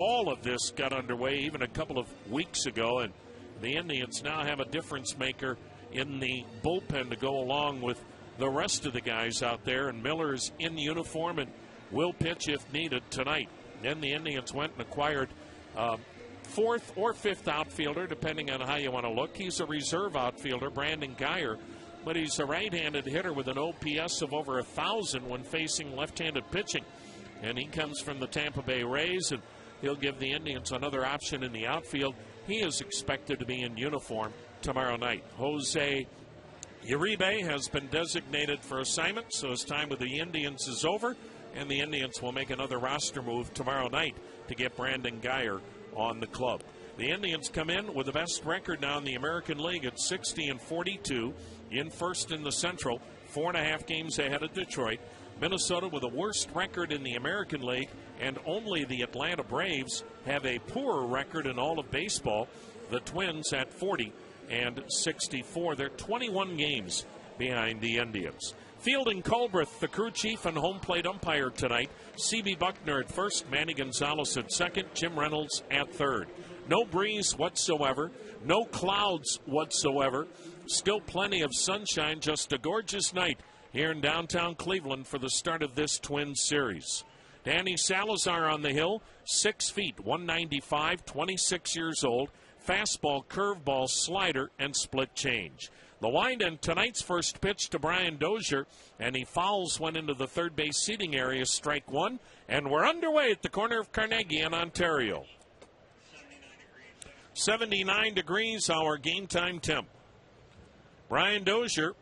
All of this got underway even a couple of weeks ago, and the Indians now have a difference maker in the bullpen to go along with the rest of the guys out there, and Miller's in uniform and will pitch if needed tonight. Then the Indians went and acquired fourth or fifth outfielder, depending on how you want to look. He's a reserve outfielder, Brandon Guyer, but he's a right-handed hitter with an OPS of over 1,000 when facing left-handed pitching. And he comes from the Tampa Bay Rays, and he'll give the Indians another option in the outfield. He is expected to be in uniform tomorrow night. José Uribe has been designated for assignment, so his time with the Indians is over, and the Indians will make another roster move tomorrow night to get Brandon Guyer on the club. The Indians come in with the best record now in the American League at 60-42, in first in the Central, 4.5 games ahead of Detroit. Minnesota with the worst record in the American League, and only the Atlanta Braves have a poorer record in all of baseball. The Twins at 40-64. They're 21 games behind the Indians. Fielding Culbreth, the crew chief and home plate umpire tonight. C.B. Buckner at first, Manny Gonzalez at second, Jim Reynolds at third. No breeze whatsoever, no clouds whatsoever. Still plenty of sunshine, just a gorgeous night here in downtown Cleveland for the start of this Twins series. Danny Salazar on the hill, 6 feet, 195, 26 years old. Fastball, curveball, slider, and split change. The wind and tonight's first pitch to Brian Dozier, and he fouls one into the third base seating area, strike one, and we're underway at the corner of Carnegie in Ontario. 79 degrees, our game time temp. Brian Dozier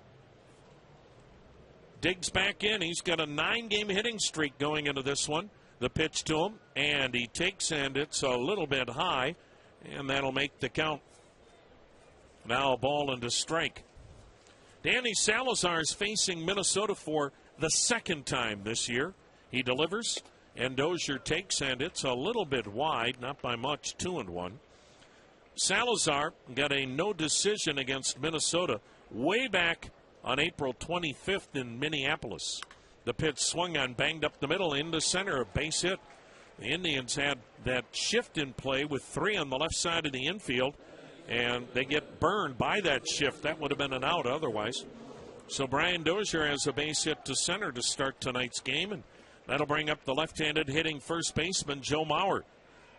digs back in. He's got a 9-game hitting streak going into this one. The pitch to him, and he takes, and it's a little bit high, and that'll make the count. Now a ball and a strike. Danny Salazar is facing Minnesota for the second time this year. He delivers, and Dozier takes, and it's a little bit wide, not by much, 2-1. Salazar got a no decision against Minnesota way back on April 25th in Minneapolis. The pitch swung on, banged up the middle into center, a base hit. The Indians had that shift in play with 3 on the left side of the infield, and they get burned by that shift. That would have been an out otherwise. So Brian Dozier has a base hit to center to start tonight's game, and that'll bring up the left-handed hitting first baseman Joe Mauer,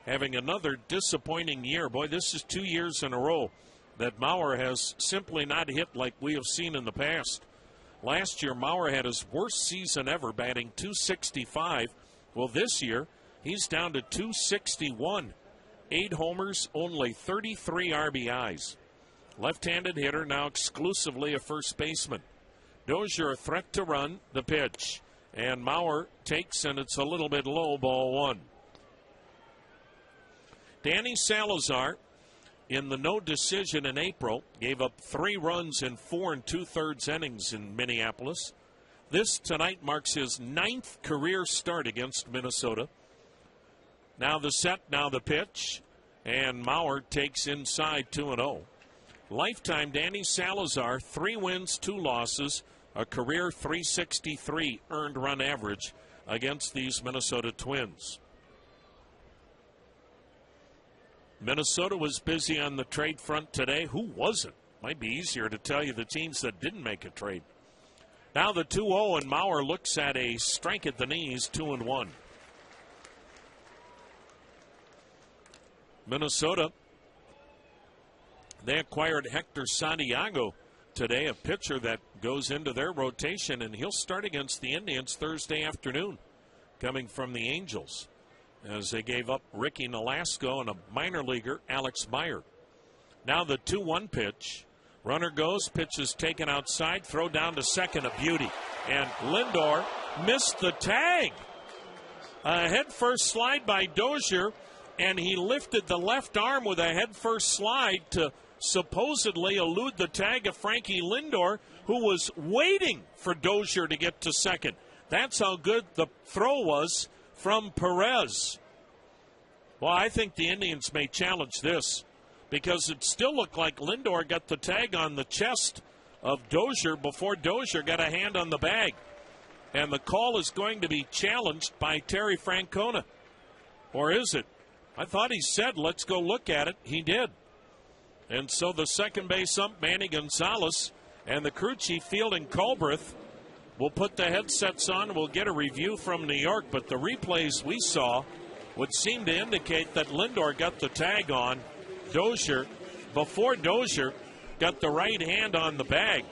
having another disappointing year. Boy, this is 2 years in a row that Mauer has simply not hit like we have seen in the past. Last year, Mauer had his worst season ever, batting .265. Well, this year, he's down to .261. 8 homers, only 33 RBIs. Left-handed hitter, now exclusively a first baseman. Dozier a threat to run, the pitch. And Mauer takes, and it's a little bit low, ball 1. Danny Salazar, in the no decision in April, gave up 3 runs in 4 2/3 innings in Minneapolis. This tonight marks his 9th career start against Minnesota. Now the set, now the pitch, and Mauer takes inside 2-0. Lifetime Danny Salazar, 3 wins, 2 losses, a career .363 earned run average against these Minnesota Twins. Minnesota was busy on the trade front today. Who wasn't? Might be easier to tell you the teams that didn't make a trade. Now the 2-0, and Mauer looks at a strike at the knees, 2-1. Minnesota, they acquired Hector Santiago today, a pitcher that goes into their rotation, and he'll start against the Indians Thursday afternoon, coming from the Angels, as they gave up Ricky Nolasco and a minor leaguer, Alex Meyer. Now the 2-1 pitch. Runner goes, pitch is taken outside, throw down to second, a beauty. And Lindor missed the tag. A head-first slide by Dozier, and he lifted the left arm with a head-first slide to supposedly elude the tag of Frankie Lindor, who was waiting for Dozier to get to second. That's how good the throw was from Perez. Well, I think the Indians may challenge this, because it still looked like Lindor got the tag on the chest of Dozier before Dozier got a hand on the bag. And the call is going to be challenged by Terry Francona. Or is it? I thought he said, let's go look at it. He did. And so the second base ump, Manny Gonzalez, and the crew chief fielding Culbreth will put the headsets on. We'll get a review from New York, but the replays we saw would seem to indicate that Lindor got the tag on Dozier before Dozier got the right hand on the bag.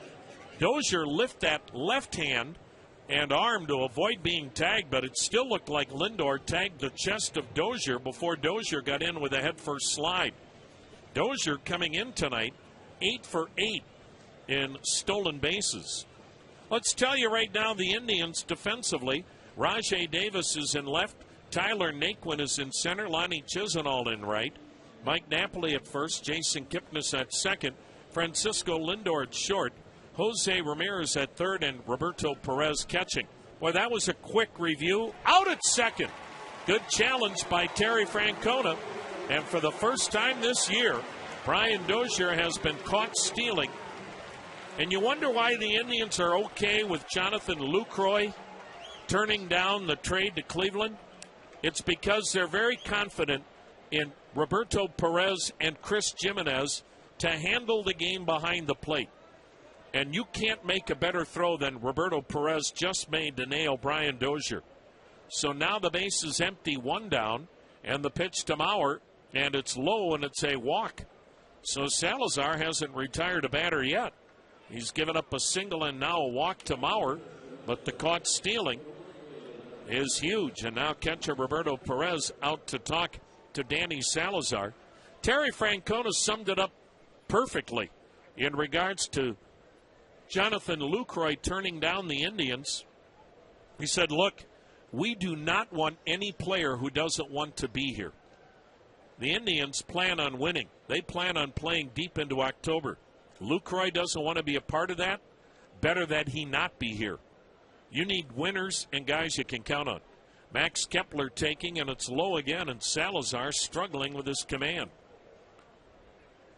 Dozier lift that left hand and arm to avoid being tagged, but it still looked like Lindor tagged the chest of Dozier before Dozier got in with a head-first slide. Dozier coming in tonight, 8 for 8 in stolen bases. Let's tell you right now, the Indians defensively, Rajai Davis is in left, Tyler Naquin is in center, Lonnie Chisenhall in right, Mike Napoli at first, Jason Kipnis at second, Francisco Lindor at short, Jose Ramirez at third, and Roberto Perez catching. Boy, that was a quick review. Out at second. Good challenge by Terry Francona. And for the first time this year, Brian Dozier has been caught stealing. And you wonder why the Indians are okay with Jonathan Lucroy turning down the trade to Cleveland. It's because they're very confident in Roberto Perez and Chris Jimenez to handle the game behind the plate. And you can't make a better throw than Roberto Perez just made to nail Brian Dozier. So now the base is empty, one down, and the pitch to Mauer, and it's low, and it's a walk. So Salazar hasn't retired a batter yet. He's given up a single and now a walk to Mauer, but the caught stealing is huge. And now catcher Roberto Perez out to talk to Danny Salazar. Terry Francona summed it up perfectly in regards to Jonathan Lucroy turning down the Indians. He said, look, we do not want any player who doesn't want to be here. The Indians plan on winning. They plan on playing deep into October. Lucroy doesn't want to be a part of that. Better that he not be here. You need winners and guys you can count on. Max Kepler taking, and it's low again, and Salazar struggling with his command.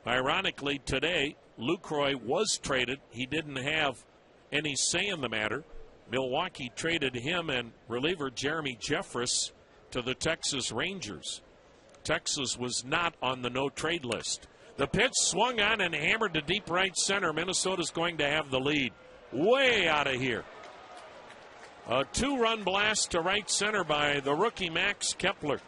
Ironically, today, Lucroy was traded. He didn't have any say in the matter. Milwaukee traded him and reliever Jeremy Jeffress to the Texas Rangers. Texas was not on the no-trade list. The pitch swung on and hammered to deep right center. Minnesota's going to have the lead. Way out of here. A two-run blast to right center by the rookie Max Kepler.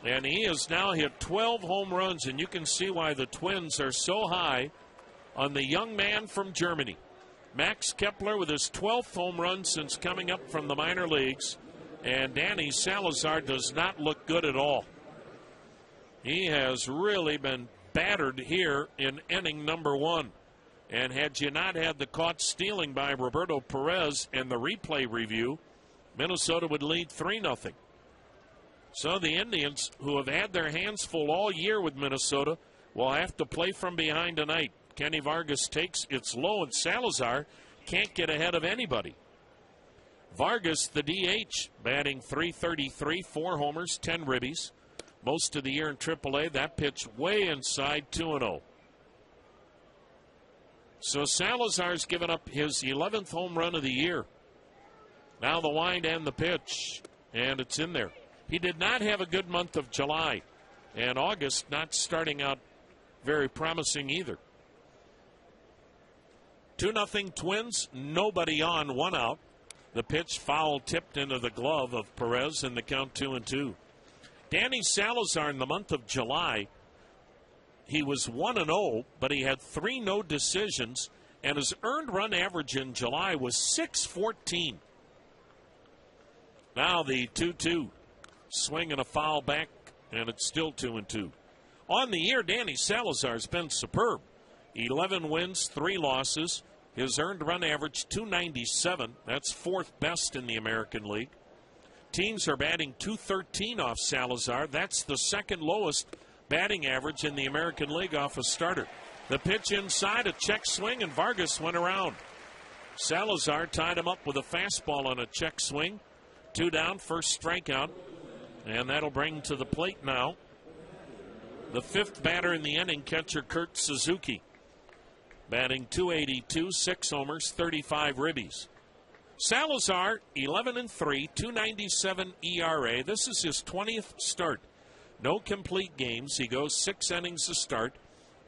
And he has now hit 12 home runs, and you can see why the Twins are so high on the young man from Germany. Max Kepler with his 12th home run since coming up from the minor leagues. And Danny Salazar does not look good at all. He has really been battered here in inning number one. And had you not had the caught stealing by Roberto Perez and the replay review, Minnesota would lead 3-0. So the Indians, who have had their hands full all year with Minnesota, will have to play from behind tonight. Kenny Vargas takes, it's low, and Salazar can't get ahead of anybody. Vargas, the DH, batting .333, 4 homers, 10 ribbies. Most of the year in AAA. That pitch way inside, 2-0. So Salazar's given up his 11th home run of the year. Now the wind and the pitch, and it's in there. He did not have a good month of July, and August not starting out very promising either. 2-0 Twins, nobody on, 1 out. The pitch foul tipped into the glove of Perez, and the count 2-2. Danny Salazar in the month of July, he was 1-0, but he had 3 no decisions, and his earned run average in July was .614. Now the 2-2. Swing and a foul back, and it's still 2-2. On the year, Danny Salazar's been superb. 11 wins, 3 losses. His earned run average, .297. That's 4th best in the American League. Teams are batting .213 off Salazar. That's the second lowest batting average in the American League off a starter. The pitch inside, a check swing, and Vargas went around. Salazar tied him up with a fastball on a check swing. 2 down, first strikeout. And that'll bring to the plate now the 5th batter in the inning, catcher Kurt Suzuki. Batting .282, 6 homers, 35 ribbies. Salazar, 11-3, .297 ERA. This is his 20th start. No complete games. He goes 6 innings to start,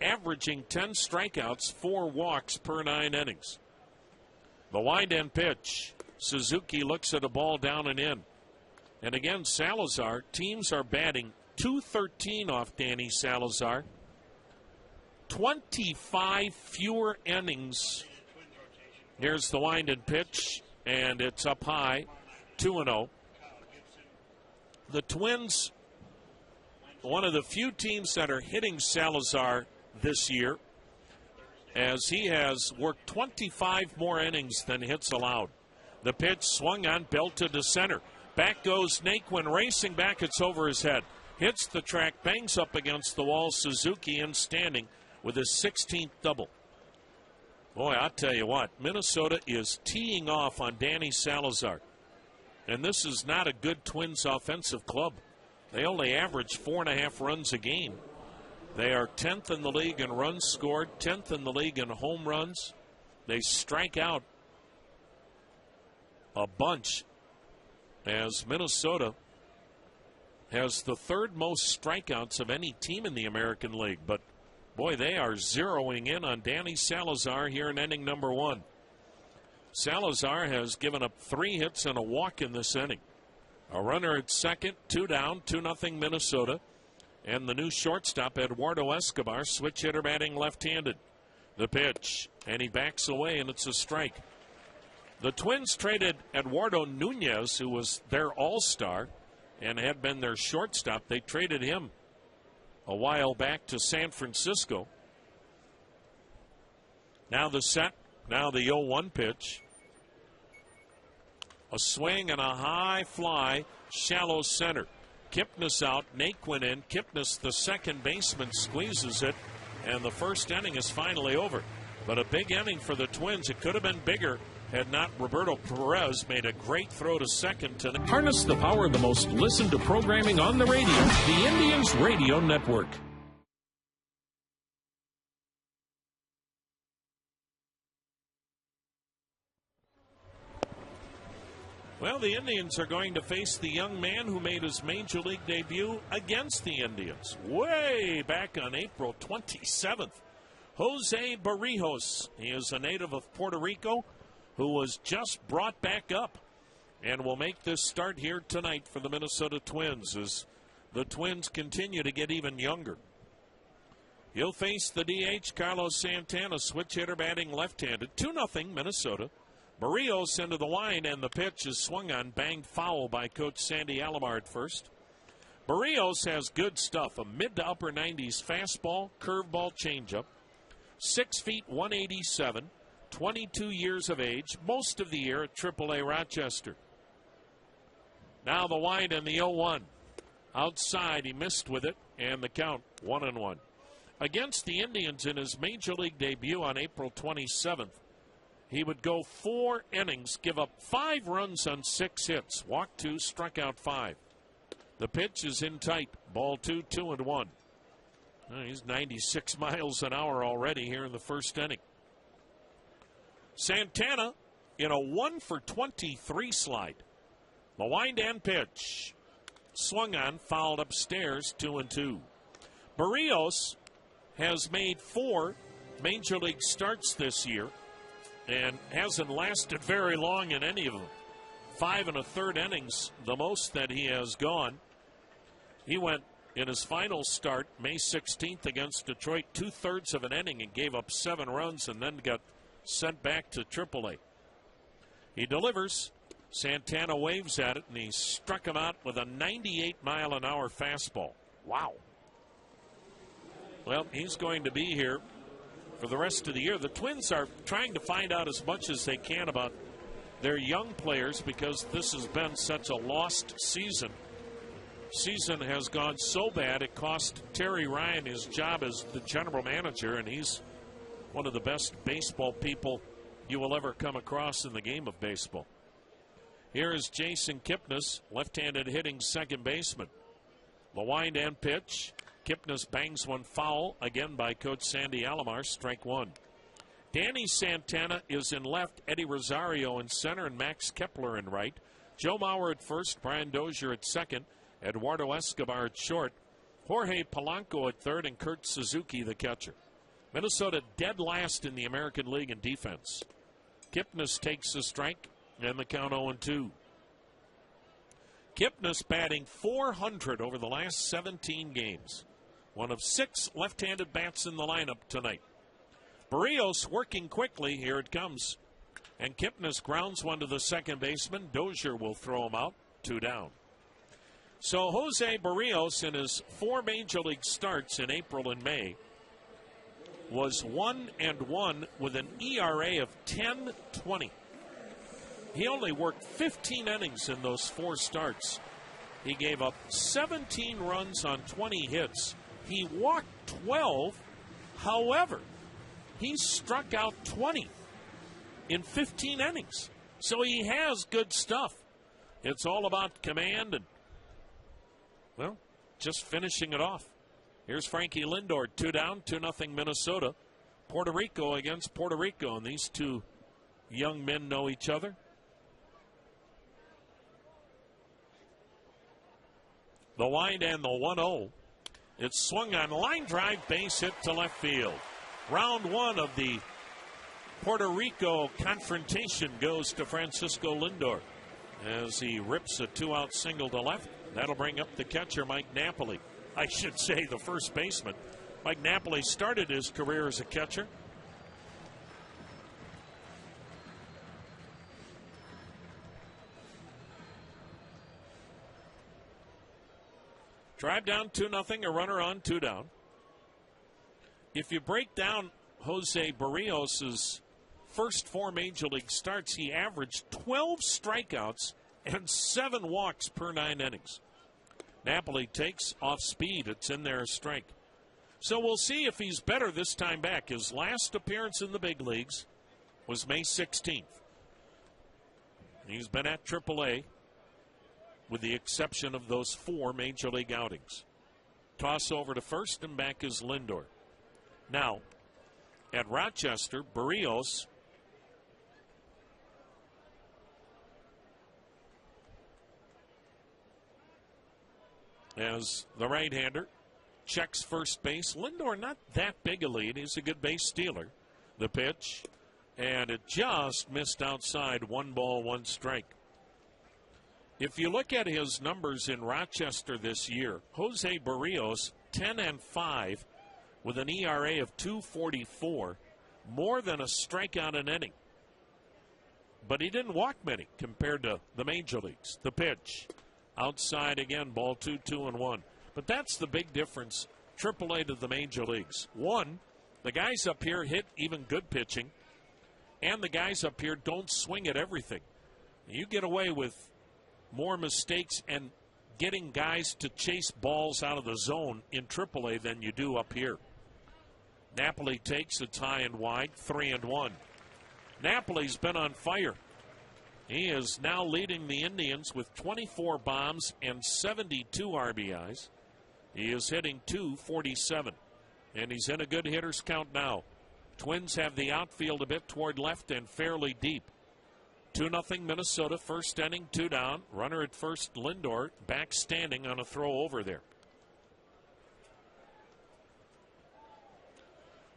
averaging 10 strikeouts, 4 walks per 9 innings. The wind and pitch. Suzuki looks at a ball down and in. And again, Salazar, teams are batting .213 off Danny Salazar. 25 fewer innings. Here's the wind and pitch, and it's up high, 2-0. The Twins, one of the few teams that are hitting Salazar this year, as he has worked 25 more innings than hits allowed. The pitch swung on, belted to center. Back goes Naquin, racing back, it's over his head. Hits the track, bangs up against the wall. Suzuki in standing with his 16th double. Boy, I'll tell you what, Minnesota is teeing off on Danny Salazar. And this is not a good Twins offensive club. They only average 4.5 runs a game. They are 10th in the league in runs scored, 10th in the league in home runs. They strike out a bunch, as Minnesota has the 3rd most strikeouts of any team in the American League. But boy, they are zeroing in on Danny Salazar here in inning number 1. Salazar has given up 3 hits and a walk in this inning. A runner at second, 2 down, 2-0 Minnesota. And the new shortstop, Eduardo Escobar, switch hitter batting left-handed. The pitch, and he backs away, and it's a strike. The Twins traded Eduardo Nunez, who was their all-star and had been their shortstop. They traded him a while back to San Francisco. Now the set, now the 0-1 pitch. A swing and a high fly, shallow center. Kipnis out, Naquin in. Kipnis, the second baseman, squeezes it, and the first inning is finally over. But a big inning for the Twins. It could have been bigger had not Roberto Perez made a great throw to second tonight. Harness the power of the most listened to programming on the radio, the Indians Radio Network. Well, the Indians are going to face the young man who made his major league debut against the Indians way back on April 27th. José Berrios. He is a native of Puerto Rico who was just brought back up and will make this start here tonight for the Minnesota Twins as the Twins continue to get even younger. He'll face the DH, Carlos Santana, switch hitter batting left-handed. 2-0 Minnesota. Berrios into the line, and the pitch is swung on, banged foul by Coach Sandy Alomar at first. Berrios has good stuff, a mid to upper 90s fastball, curveball, changeup. 6 feet 187, 22 years of age, most of the year at AAA Rochester. Now the wind and the 0-1. Outside, he missed with it, and the count 1-1. Against the Indians in his major league debut on April 27th, he would go 4 innings, give up 5 runs on 6 hits, walked 2, struck out 5. The pitch is in tight, ball 2, 2-1. He's 96 miles an hour already here in the first inning. Santana in a 1-for-23 slide. The wind and pitch. Swung on, fouled upstairs, 2-2. Berrios has made 4 major league starts this year and hasn't lasted very long in any of them. 5 1/3 innings, the most that he has gone. He went in his final start, May 16th against Detroit, 2/3 of an inning and gave up 7 runs and then got sent back to AAA. He delivers. Santana waves at it, and he struck him out with a 98-mile-an-hour fastball. Wow. Well, he's going to be here for the rest of the year. The Twins are trying to find out as much as they can about their young players because this has been such a lost season. Season has gone so bad it cost Terry Ryan his job as the general manager, and he's one of the best baseball people you will ever come across in the game of baseball. Here is Jason Kipnis, left-handed hitting second baseman. The wind and pitch. Kipnis bangs one foul, again by Coach Sandy Alomar, strike 1. Danny Santana is in left, Eddie Rosario in center, and Max Kepler in right. Joe Mauer at first, Brian Dozier at second, Eduardo Escobar at short. Jorge Polanco at third, and Kurt Suzuki the catcher. Minnesota dead last in the American League in defense. Kipnis takes the strike, and the count 0-2. Kipnis batting .400 over the last 17 games. One of 6 left-handed bats in the lineup tonight. Berrios working quickly. Here it comes. And Kipnis grounds one to the second baseman. Dozier will throw him out. 2 down. So Jose Berrios, in his 4 major league starts in April and May, was 1-1 with an ERA of 10.20. He only worked 15 innings in those 4 starts. He gave up 17 runs on 20 hits. He walked 12. However, he struck out 20 in 15 innings. So he has good stuff. It's all about command and, well, just finishing it off. Here's Frankie Lindor, 2 down, 2-0 Minnesota. Puerto Rico against Puerto Rico, and these 2 young men know each other. The wind and the 1-0. It's swung on, line drive, base hit to left field. Round 1 of the Puerto Rico confrontation goes to Francisco Lindor as he rips a 2-out single to left. That'll bring up the catcher, Mike Napoli. I should say the first baseman. Mike Napoli started his career as a catcher. Drive down 2-0, a runner on, 2 down. If you break down Jose Berrios' first 4 major league starts, he averaged 12 strikeouts and 7 walks per 9 innings. Napoli takes off speed. It's in there, a strike. So we'll see if he's better this time back. His last appearance in the big leagues was May 16th. He's been at AAA with the exception of those 4 major league outings. Toss over to first, and back is Lindor. Now, at Rochester, Berrios as the right-hander checks first base. Lindor not that big a lead. He's a good base stealer. The pitch, and it just missed outside. 1 ball, 1 strike. If you look at his numbers in Rochester this year, Jose Berrios 10-5 with an ERA of 2.44, more than a strikeout an inning. But he didn't walk many compared to the major leagues. The pitch, outside again, ball 2, 2-1. But that's the big difference, AAA to the major leagues. One, the guys up here hit even good pitching, and the guys up here don't swing at everything. You get away with more mistakes and getting guys to chase balls out of the zone in AAA than you do up here. Napoli takes it high and wide, 3-1. Napoli's been on fire. He is now leading the Indians with 24 bombs and 72 RBIs. He is hitting .247, and he's in a good hitter's count now. Twins have the outfield a bit toward left and fairly deep. 2-0 Minnesota, first inning, 2 down. Runner at first, Lindor, back standing on a throw over there.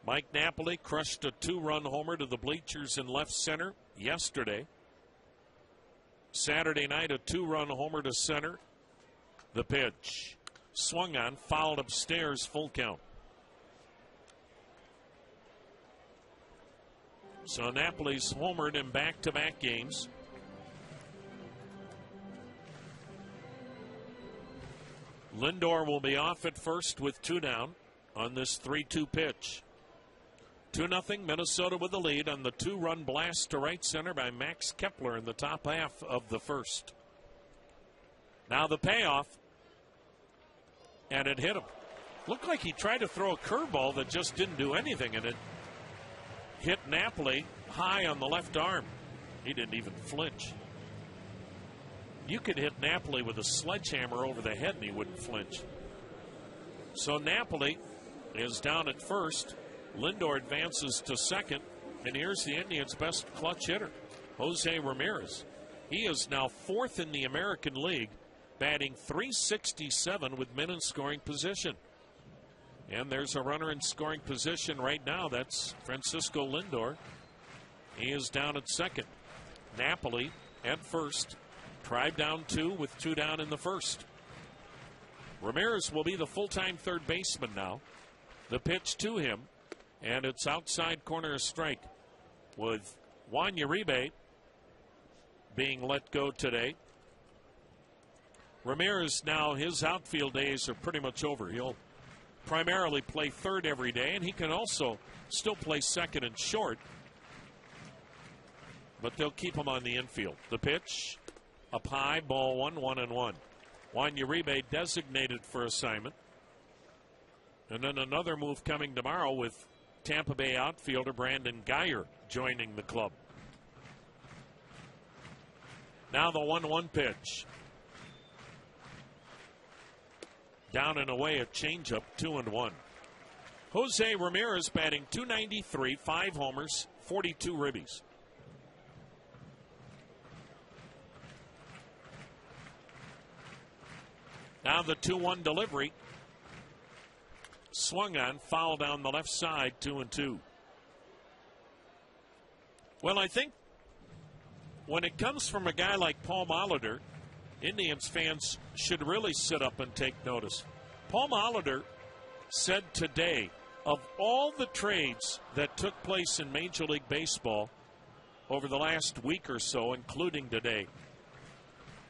Mike Napoli crushed a 2-run homer to the bleachers in left center yesterday. Saturday night, a 2-run homer to center. The pitch, swung on, fouled upstairs, full count. So Napoli's homered in back-to-back games. Lindor will be off at first with 2 down on this 3-2 pitch. 2-0 Minnesota with the lead on the 2-run blast to right center by Max Kepler in the top half of the first. Now the payoff, and it hit him. Looked like he tried to throw a curveball that just didn't do anything, and it hit Napoli high on the left arm. He didn't even flinch. You could hit Napoli with a sledgehammer over the head and he wouldn't flinch. So Napoli is down at first. Lindor advances to second. And here's the Indians' best clutch hitter, Jose Ramirez. He is now 4th in the American League, batting .367 with men in scoring position. And there's a runner in scoring position right now. That's Francisco Lindor. He is down at second. Napoli at first. Tribe down 2 with 2 down in the first. Ramirez will be the full-time third baseman now. The pitch to him, and it's outside corner strike with Juan Uribe being let go today. Ramirez now, his outfield days are pretty much over. He'll primarily play third every day, and he can also still play second and short, but they'll keep him on the infield. The pitch, up high, ball 1, 1-1. Juan Uribe designated for assignment. And then another move coming tomorrow with Tampa Bay outfielder Brandon Guyer joining the club. Now the 1-1 pitch. Down and away, a changeup, 2-1. Jose Ramirez batting .293, 5 homers, 42 ribbies. Now the 2-1 delivery. Swung on, foul down the left side, 2-2. Well, I think when it comes from a guy like Paul Molitor, Indians fans should really sit up and take notice. Paul Molitor said today, of all the trades that took place in Major League Baseball over the last week or so, including today,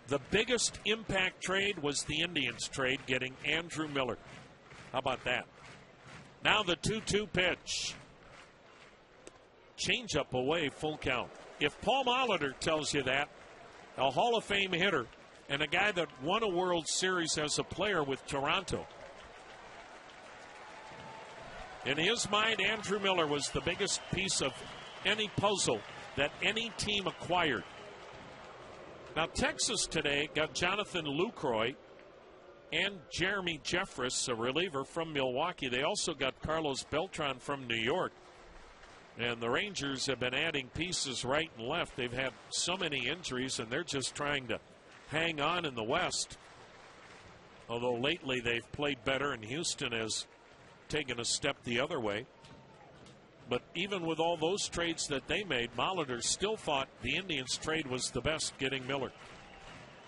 the biggest impact trade was the Indians trade, getting Andrew Miller. How about that? Now the 2-2 pitch. Changeup away, full count. If Paul Molitor tells you that, a Hall of Fame hitter, and a guy that won a World Series as a player with Toronto, in his mind, Andrew Miller was the biggest piece of any puzzle that any team acquired. Now, Texas today got Jonathan Lucroy and Jeremy Jeffress, a reliever from Milwaukee. They also got Carlos Beltran from New York. And the Rangers have been adding pieces right and left. They've had so many injuries, and they're just trying to hang on in the West. Although lately they've played better, and Houston has taken a step the other way. But even with all those trades that they made, Molitor still thought the Indians trade was the best, getting Miller.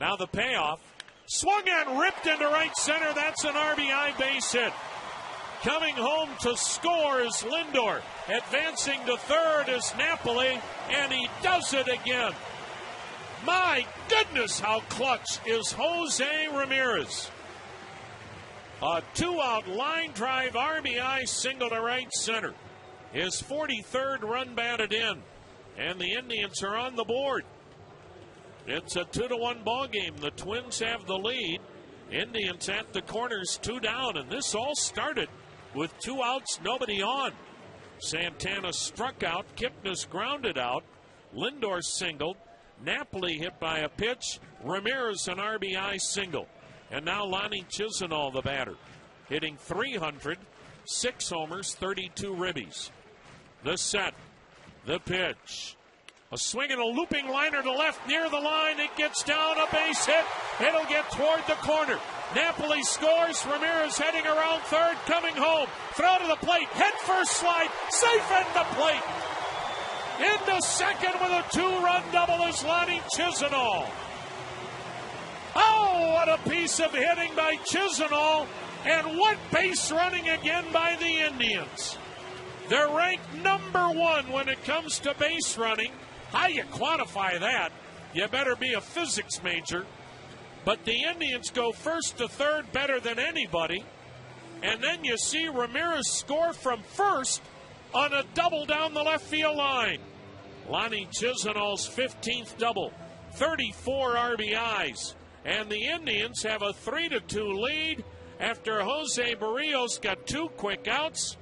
Now the payoff. Swung and ripped into right center. That's an RBI base hit. Coming home to score is Lindor. Advancing to third is Napoli, and he does it again. My goodness, how clutch is Jose Ramirez. A 2-out line drive RBI single to right center. His 43rd run batted in, and the Indians are on the board. It's a 2-1 ball game. The Twins have the lead. Indians at the corners, 2 down, and this all started with 2 outs, nobody on. Santana struck out, Kipnis grounded out, Lindor singled, Napoli hit by a pitch, Ramirez an RBI single. And now Lonnie Chisenhall, the batter, hitting .300, 6 homers, 32 ribbies. The set, the pitch. A swing and a looping liner to left near the line. It gets down, a base hit. It'll get toward the corner. Napoli scores. Ramirez heading around third, coming home. Throw to the plate. Head first slide. Safe at the plate. Into second with a 2-run double is Lonnie Chisenhall. Oh, what a piece of hitting by Chisenhall. And what base running again by the Indians. They're ranked number 1 when it comes to base running. How you quantify that? You better be a physics major. But the Indians go first to third better than anybody. And then you see Ramirez score from first on a double down the left field line. Lonnie Chisenhall's 15th double, 34 RBIs. And the Indians have a 3-2 lead after Jose Berrios got 2 quick outs.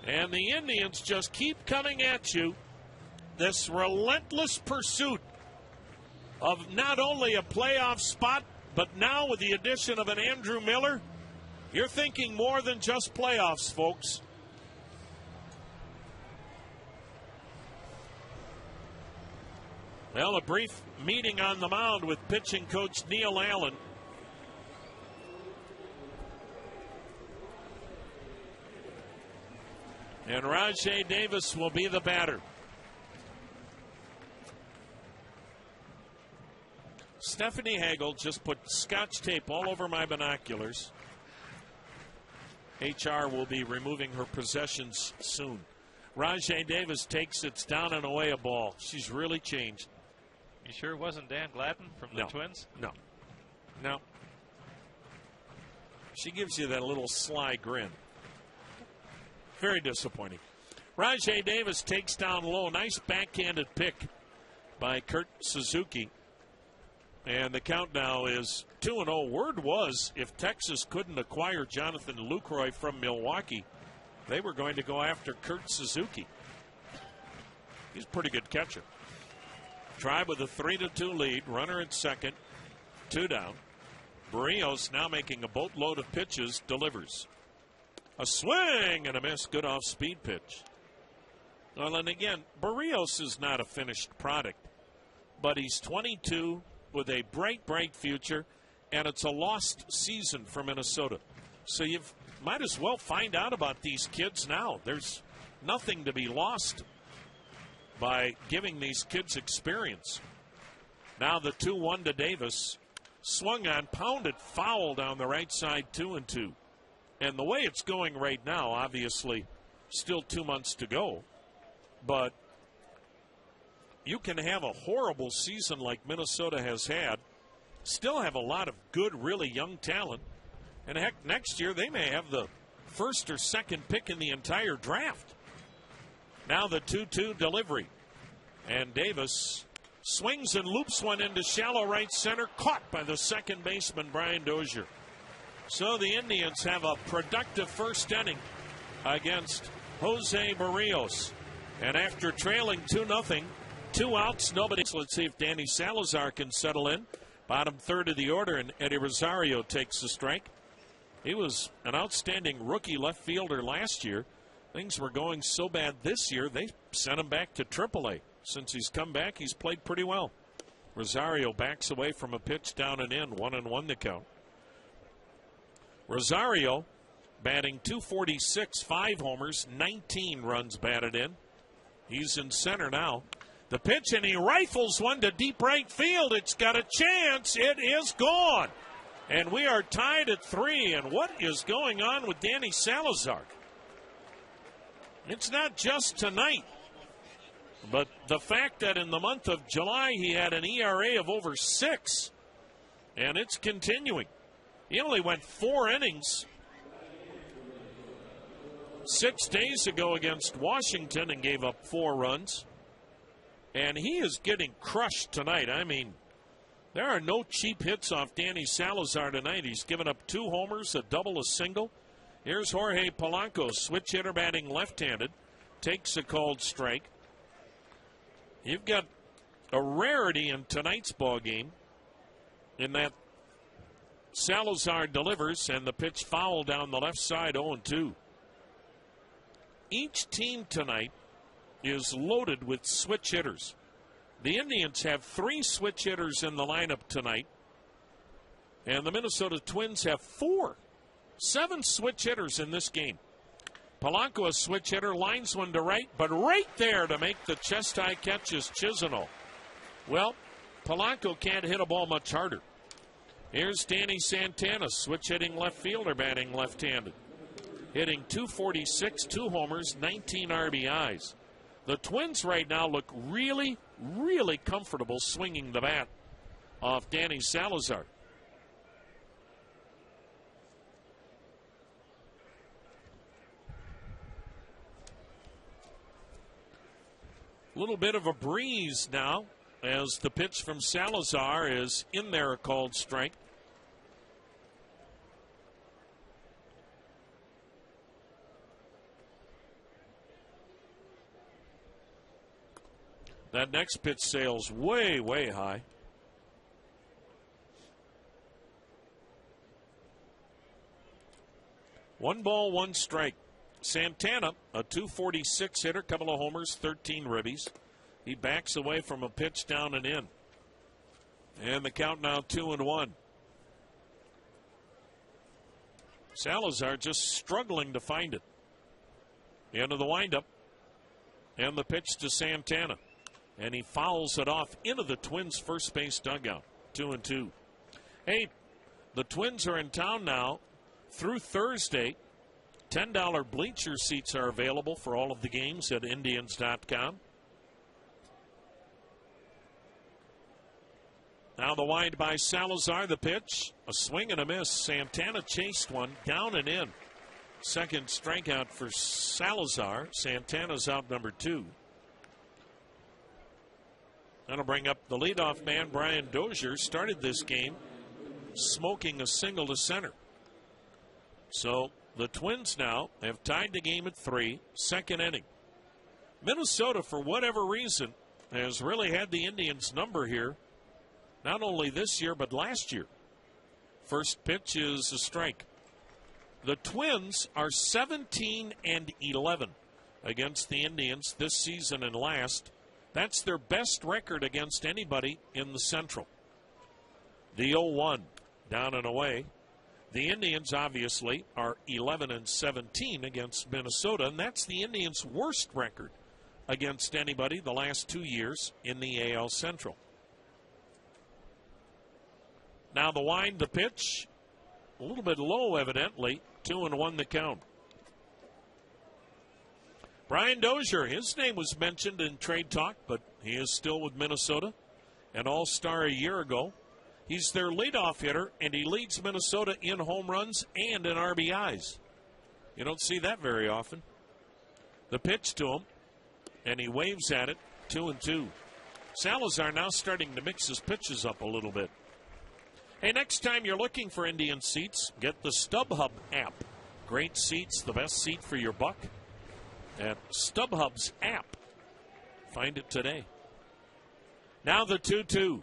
And the Indians just keep coming at you. This relentless pursuit of not only a playoff spot, but now with the addition of an Andrew Miller, you're thinking more than just playoffs, folks. Well, a brief meeting on the mound with pitching coach Neil Allen. And Rajay Davis will be the batter. Stephanie Hagel just put scotch tape all over my binoculars. HR will be removing her possessions soon. Rajay Davis takes it's down and away a ball. She's really changed. You sure it wasn't Dan Gladden from the Twins? No. No. She gives you that little sly grin. Very disappointing. Rajay Davis takes down low. Nice backhanded pick by Kurt Suzuki. And the count now is 2-0. Word was if Texas couldn't acquire Jonathan Lucroy from Milwaukee, they were going to go after Kurt Suzuki. He's a pretty good catcher. Tribe with a 3-2 lead. Runner at second. 2 down. Berrios now making a boatload of pitches. Delivers. A swing and a miss. Good off-speed pitch. Well, and again, Berrios is not a finished product. But he's 22 with a bright future. And it's a lost season for Minnesota. So you might as well find out about these kids now. There's nothing to be lost by giving these kids experience. Now the 2-1 to Davis. Swung on, pounded, foul down the right side, 2-2. And the way it's going right now, obviously, still 2 months to go. But you can have a horrible season like Minnesota has had, still have a lot of good, really young talent. And heck, next year they may have the first or second pick in the entire draft. Now the 2-2 delivery. And Davis swings and loops one into shallow right center, caught by the second baseman, Brian Dozier. So the Indians have a productive first inning against Jose Berrios. And after trailing 2-0, 2 outs, nobody. Let's see if Danny Salazar can settle in. Bottom third of the order, and Eddie Rosario takes the strike. He was an outstanding rookie left fielder last year. Things were going so bad this year, they sent him back to AAA. Since he's come back, he's played pretty well. Rosario backs away from a pitch down and in, 1-1 the count. Rosario batting .246, 5 homers, 19 runs batted in. He's in center now. The pitch, and he rifles one to deep right field. It's got a chance. It is gone. And we are tied at 3. And what is going on with Danny Salazar? It's not just tonight, but the fact that in the month of July he had an ERA of over 6, and it's continuing. He only went 4 innings 6 days ago against Washington and gave up 4 runs. And he is getting crushed tonight. I mean, there are no cheap hits off Danny Salazar tonight. He's given up 2 homers, a double, a single. Here's Jorge Polanco, switch hitter batting left-handed. Takes a called strike. You've got a rarity in tonight's ball game in that Salazar delivers and the pitch foul down the left side, 0-2. Each team tonight is loaded with switch hitters. The Indians have 3 switch hitters in the lineup tonight, and the Minnesota Twins have 4. 7 switch hitters in this game. Polanco, a switch hitter, lines one to right, but right there to make the chest-high catch is Chisenhall. Well, Polanco can't hit a ball much harder. Here's Danny Santana, switch-hitting left fielder, batting left-handed. Hitting .246, 2 homers, 19 RBIs. The Twins right now look really, really comfortable swinging the bat off Danny Salazar. A little bit of a breeze now as the pitch from Salazar is in there, a called strike. That next pitch sails way, way high. One ball, one strike. Santana, a .246 hitter, couple of homers, 13 ribbies. He backs away from a pitch down and in. And the count now 2-1. Salazar just struggling to find it. into the windup. And the pitch to Santana. And he fouls it off into the Twins' first base dugout. 2-2. Hey, the Twins are in town now through Thursday. $10 bleacher seats are available for all of the games at Indians.com. Now the wind by Salazar, the pitch. A swing and a miss. Santana chased one down and in. Second strikeout for Salazar. Santana's out number 2. That'll bring up the leadoff man, Brian Dozier. Started this game smoking a single to center. So the Twins now have tied the game at 3, second inning. Minnesota, for whatever reason, has really had the Indians' number here, not only this year but last year. First pitch is a strike. The Twins are 17-11 against the Indians this season and last. That's their best record against anybody in the Central. The 0-1 down and away. The Indians obviously are 11-17 against Minnesota, and that's the Indians' worst record against anybody the last 2 years in the AL Central. Now the wind, the pitch, a little bit low evidently. 2-1 the count. Brian Dozier, his name was mentioned in trade talk, but he is still with Minnesota. An all-star a year ago. He's their leadoff hitter, and he leads Minnesota in home runs and in RBIs. You don't see that very often. The pitch to him, and he waves at it. 2-2. Salazar now starting to mix his pitches up a little bit. Hey, next time you're looking for Indian seats, get the StubHub app. Great seats, the best seat for your buck. At StubHub's app. Find it today. Now the 2-2.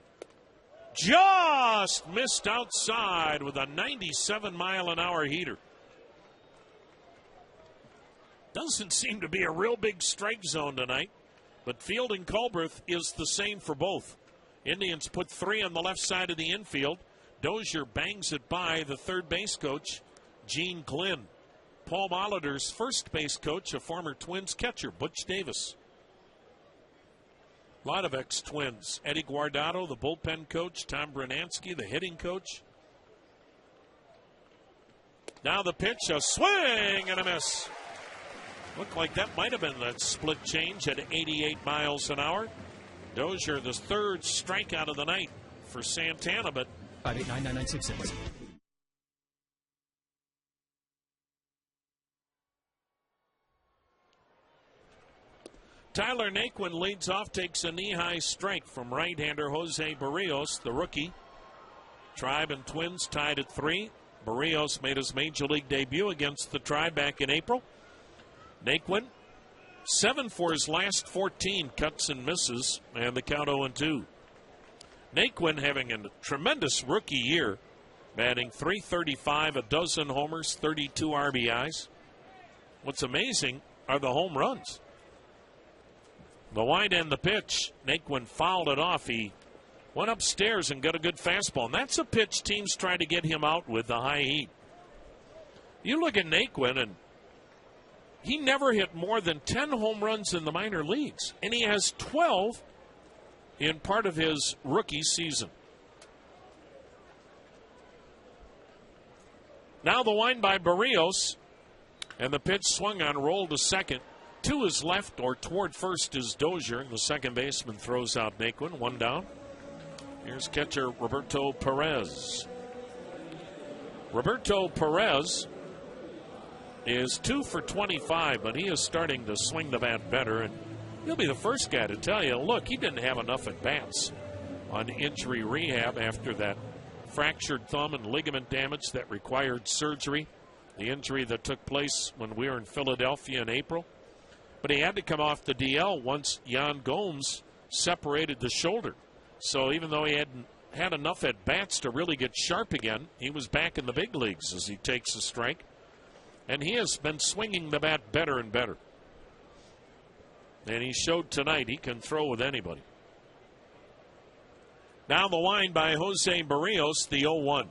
Just missed outside with a 97-mile-an-hour heater. Doesn't seem to be a real big strike zone tonight, but Fielding Culbreth is the same for both. Indians put 3 on the left side of the infield. Dozier bangs it by the third base coach, Gene Glynn. Paul Molitor's first base coach, a former Twins catcher, Butch Davis. A lot of ex-Twins. Eddie Guardado, the bullpen coach. Tom Brunansky, the hitting coach. Now the pitch, a swing and a miss. Looked like that might have been that split change at 88 miles an hour. Dozier, the third strikeout of the night for Santana, but 589-9966. Tyler Naquin leads off, takes a knee-high strike from right-hander José Berrios, the rookie. Tribe and Twins tied at 3. Berrios made his major league debut against the Tribe back in April. Naquin, 7 for his last 14 cuts and misses, and the count 0-2. Naquin having a tremendous rookie year, batting .335, a dozen homers, 32 RBIs. What's amazing are the home runs. The wind and the pitch, Naquin fouled it off. He went upstairs and got a good fastball. And that's a pitch teams try to get him out with, the high heat. You look at Naquin, and he never hit more than 10 home runs in the minor leagues. And he has 12 in part of his rookie season. Now the wind by Berrios, and the pitch swung on, rolled to second. To his left or toward first is Dozier. The second baseman throws out Naquin. 1 down. Here's catcher Roberto Perez. Roberto Perez is 2 for 25, but he is starting to swing the bat better. And he'll be the first guy to tell you, look, he didn't have enough at-bats on injury rehab after that fractured thumb and ligament damage that required surgery. The injury that took place when we were in Philadelphia in April. But he had to come off the DL once Yan Gomes separated the shoulder. So even though he hadn't had enough at-bats to really get sharp again, he was back in the big leagues as he takes a strike. And he has been swinging the bat better and better. And he showed tonight he can throw with anybody. Now the wind by José Berrios, the 0-1.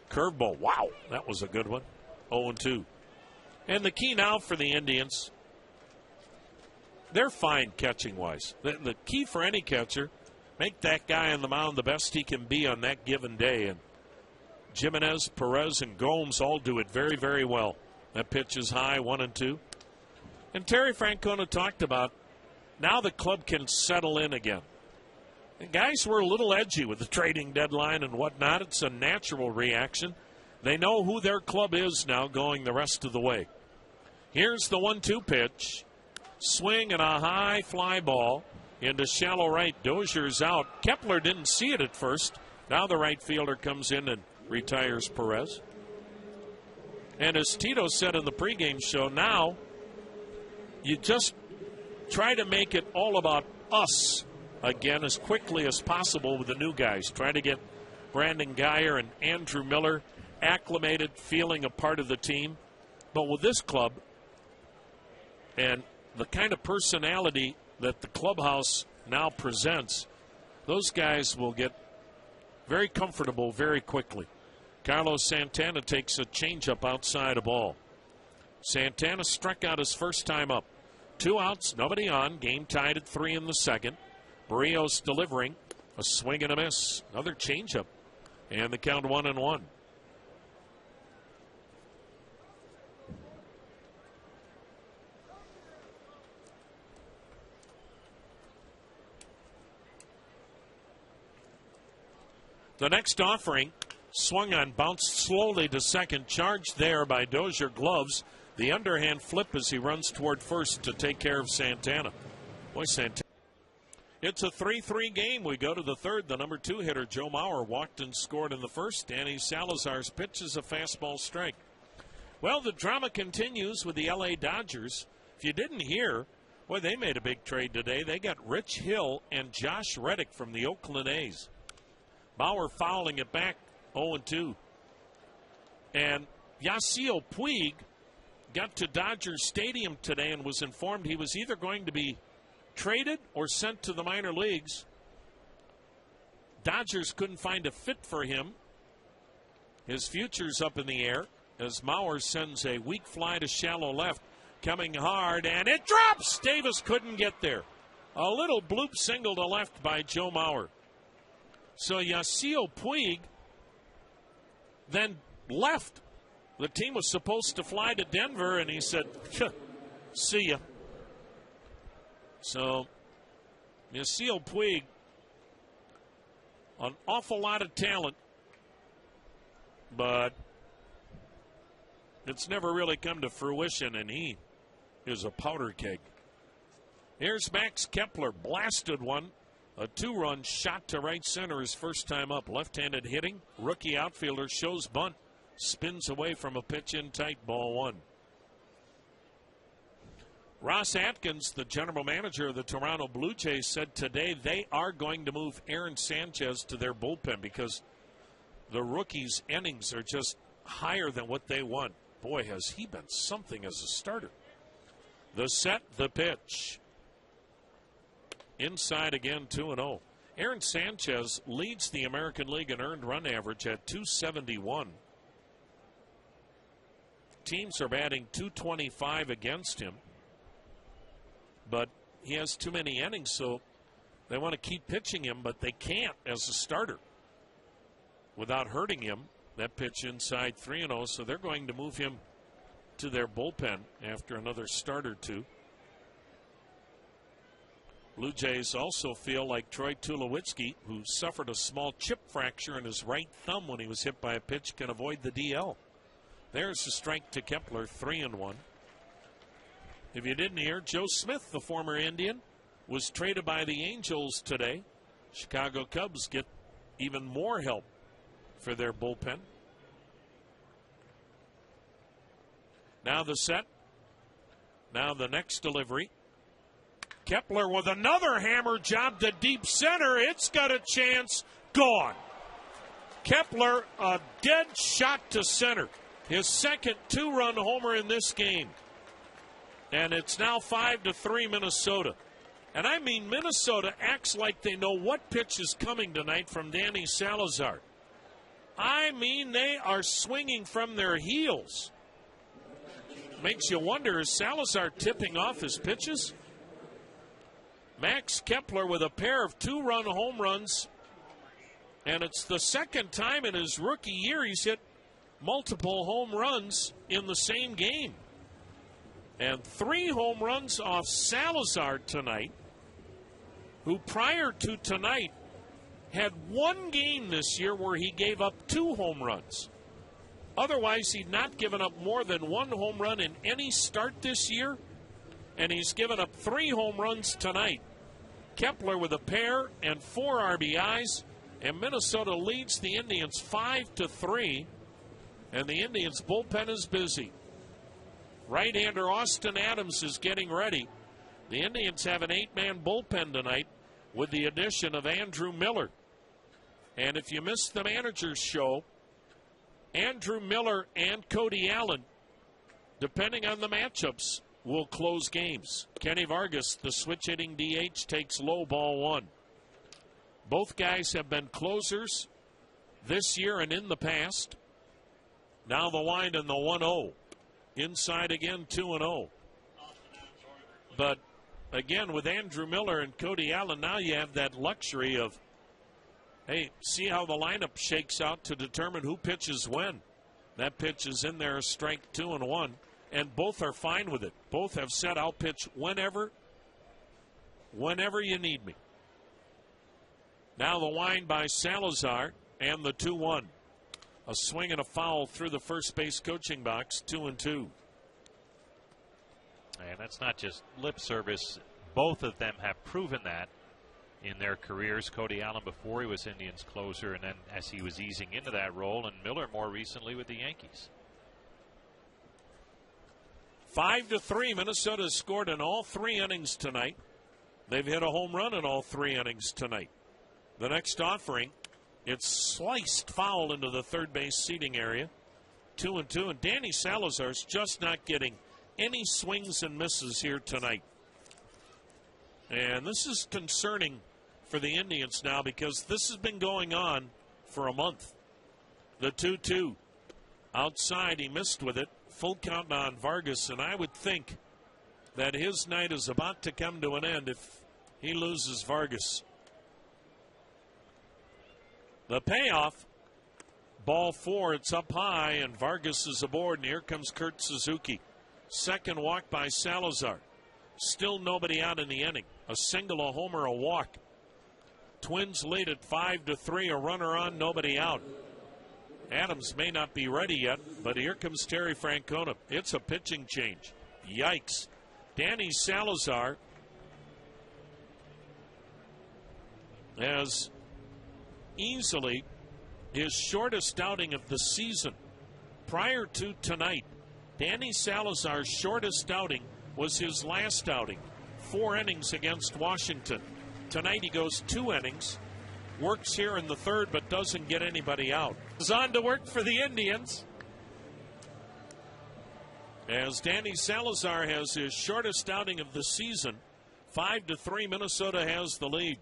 Curveball, wow, that was a good one. 0-2. And the key now for the Indians they're fine catching-wise. The key for any catcher, make that guy on the mound the best he can be on that given day. And Jimenez, Perez, and Gomes all do it very, very well. That pitch is high, 1-2. And Terry Francona talked about now the club can settle in again. And guys were a little edgy with the trading deadline and whatnot. It's a natural reaction. They know who their club is now going the rest of the way. Here's the 1-2 pitch. Swing and a high fly ball into shallow right. Dozier's out. Kepler didn't see it at first. Now the right fielder comes in and retires Perez. And as Tito said in the pregame show, now you just try to make it all about us again as quickly as possible with the new guys. Try to get Brandon Geyer and Andrew Miller acclimated, feeling a part of the team. But with this club and the kind of personality that the clubhouse now presents, those guys will get very comfortable very quickly. Carlos Santana takes a changeup outside a ball. Santana struck out his first time up. 2 outs, nobody on. Game tied at 3 in the second. Berrios delivering a swing and a miss. Another changeup. And the count 1-1. The next offering swung on, bounced slowly to second, charged there by Dozier gloves. The underhand flip as he runs toward first to take care of Santana. Boy, Santana. It's a 3-3 game. We go to the third. The number 2 hitter, Joe Mauer, walked and scored in the first. Danny Salazar's pitch is a fastball strike. Well, the drama continues with the L.A. Dodgers. If you didn't hear, boy, they made a big trade today. They got Rich Hill and Josh Reddick from the Oakland A's. Bauer fouling it back, 0-2. And Yasiel Puig got to Dodger Stadium today and was informed he was either going to be traded or sent to the minor leagues. Dodgers couldn't find a fit for him. His future's up in the air as Mauer sends a weak fly to shallow left, coming hard, and it drops! Davis couldn't get there. A little bloop single to left by Joe Mauer. So Yasiel Puig then left. The team was supposed to fly to Denver, and he said, see ya. So Yasiel Puig, an awful lot of talent, but it's never really come to fruition, and he is a powder keg. Here's Max Kepler, blasted one. A 2-run shot to right center his first time up. Left-handed hitting. Rookie outfielder shows bunt. Spins away from a pitch in tight, ball 1. Ross Atkins, the general manager of the Toronto Blue Jays, said today they are going to move Aaron Sanchez to their bullpen because the rookie's innings are just higher than what they want. Boy, has he been something as a starter. The set, the pitch. Inside again, 2-0. Aaron Sanchez leads the American League in earned run average at 271. Teams are batting 225 against him. But he has too many innings, so they want to keep pitching him, but they can't as a starter without hurting him. That pitch inside, 3-0, so they're going to move him to their bullpen after another start or two. Blue Jays also feel like Troy Tulowitzki, who suffered a small chip fracture in his right thumb when he was hit by a pitch, can avoid the DL. There's a strike to Kepler, 3-1. If you didn't hear, Joe Smith, the former Indian, was traded by the Angels today. Chicago Cubs get even more help for their bullpen. Now the set. Now the next delivery. Kepler with another hammer job to deep center. It's got a chance. Gone. Kepler, a dead shot to center. His second 2-run homer in this game. And it's now 5-3 Minnesota. And I mean, Minnesota acts like they know what pitch is coming tonight from Danny Salazar. I mean, they are swinging from their heels. Makes you wonder, is Salazar tipping off his pitches? Max Kepler with a pair of 2-run home runs, and it's the second time in his rookie year he's hit multiple home runs in the same game. And 3 home runs off Salazar tonight, who prior to tonight had 1 game this year where he gave up 2 home runs. Otherwise, he'd not given up more than 1 home run in any start this year, and he's given up 3 home runs tonight. Kepler with a pair and 4 RBIs, and Minnesota leads the Indians 5-3, and the Indians' bullpen is busy. Right-hander Austin Adams is getting ready. The Indians have an 8-man bullpen tonight with the addition of Andrew Miller. And if you missed the manager's show, Andrew Miller and Cody Allen, depending on the matchups, will close games. Kenny Vargas, the switch-hitting DH, takes low ball 1. Both guys have been closers this year and in the past. Now the line in the 1-0. Inside again, 2-0. But again, with Andrew Miller and Cody Allen, now you have that luxury of, hey, see how the lineup shakes out to determine who pitches when. That pitch is in there, strike 2 and 1, and both are fine with it. Both have said, I'll pitch whenever you need me. Now the wind by Salazar and the 2-1. A swing and a foul through the first base coaching box, 2-2. And that's not just lip service. Both of them have proven that in their careers. Cody Allen before he was Indians closer, and then as he was easing into that role, and Miller more recently with the Yankees. 5-3. Minnesota has scored in all 3 innings tonight. They've hit a home run in all 3 innings tonight. The next offering, it's sliced foul into the third base seating area. 2-2, and Danny Salazar's just not getting any swings and misses here tonight. And this is concerning for the Indians now because this has been going on for a month. The 2-2. Outside, he missed with it. Full count on Vargas, and I would think that his night is about to come to an end if he loses Vargas. The payoff, ball 4, it's up high, and Vargas is aboard, and here comes Kurt Suzuki. Second walk by Salazar. Still nobody out in the inning. A single, a homer, a walk. Twins lead at 5-3, a runner on, nobody out. Adams may not be ready yet, but here comes Terry Francona. It's a pitching change. Yikes. Danny Salazar has easily his shortest outing of the season. Prior to tonight, Danny Salazar's shortest outing was his last outing, 4 innings against Washington. Tonight he goes 2 innings, works here in the third but doesn't get anybody out. Is on to work for the Indians as Danny Salazar has his shortest outing of the season. 5-3, Minnesota has the lead.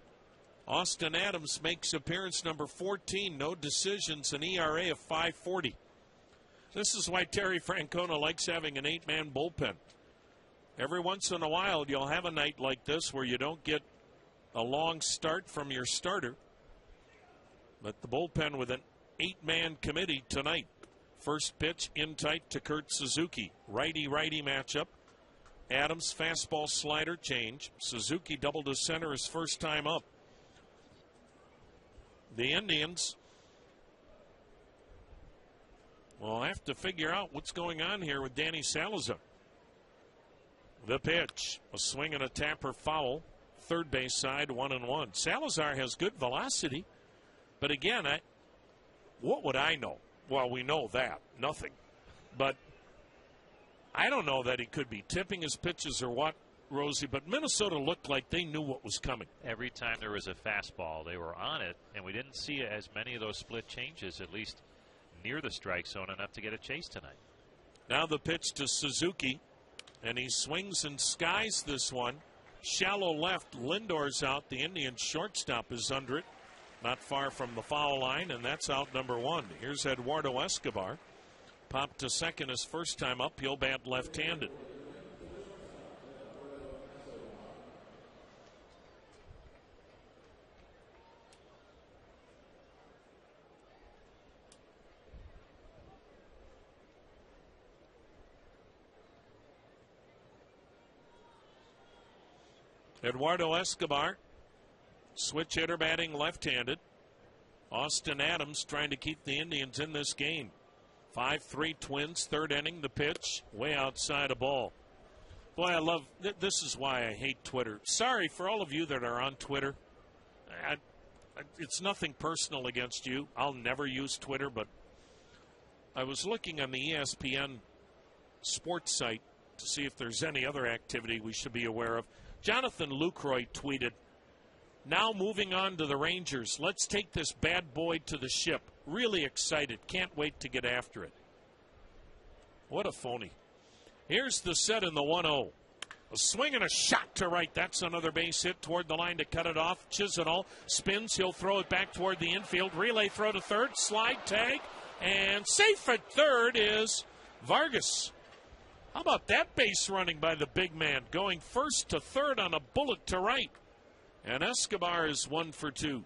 Austin Adams makes appearance number 14. No decisions, an ERA of 5.40. This is why Terry Francona likes having an 8-man bullpen. Every once in a while, you'll have a night like this where you don't get a long start from your starter. But the bullpen with an 8-man committee tonight. First pitch in tight to Kurt Suzuki. Righty-righty matchup. Adams fastball slider change. Suzuki double to center his first time up. The Indians will have to figure out what's going on here with Danny Salazar. The pitch, a swing and a tapper foul. Third base side, 1-1. Salazar has good velocity, but again, what would I know? Well, we know that, nothing. But I don't know that he could be tipping his pitches or what, Rosie, but Minnesota looked like they knew what was coming. Every time there was a fastball, they were on it, and we didn't see as many of those split changes, at least near the strike zone, enough to get a chase tonight. Now the pitch to Suzuki, and he swings and skies this one. Shallow left, Lindor's out. The Indians shortstop is under it, not far from the foul line, and that's out number 1. Here's Eduardo Escobar. Popped to second his first time up. He'll bat left-handed. Eduardo Escobar, switch hitter batting left-handed. Austin Adams trying to keep the Indians in this game. 5-3 Twins, third inning, the pitch, way outside a ball. Boy, I love, this is why I hate Twitter. Sorry for all of you that are on Twitter. It's nothing personal against you. I'll never use Twitter, but I was looking on the ESPN sports site to see if there's any other activity we should be aware of. Jonathan Lucroy tweeted, "Now moving on to the Rangers. Let's take this bad boy to the ship. Really excited. Can't wait to get after it." What a phony. Here's the set in the 1-0. A swing and a shot to right. That's another base hit toward the line to cut it off. Chisenhall spins. He'll throw it back toward the infield. Relay throw to third. Slide tag. And safe at third is Vargas. How about that base running by the big man? Going first to third on a bullet to right. And Escobar is 1 for 2.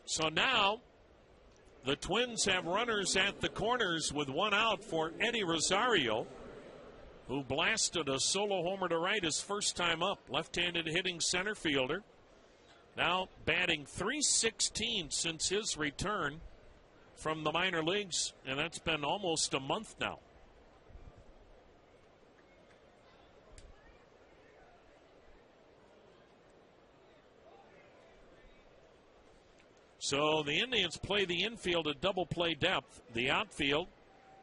So now the Twins have runners at the corners with one out for Eddie Rosario, who blasted a solo homer to right his first time up. Left-handed hitting center fielder. Now batting .316 since his return from the minor leagues, and that's been almost a month now. So the Indians play the infield at double play depth. The outfield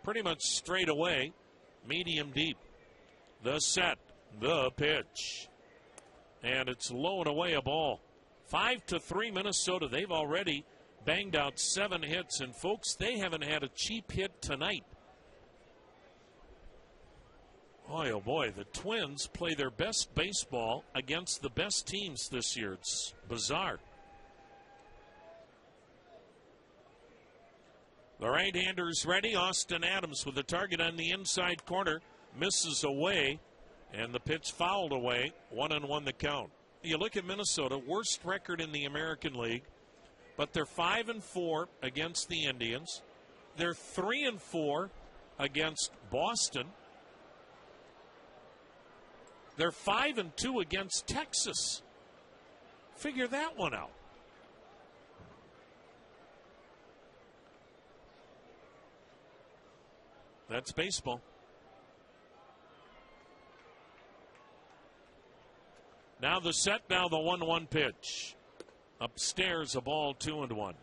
pretty much straight away, medium deep. The set, the pitch. And it's low and away a ball. 5-3 Minnesota. They've already banged out 7 hits. And folks, they haven't had a cheap hit tonight. Boy, oh boy, the Twins play their best baseball against the best teams this year. It's bizarre. The right-hander's ready. Austin Adams with the target on the inside corner. Misses away, and the pitch fouled away. 1-1 the count. You look at Minnesota, worst record in the American League, but they're 5-4 against the Indians. They're 3-4 against Boston. They're 5-2 against Texas. Figure that one out. That's baseball. Now the set, now the 1-1 pitch. Upstairs, a ball, 2-1.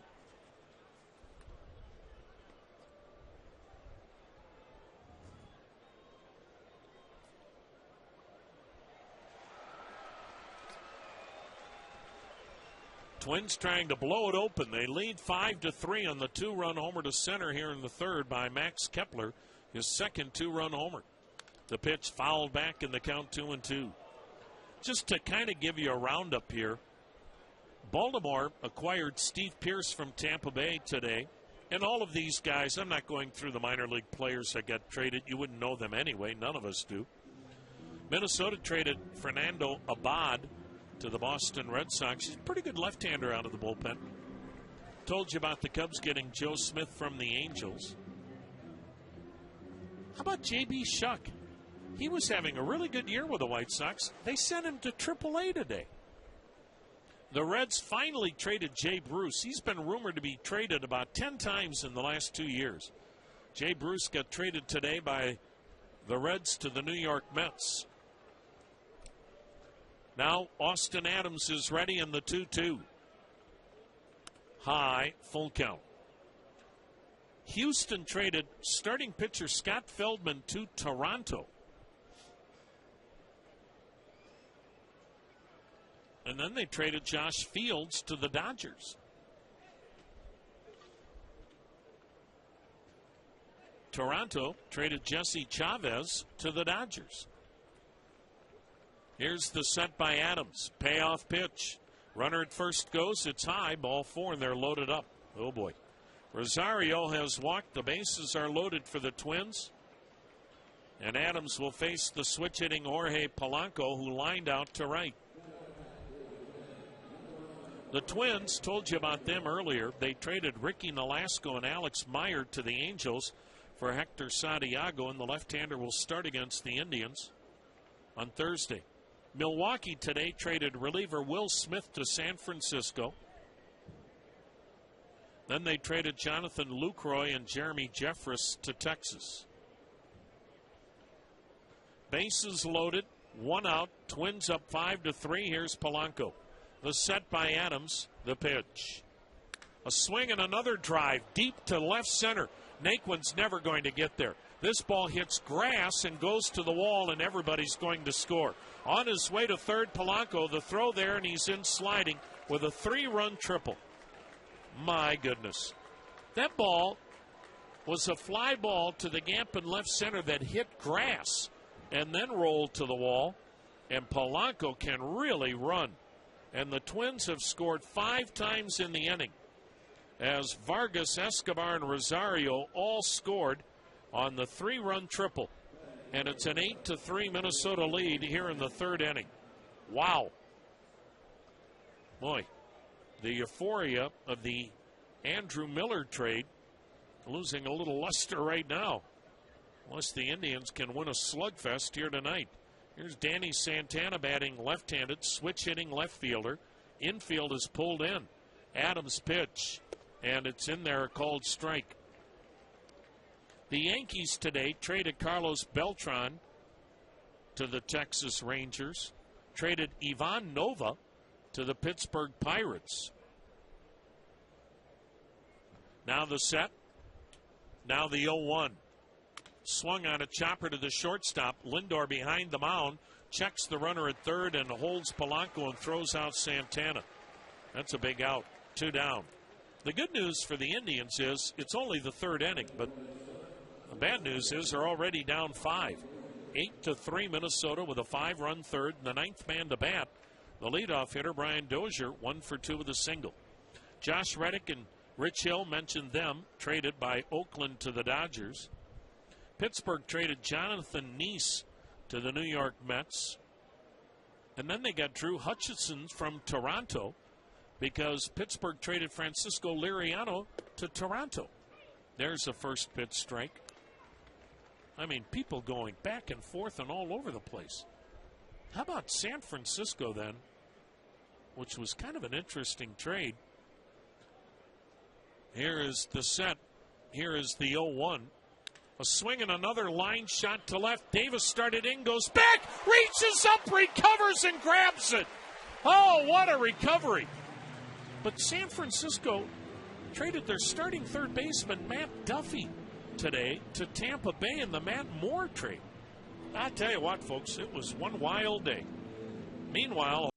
Twins trying to blow it open. They lead 5-3 on the 2-run homer to center here in the third by Max Kepler. His second 2-run homer. The pitch fouled back in the count, 2-2. Just to kind of give you a roundup here, Baltimore acquired Steve Pearce from Tampa Bay today. And all of these guys, I'm not going through the minor league players that got traded. You wouldn't know them anyway. None of us do. Minnesota traded Fernando Abad to the Boston Red Sox. He's a pretty good left-hander out of the bullpen. Told you about the Cubs getting Joe Smith from the Angels. How about J.B. Shuck? He was having a really good year with the White Sox. They sent him to AAA today. The Reds finally traded Jay Bruce. He's been rumored to be traded about 10 times in the last 2 years. Jay Bruce got traded today by the Reds to the New York Mets. Now Austin Adams is ready in the 2-2. High, full count. Houston traded starting pitcher Scott Feldman to Toronto. And then they traded Josh Fields to the Dodgers. Toronto traded Jesse Chavez to the Dodgers. Here's the set by Adams. Payoff pitch. Runner at first goes. It's high. Ball 4, and they're loaded up. Oh, boy. Rosario has walked. The bases are loaded for the Twins. And Adams will face the switch-hitting Jorge Polanco, who lined out to right. The Twins, told you about them earlier. They traded Ricky Nolasco and Alex Meyer to the Angels for Hector Santiago, and the left-hander will start against the Indians on Thursday. Milwaukee today traded reliever Will Smith to San Francisco. Then they traded Jonathan Lucroy and Jeremy Jeffress to Texas. Bases loaded, 1 out, Twins up 5-3. Here's Polanco. The set by Adams, the pitch. A swing and another drive deep to left center. Naquin's never going to get there. This ball hits grass and goes to the wall, and everybody's going to score. On his way to third, Polanco, the throw there, and he's in sliding with a 3-run triple. My goodness. That ball was a fly ball to the gap in left center that hit grass and then rolled to the wall, and Polanco can really run. And the Twins have scored 5 times in the inning, as Vargas, Escobar, and Rosario all scored on the 3-run triple. And it's an 8-3 Minnesota lead here in the third inning. Wow. Boy, the euphoria of the Andrew Miller trade losing a little luster right now, unless the Indians can win a slugfest here tonight. Here's Danny Santana batting left-handed, switch-hitting left fielder. Infield is pulled in. Adams pitch, and it's in there, a called strike. The Yankees today traded Carlos Beltran to the Texas Rangers, traded Ivan Nova to the Pittsburgh Pirates. Now the set, now the 0-1. Swung on a chopper to the shortstop. Lindor behind the mound, checks the runner at third and holds Polanco and throws out Santana. That's a big out, 2 down. The good news for the Indians is it's only the third inning, but the bad news is they're already down 5. 8-3 Minnesota with a 5-run third and the 9th man to bat. The leadoff hitter, Brian Dozier, 1 for 2 with a single. Josh Reddick and Rich Hill, mentioned them, traded by Oakland to the Dodgers. Pittsburgh traded Jonathan Neese to the New York Mets. And then they got Drew Hutchison from Toronto because Pittsburgh traded Francisco Liriano to Toronto. There's a first pitch strike. I mean, people going back and forth and all over the place. How about San Francisco then, which was kind of an interesting trade? Here is the set. Here is the 0-1. A swing and another line shot to left. Davis started in, goes back, reaches up, recovers, and grabs it. Oh, what a recovery. But San Francisco traded their starting third baseman, Matt Duffy, today to Tampa Bay in the Matt Moore trade. I tell you what, folks, it was one wild day. Meanwhile,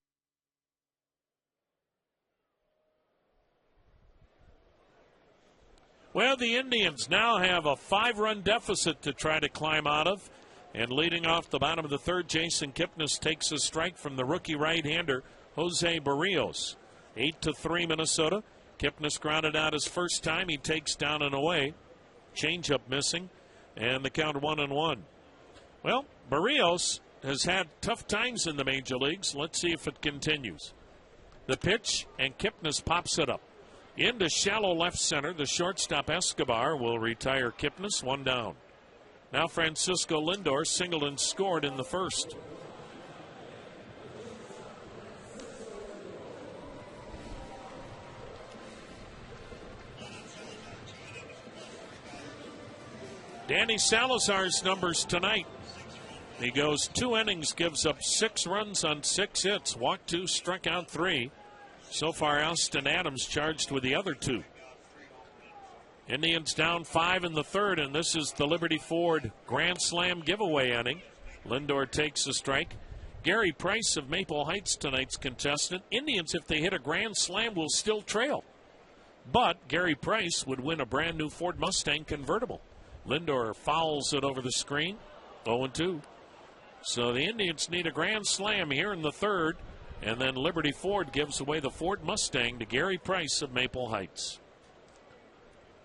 well, the Indians now have a 5-run deficit to try to climb out of. And leading off the bottom of the third, Jason Kipnis takes a strike from the rookie right-hander, Jose Berrios. 8-3 Minnesota. Kipnis grounded out his first time. He takes down and away. Changeup missing. And the count 1-1. Well, Berrios has had tough times in the major leagues. Let's see if it continues. The pitch, and Kipnis pops it up. Into shallow left center, the shortstop Escobar will retire Kipnis, 1 down. Now Francisco Lindor singled and scored in the first. Danny Salazar's numbers tonight. He goes 2 innings, gives up 6 runs on 6 hits, walked 2, struck out 3. So far, Austin Adams charged with the other 2. Indians down 5 in the third, and this is the Liberty Ford Grand Slam giveaway inning. Lindor takes a strike. Gary Price of Maple Heights, tonight's contestant. Indians, if they hit a Grand Slam, will still trail. But Gary Price would win a brand new Ford Mustang convertible. Lindor fouls it over the screen, 0-2. So the Indians need a Grand Slam here in the third. And then Liberty Ford gives away the Ford Mustang to Gary Price of Maple Heights.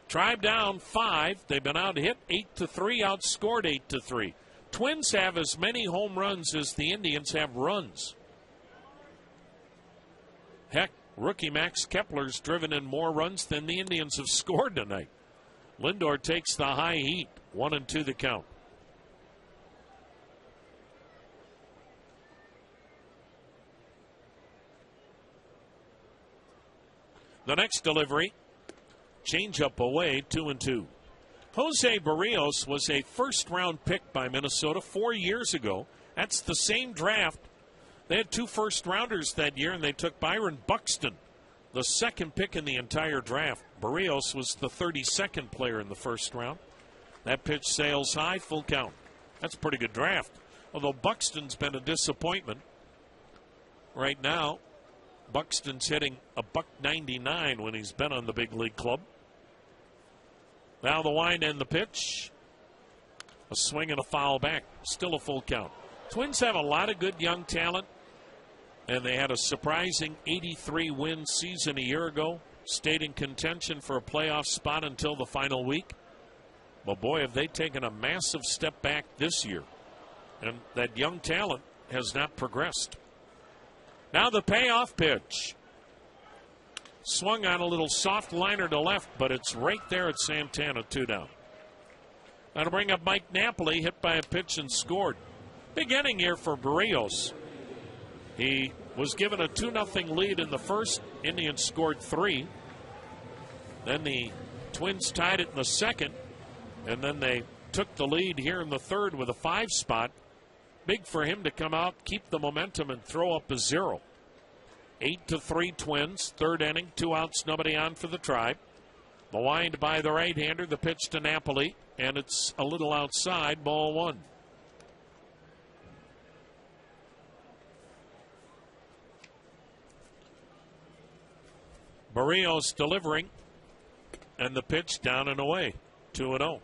Tribe down 5. They've been out hit 8-3, outscored 8-3. Twins have as many home runs as the Indians have runs. Heck, rookie Max Kepler's driven in more runs than the Indians have scored tonight. Lindor takes the high heat, 1-2 the count. The next delivery, changeup away, 2-2. Jose Berrios was a first-round pick by Minnesota 4 years ago. That's the same draft. They had 2 first-rounders that year, and they took Byron Buxton, the second pick in the entire draft. Berrios was the 32nd player in the first round. That pitch sails high, full count. That's a pretty good draft, although Buxton's been a disappointment. Right now, Buxton's hitting $199 when he's been on the big league club. Now the wind and the pitch. A swing and a foul back. Still a full count. Twins have a lot of good young talent, and they had a surprising 83-win season a year ago. Stayed in contention for a playoff spot until the final week. But boy, have they taken a massive step back this year. And that young talent has not progressed. Now the payoff pitch. Swung on a little soft liner to left, but it's right there at Santana, 2 down. That'll bring up Mike Napoli, hit by a pitch and scored. Big inning here for Berrios. He was given a 2-0 lead in the first. Indians scored 3. Then the Twins tied it in the second, and then they took the lead here in the third with a 5 spot. Big for him to come out, keep the momentum, and throw up a 0. 8-3 Twins, third inning, 2 outs, nobody on for the Tribe. The wind by the right-hander, the pitch to Napoli, and it's a little outside, ball 1. Berrios delivering, and the pitch down and away, 2-0.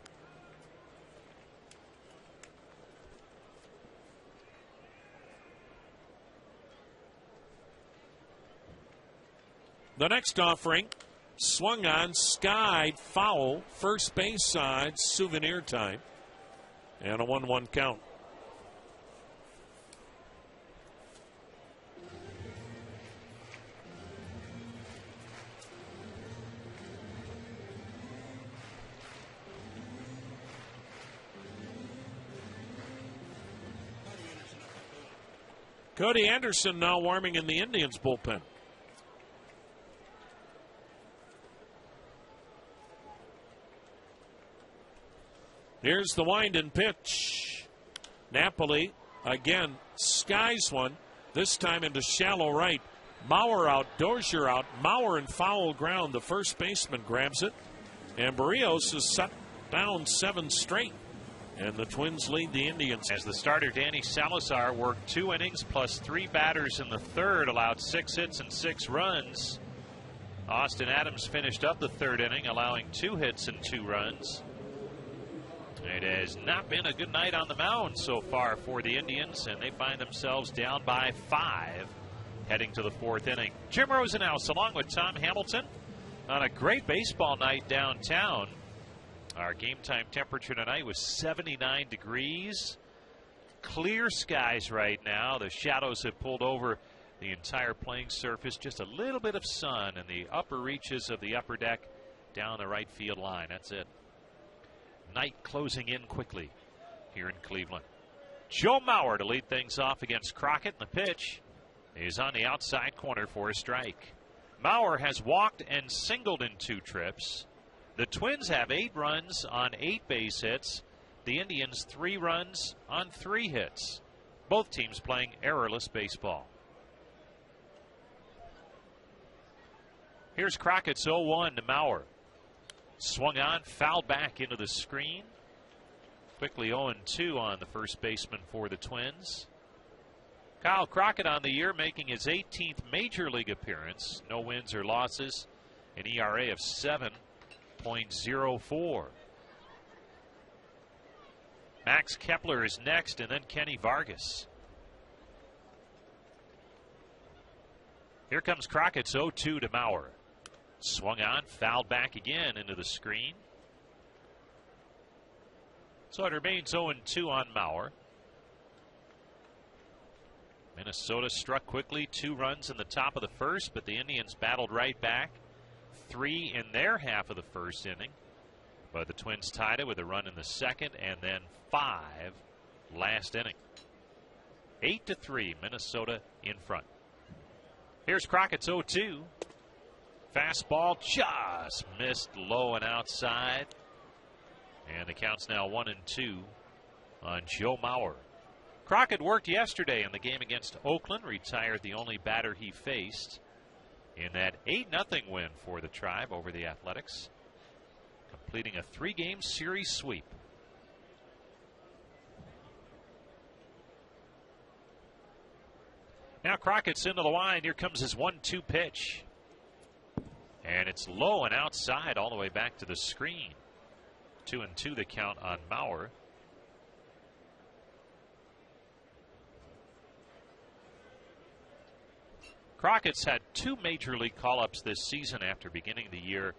The next offering, swung on, skied, foul, first base side, souvenir time, and a 1-1 count. Cody Anderson now warming in the Indians bullpen. Here's the wind and pitch. Napoli again skies one, this time into shallow right. Mauer out, Dozier out. Mauer in foul ground. The first baseman grabs it. And Berrios is set down 7 straight. And the Twins lead the Indians. As the starter, Danny Salazar worked 2 innings plus 3 batters in the third, allowed 6 hits and 6 runs. Austin Adams finished up the third inning, allowing 2 hits and 2 runs. It has not been a good night on the mound so far for the Indians, and they find themselves down by 5 heading to the 4th inning. Jim Rosenhaus along with Tom Hamilton on a great baseball night downtown. Our game time temperature tonight was 79 degrees. Clear skies right now. The shadows have pulled over the entire playing surface. Just a little bit of sun in the upper reaches of the upper deck down the right field line. That's it. Night closing in quickly here in Cleveland. Joe Mauer to lead things off against Crockett. The pitch is on the outside corner for a strike. Mauer has walked and singled in 2 trips. The Twins have 8 runs on 8 base hits. The Indians 3 runs on 3 hits. Both teams playing errorless baseball. Here's Crockett's 0-1 to Mauer. Swung on, fouled back into the screen. Quickly 0-2 on the first baseman for the Twins. Kyle Crockett on the year, making his 18th major league appearance. No wins or losses. An ERA of 7.04. Max Kepler is next, and then Kenny Vargas. Here comes Crockett's 0-2 to Mauer. Swung on, fouled back again into the screen. So it remains 0-2 on Mauer. Minnesota struck quickly, 2 runs in the top of the first, but the Indians battled right back. 3 in their half of the first inning. But the Twins tied it with a run in the second, and then 5 last inning. 8-3, Minnesota in front. Here's Crockett's 0-2. Fastball just missed low and outside. And the count's now 1-2 on Joe Mauer. Crockett worked yesterday in the game against Oakland, retired the only batter he faced in that 8-0 win for the Tribe over the Athletics, completing a 3-game series sweep. Now Crockett's into the line. Here comes his 1-2 pitch. And it's low and outside all the way back to the screen. 2-2 the count on Mauer. Crockett's had 2 major league call-ups this season after beginning the year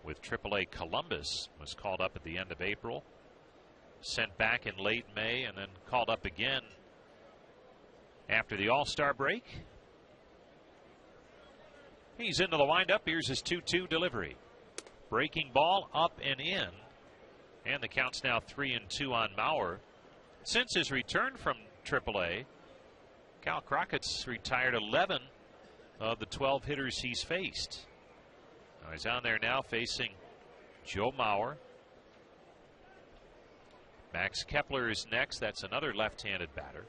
with AAA. Columbus was called up at the end of April, sent back in late May, and then called up again after the All-Star break. He's into the windup. Here's his 2-2 delivery. Breaking ball up and in. And the count's now 3-2 on Mauer. Since his return from AAA, Cal Crockett's retired 11 of the 12 hitters he's faced. Now he's on there now facing Joe Mauer. Max Kepler is next. That's another left-handed batter.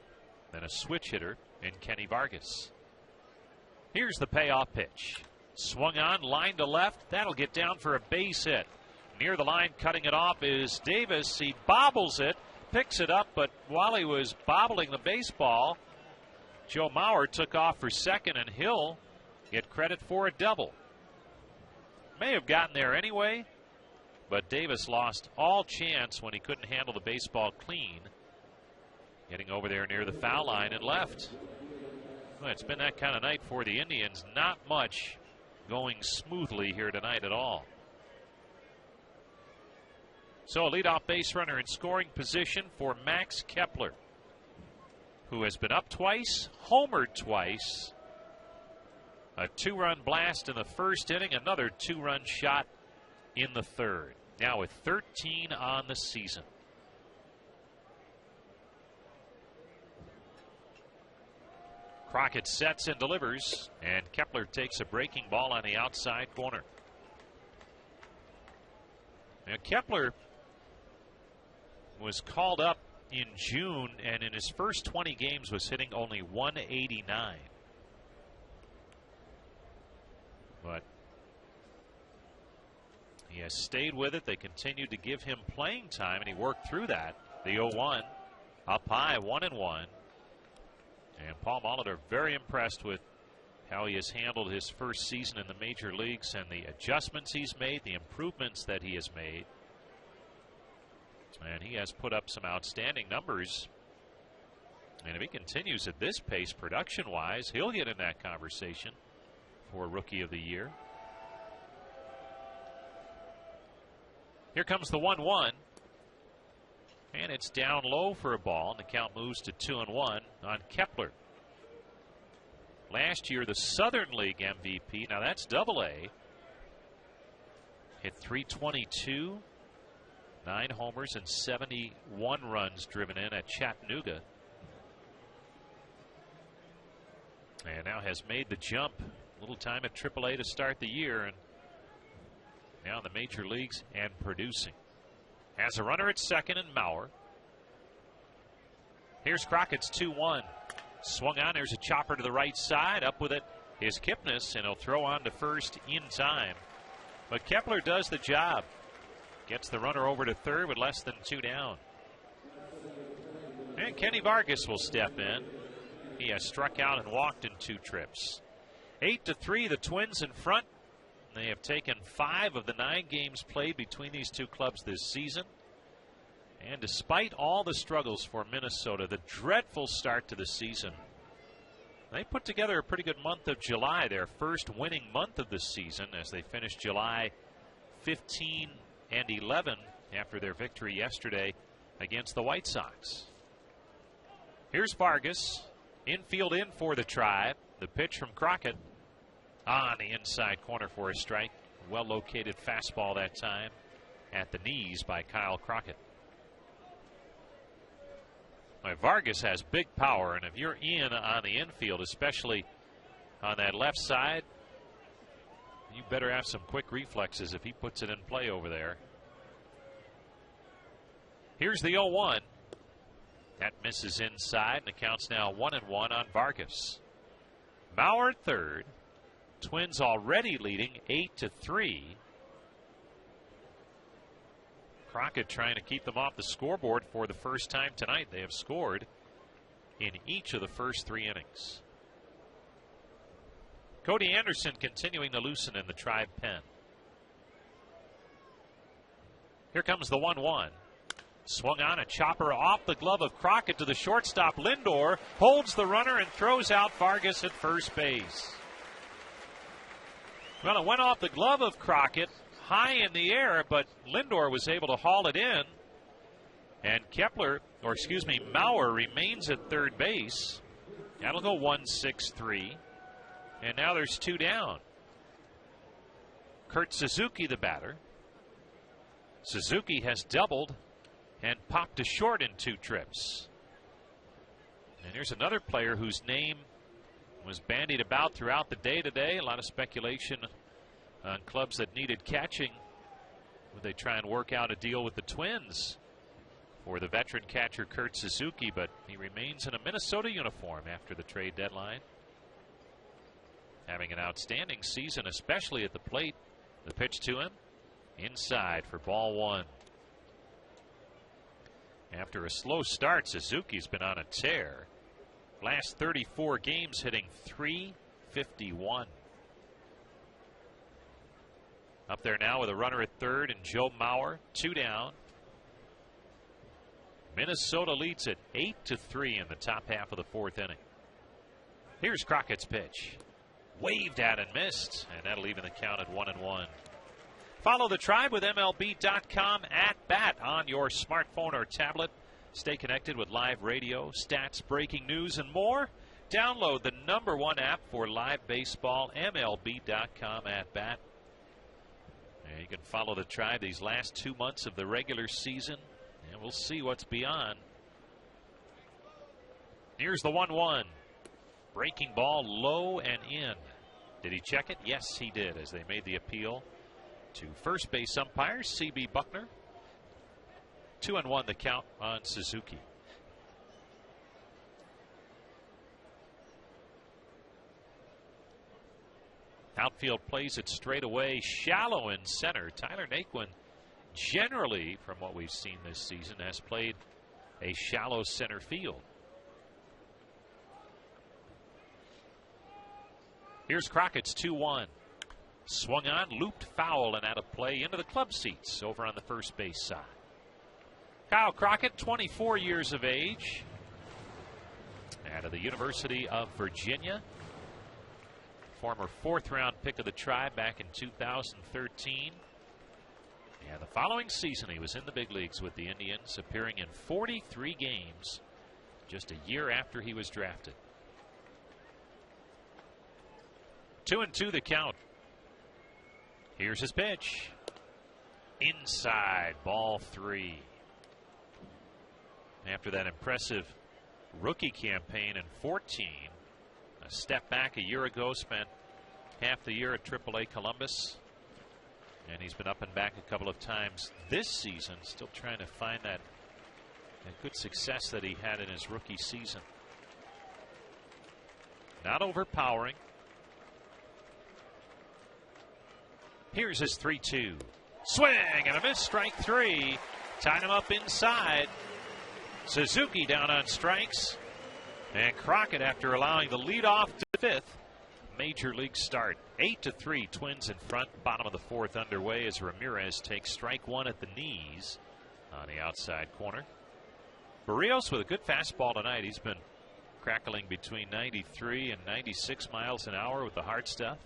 Then a switch hitter in Kenny Vargas. Here's the payoff pitch. Swung on, line to left. That'll get down for a base hit. Near the line, cutting it off is Davis. He bobbles it, picks it up, but while he was bobbling the baseball, Joe Mauer took off for second, and he'll get credit for a double. May have gotten there anyway, but Davis lost all chance when he couldn't handle the baseball clean, getting over there near the foul line and left. Well, it's been that kind of night for the Indians. Not much going smoothly here tonight at all. So a leadoff base runner in scoring position for Max Kepler, who has been up twice, homered twice. A 2-run blast in the first inning, another 2-run shot in the third. Now with 13 on the season. Crockett sets and delivers, and Kepler takes a breaking ball on the outside corner. Now Kepler was called up in June, and in his first 20 games was hitting only 189. But he has stayed with it. They continued to give him playing time, and he worked through that. The 0-1 up high, 1-1. And Paul Molitor very impressed with how he has handled his first season in the major leagues and the adjustments he's made, the improvements that he has made. And he has put up some outstanding numbers. And if he continues at this pace production-wise, he'll get in that conversation for Rookie of the Year. Here comes the 1-1. And it's down low for a ball, and the count moves to 2-1 on Kepler. Last year, the Southern League MVP, now that's Double-A, hit .322, 9 homers and 71 runs driven in at Chattanooga. And now has made the jump. A little time at AAA to start the year, and now in the major leagues and producing. Has a runner at second and Mauer. Here's Crockett's 2-1. Swung on. There's a chopper to the right side. Up with it is Kipnis, and he'll throw on to first in time. But Kepler does the job. Gets the runner over to third with less than 2 down. And Kenny Vargas will step in. He has struck out and walked in 2 trips. 8-3, the Twins in front. They have taken 5 of the 9 games played between these 2 clubs this season. And despite all the struggles for Minnesota, the dreadful start to the season, they put together a pretty good month of July, their first winning month of the season, as they finished July 15-11 after their victory yesterday against the White Sox. Here's Vargas. Infield in for the Tribe. The pitch from Crockett on the inside corner for a strike. Well located fastball that time at the knees by Kyle Crockett. Now, Vargas has big power, and if you're in on the infield, especially on that left side, You better have some quick reflexes if he puts it in play over there. Here's the 0-1. That misses inside, and the count's now 1-1 on Vargas. Mauer third. Twins already leading 8-3. Crockett trying to keep them off the scoreboard for the first time tonight. They have scored in each of the first 3 innings. Cody Anderson continuing to loosen in the Tribe pen. Here comes the 1-1. Swung on a chopper off the glove of Crockett to the shortstop. Lindor holds the runner and throws out Vargas at first base. Well, it went off the glove of Crockett high in the air, but Lindor was able to haul it in. And Mauer remains at third base. That'll go 1-6-3. And now there's 2 down. Kurt Suzuki, the batter. Suzuki has doubled and popped to short in 2 trips. And here's another player whose name was bandied about throughout the day today. A lot of speculation on clubs that needed catching. Would they try and work out a deal with the Twins for the veteran catcher Kurt Suzuki? But he remains in a Minnesota uniform after the trade deadline. Having an outstanding season, especially at the plate. The pitch to him. Inside for ball 1. After a slow start, Suzuki's been on a tear. Last 34 games hitting .351. Up there now with a runner at third and Joe Mauer, 2 down. Minnesota leads it 8-3 in the top half of the 4th inning. Here's Crockett's pitch. Waved at and missed, and that'll even the count at 1-1. Follow the Tribe with MLB.com @bat on your smartphone or tablet. Stay connected with live radio, stats, breaking news, and more. Download the #1 app for live baseball, MLB.com @bat. And you can follow the Tribe these last 2 months of the regular season, and we'll see what's beyond. Here's the 1-1. Breaking ball low and in. Did he check it? Yes, he did, as they made the appeal to first base umpire C.B. Buckner. 2-1 the count on Suzuki. Outfield plays it straight away, shallow in center. Tyler Naquin, generally, from what we've seen this season, has played a shallow center field. Here's Crockett's 2-1. Swung on, looped foul, and out of play into the club seats over on the first base side. Kyle Crockett, 24 years of age, out of the University of Virginia. Former 4th-round pick of the Tribe back in 2013. And the following season, he was in the big leagues with the Indians, appearing in 43 games just a year after he was drafted. 2-2 the count. Here's his pitch. Inside, ball 3. After that impressive rookie campaign in 14, a step back a year ago, spent half the year at AAA Columbus, and he's been up and back a couple of times this season, still trying to find that good success that he had in his rookie season. Not overpowering. Here's his 3-2. Swing and a miss, strike 3. Tied him up inside. Suzuki down on strikes. And Crockett, after allowing the leadoff to 5th major league start. 8-3, Twins in front. Bottom of the 4th underway as Ramirez takes strike 1 at the knees on the outside corner. Berrios with a good fastball tonight. He's been crackling between 93 and 96 miles an hour with the hard stuff.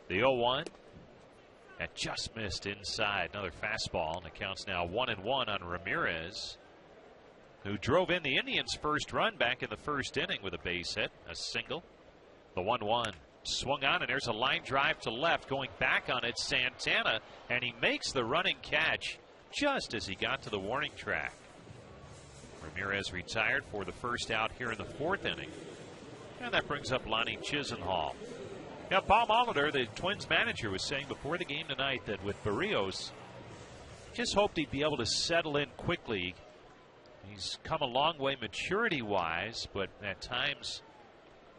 The 0-1. That just missed inside. Another fastball, and the count's now 1-1 on Ramirez, who drove in the Indians' first run back in the first inning with a base hit, a single. The 1-1 swung on, and there's a line drive to left. Going back on it, Santana, and he makes the running catch just as he got to the warning track. Ramirez retired for the first out here in the 4th inning. And that brings up Lonnie Chisenhall. Now, Paul Molitor, the Twins manager, was saying before the game tonight that with Berrios, just hoped he'd be able to settle in quickly. He's come a long way maturity-wise, but at times,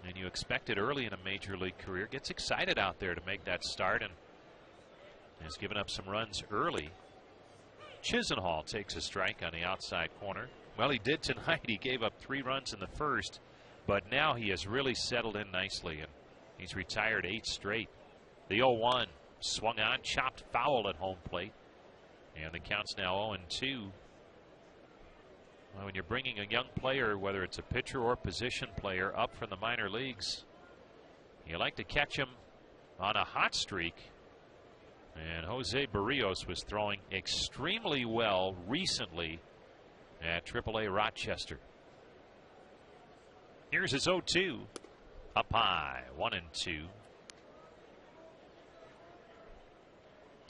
and you expect it early in a major league career, gets excited out there to make that start and has given up some runs early. Chisenhall takes a strike on the outside corner. Well, he did tonight. He gave up 3 runs in the first, but now he has really settled in nicely, and he's retired 8 straight. The 0-1 swung on, chopped foul at home plate, and the count's now 0-2. Well, when you're bringing a young player, whether it's a pitcher or position player, up from the minor leagues, you like to catch him on a hot streak. And Jose Berrios was throwing extremely well recently at AAA Rochester. Here's his 0-2. Up high, 1-2.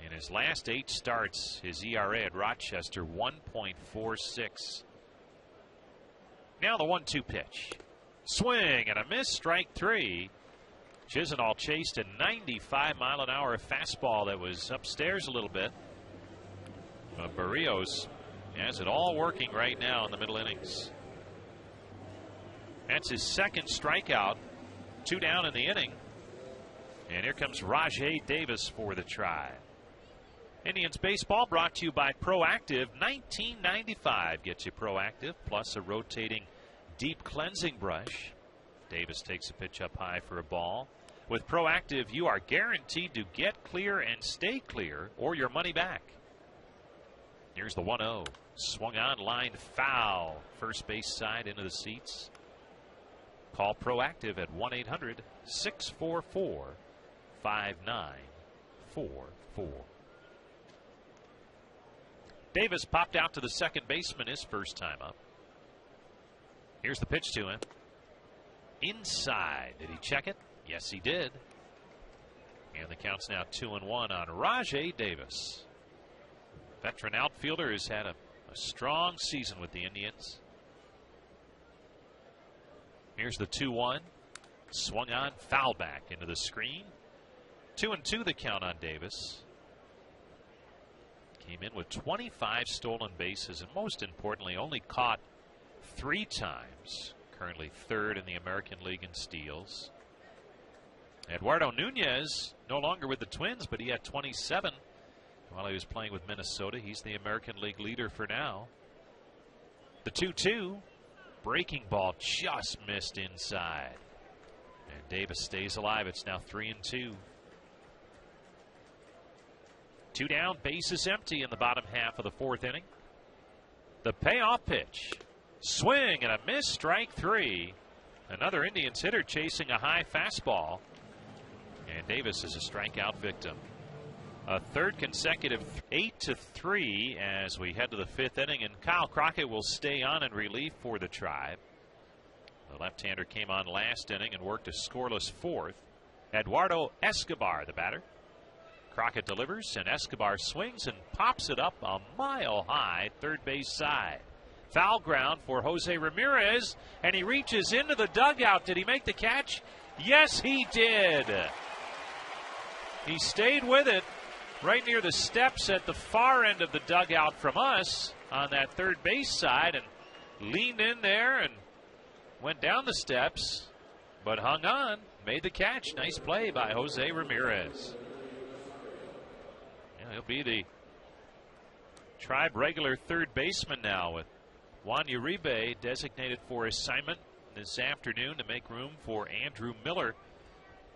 In his last 8 starts, his ERA at Rochester, 1.46. Now the 1-2 pitch. Swing and a miss, strike 3. Chisenhall chased a 95-mile-an-hour fastball that was upstairs a little bit. But Berrios has it all working right now in the middle innings. That's his second strikeout. 2 down in the inning. And here comes Rajai Davis for the try. Indians baseball brought to you by Proactive. 1995 gets you Proactive, plus a rotating deep cleansing brush. Davis takes a pitch up high for a ball. With Proactive, you are guaranteed to get clear and stay clear, or your money back. Here's the 1-0. Swung on, lined foul. First base side into the seats. Call Proactive at 1-800-644-5944. Davis popped out to the second baseman his first time up. Here's the pitch to him. Inside. Did he check it? Yes, he did. And the count's now 2-1 on Rajai Davis. Veteran outfielder has had a strong season with the Indians. Here's the 2-1. Swung on, foul back into the screen. 2-2 the count on Davis. Came in with 25 stolen bases, and most importantly, only caught 3 times. Currently 3rd in the American League in steals. Eduardo Nunez, no longer with the Twins, but he had 27 while he was playing with Minnesota. He's the American League leader for now. The 2-2. Breaking ball just missed inside. And Davis stays alive. It's now 3-2. 2 down, bases empty in the bottom half of the 4th inning. The payoff pitch. Swing and a miss, strike 3. Another Indians hitter chasing a high fastball. And Davis is a strikeout victim. A 3rd consecutive 8-3 as we head to the 5th inning, and Kyle Crockett will stay on in relief for the Tribe. The left-hander came on last inning and worked a scoreless 4th. Eduardo Escobar, the batter. Crockett delivers, and Escobar swings and pops it up a mile high, 3rd base side. Foul ground for Jose Ramirez, and he reaches into the dugout. Did he make the catch? Yes, he did. He stayed with it right near the steps at the far end of the dugout from us on that 3rd base side, and leaned in there and went down the steps, but hung on, made the catch. Nice play by Jose Ramirez. Yeah, he'll be the Tribe regular 3rd baseman now, with Juan Uribe designated for assignment this afternoon to make room for Andrew Miller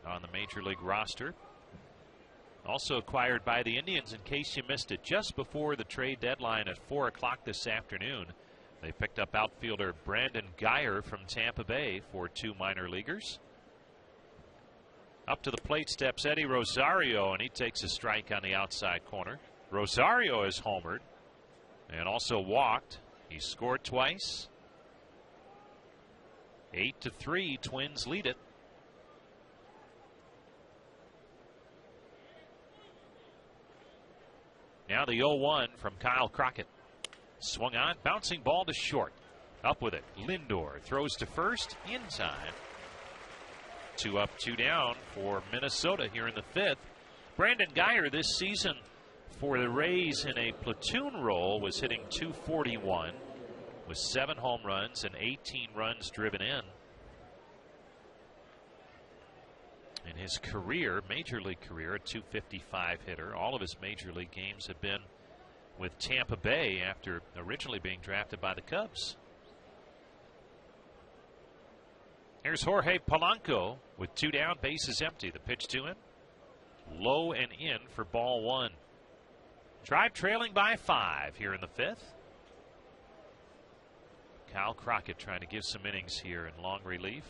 on the Major League roster. Also acquired by the Indians, in case you missed it, just before the trade deadline at 4 o'clock this afternoon. They picked up outfielder Brandon Geyer from Tampa Bay for 2 minor leaguers. Up to the plate steps Eddie Rosario, and he takes a strike on the outside corner. Rosario has homered and also walked. He scored twice. 8-3, Twins lead it. Now the 0-1 from Kyle Crockett. Swung on, bouncing ball to short. Up with it. Lindor throws to first in time. 2 up, 2 down for Minnesota here in the 5th. Brandon Guyer this season for the Rays in a platoon role was hitting .241 with 7 home runs and 18 runs driven in. In his career, major league career, a .255 hitter. All of his major league games have been with Tampa Bay after originally being drafted by the Cubs. Here's Jorge Polanco with 2 down, bases empty. The pitch to him, low and in for ball 1. Tribe trailing by 5 here in the 5th. Kyle Crockett trying to give some innings here in long relief.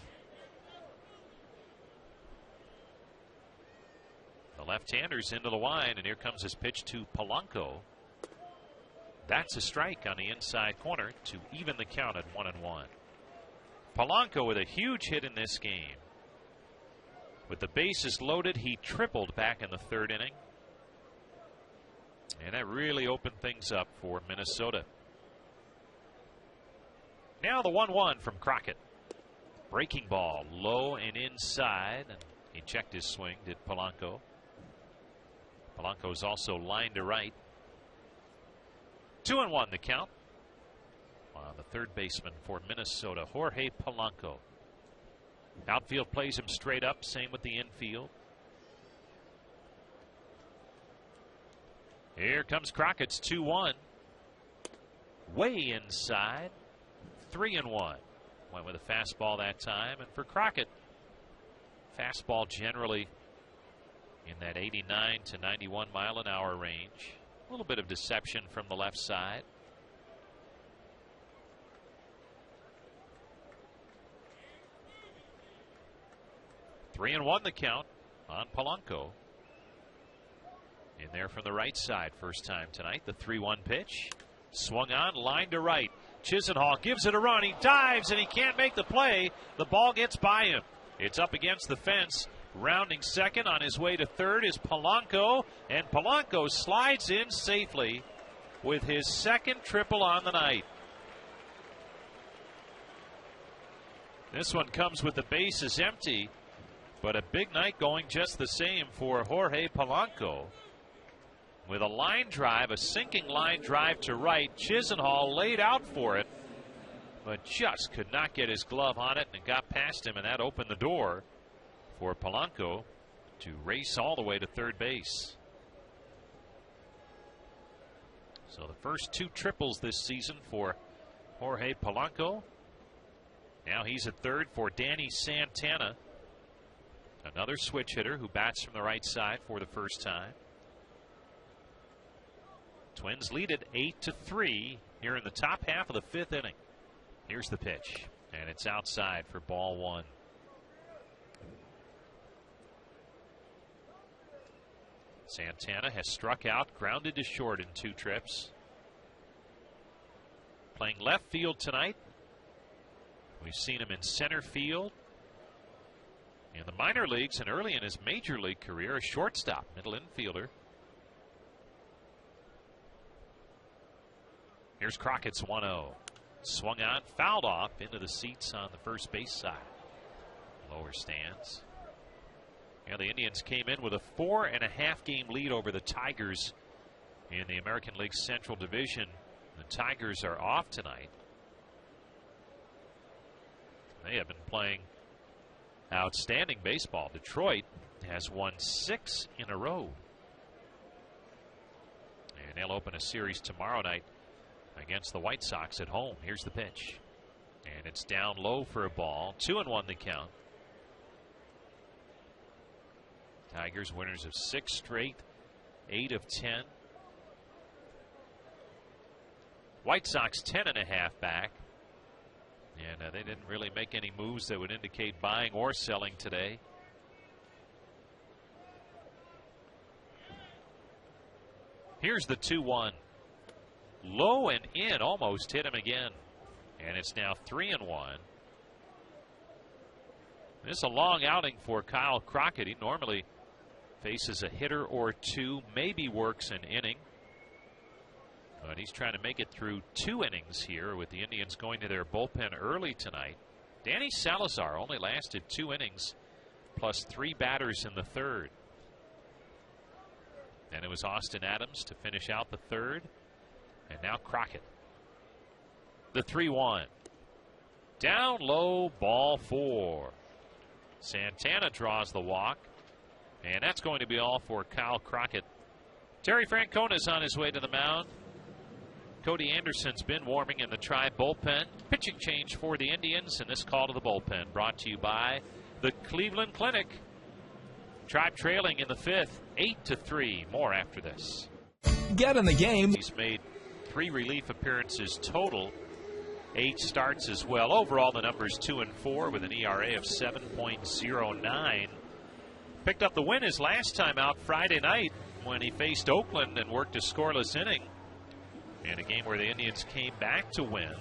The left-hander's into the line, and here comes his pitch to Polanco. That's a strike on the inside corner to even the count at 1-1. Polanco with a huge hit in this game. With the bases loaded, he tripled back in the 3rd inning. And that really opened things up for Minnesota. Now the 1-1 from Crockett. Breaking ball, low and inside. And he checked his swing, did Polanco. Polanco's also lined to right. 2-1 the count. The 3rd baseman for Minnesota, Jorge Polanco. Outfield plays him straight up, same with the infield. Here comes Crockett's 2-1. Way inside. 3-1. Went with a fastball that time. And for Crockett, fastball generally in that 89 to 91 mile an hour range. A little bit of deception from the left side. Three and 1 the count on Polanco. In there from the right side, first time tonight. The 3-1 pitch. Swung on, line to right. Chisenhall gives it a run. He dives and he can't make the play. The ball gets by him. It's up against the fence. Rounding second, on his way to 3rd is Polanco. And Polanco slides in safely with his 2nd triple on the night. This one comes with the bases empty. But a big night going just the same for Jorge Polanco. With a line drive, a sinking line drive to right. Chisenhall laid out for it, but just could not get his glove on it, and it got past him, and that opened the door for Polanco to race all the way to 3rd base. So the first 2 triples this season for Jorge Polanco. Now he's at 3rd for Danny Santana. Another switch hitter who bats from the right side for the first time. Twins lead it 8-3 here in the top half of the 5th inning. Here's the pitch, and it's outside for ball 1. Santana has struck out, grounded to short in 2 trips. Playing left field tonight. We've seen him in center field. In the minor leagues and early in his major league career, a shortstop, middle infielder. Here's Crockett's 1-0. Swung on, fouled off into the seats on the first base side. Lower stands. Yeah, the Indians came in with a 4.5 game lead over the Tigers in the American League Central Division. The Tigers are off tonight. They have been playing outstanding baseball. Detroit has won 6 in a row. And they'll open a series tomorrow night against the White Sox at home. Here's the pitch. And it's down low for a ball. 2-1 the count. Tigers winners of 6 straight, 8 of 10. White Sox 10.5 back. And they didn't really make any moves that would indicate buying or selling today. Here's the 2-1. Low and in, almost hit him again. And it's now 3-1. This is a long outing for Kyle Crockett. He normally faces a hitter or 2, maybe works an inning. But he's trying to make it through 2 innings here with the Indians going to their bullpen early tonight. Danny Salazar only lasted 2 innings plus 3 batters in the third. And it was Austin Adams to finish out the third. And now Crockett. The 3-1. Down low, ball 4. Santana draws the walk. And that's going to be all for Kyle Crockett. Terry Francona's on his way to the mound. Cody Anderson's been warming in the Tribe bullpen. Pitching change for the Indians, and this call to the bullpen brought to you by the Cleveland Clinic. Tribe trailing in the 5th, 8-3. More after this. Get in the game. He's made 3 relief appearances total, 8 starts as well. Overall, the number's 2-4 with an ERA of 7.09. Picked up the win his last time out Friday night when he faced Oakland and worked a scoreless inning. In a game where the Indians came back to win.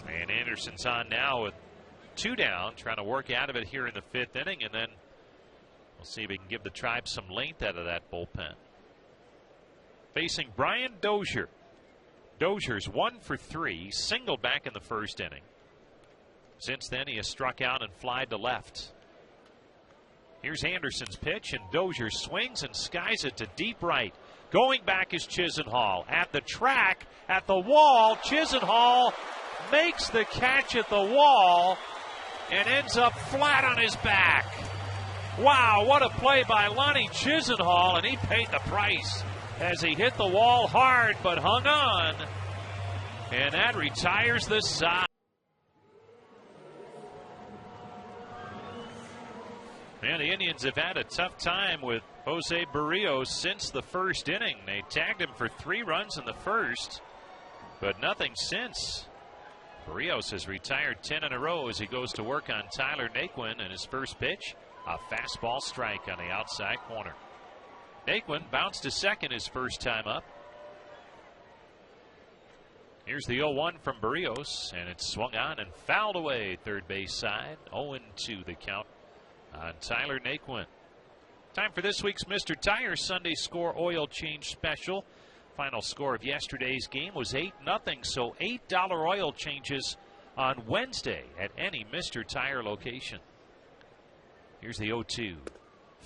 And Anderson's on now with 2 down, trying to work out of it here in the 5th inning, and then we'll see if we can give the Tribe some length out of that bullpen. Facing Brian Dozier. Dozier's 1 for 3, singled back in the 1st inning. Since then, he has struck out and flied to left. Here's Anderson's pitch, and Dozier swings and skies it to deep right. Going back is Chisenhall. At the track, at the wall, Chisenhall makes the catch at the wall and ends up flat on his back. Wow, what a play by Lonnie Chisenhall, and he paid the price as he hit the wall hard but hung on. And that retires the side. And the Indians have had a tough time with Jose Berrios since the 1st inning. They tagged him for 3 runs in the 1st, but nothing since. Berrios has retired 10 in a row as he goes to work on Tyler Naquin, and his first pitch, a fastball strike on the outside corner. Naquin bounced to second his first time up. Here's the 0-1 from Berrios, and it's swung on and fouled away third base side. 0-2 the count on Tyler Naquin. Time for this week's Mr. Tire Sunday Score Oil Change Special. Final score of yesterday's game was 8-0, so $8 oil changes on Wednesday at any Mr. Tire location. Here's the 0-2.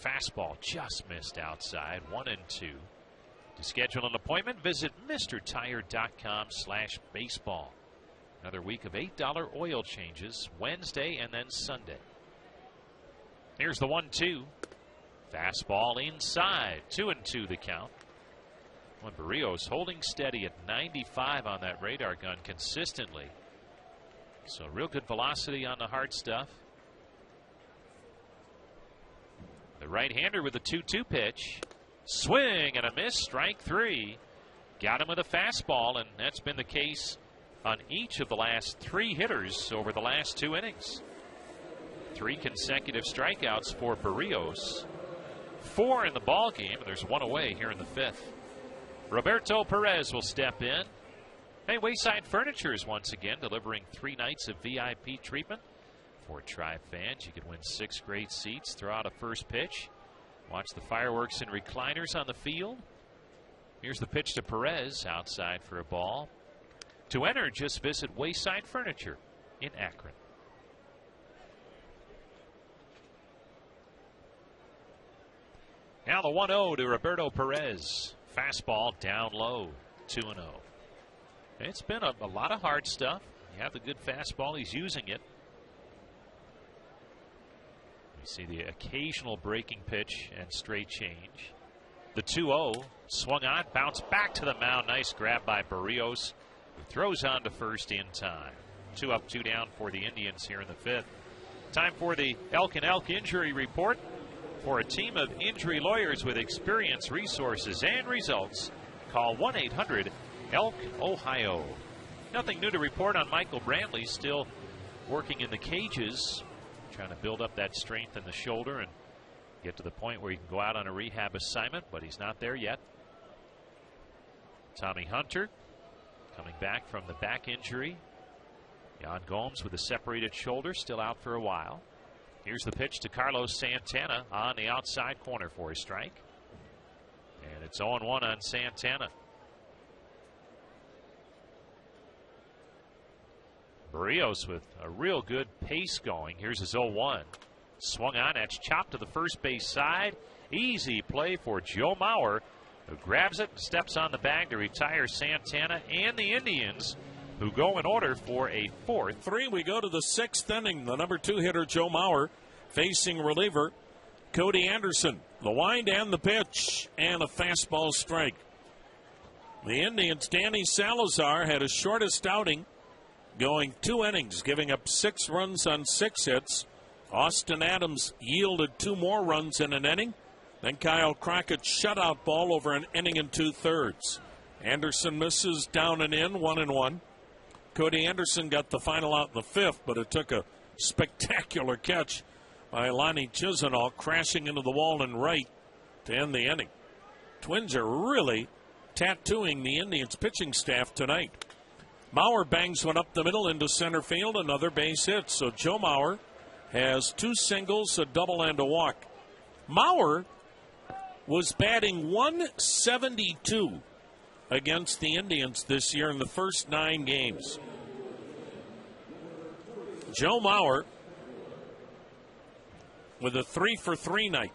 Fastball just missed outside, 1-2. To schedule an appointment, visit MrTire.com/baseball. Another week of $8 oil changes Wednesday and then Sunday. Here's the 1-2. Fastball inside. 2-2 the count. When Berrios holding steady at 95 on that radar gun consistently. So real good velocity on the hard stuff. The right-hander with the 2-2 pitch. Swing and a miss. Strike 3. Got him with a fastball, and that's been the case on each of the last 3 hitters over the last 2 innings. 3 consecutive strikeouts for Berrios. 4 in the ball game, and there's 1 away here in the 5th. Roberto Perez will step in. Hey, Wayside Furniture is once again delivering 3 nights of VIP treatment for Tribe fans. You can win 6 great seats, throw out a first pitch, watch the fireworks and recliners on the field. Here's the pitch to Perez, outside for a ball. To enter, just visit Wayside Furniture in Akron. Now the 1-0 to Roberto Perez. Fastball down low, 2-0. It's been a lot of hard stuff. You have the good fastball, he's using it. You see the occasional breaking pitch and straight change. The 2-0 swung on, bounced back to the mound. Nice grab by Berrios, who throws on to first in time. 2 up, 2 down for the Indians here in the 5th. Time for the Elk and Elk injury report. For a team of injury lawyers with experience, resources, and results, call 1-800-ELK-OHIO. Nothing new to report on Michael Brantley, still working in the cages, trying to build up that strength in the shoulder and get to the point where he can go out on a rehab assignment, but he's not there yet. Tommy Hunter coming back from the back injury. Jan Gomes with a separated shoulder, still out for a while. Here's the pitch to Carlos Santana on the outside corner for a strike. And it's 0-1 on Santana. Berrios with a real good pace going. Here's his 0-1. Swung on, that's chopped to the first base side. Easy play for Joe Mauer, who grabs it and steps on the bag to retire Santana and the Indians, who go in order for a 4th. We go to the 6th inning. The number 2 hitter, Joe Mauer, facing reliever Cody Anderson. The wind and the pitch, and a fastball strike. The Indians' Danny Salazar had his shortest outing, going 2 innings, giving up 6 runs on 6 hits. Austin Adams yielded 2 more runs in an inning. Then Kyle Crockett's shutout ball over an inning and 2/3. Anderson misses down and in, 1-1. Cody Anderson got the final out in the 5th, but it took a spectacular catch by Lonnie Chisenhall, crashing into the wall in right to end the inning. Twins are really tattooing the Indians pitching staff tonight. Mauer bangs one up the middle into center field, another base hit. So Joe Mauer has 2 singles, a double, and a walk. Mauer was batting .172 against the Indians this year in the first 9 games. Joe Mauer with a 3-for-3 night.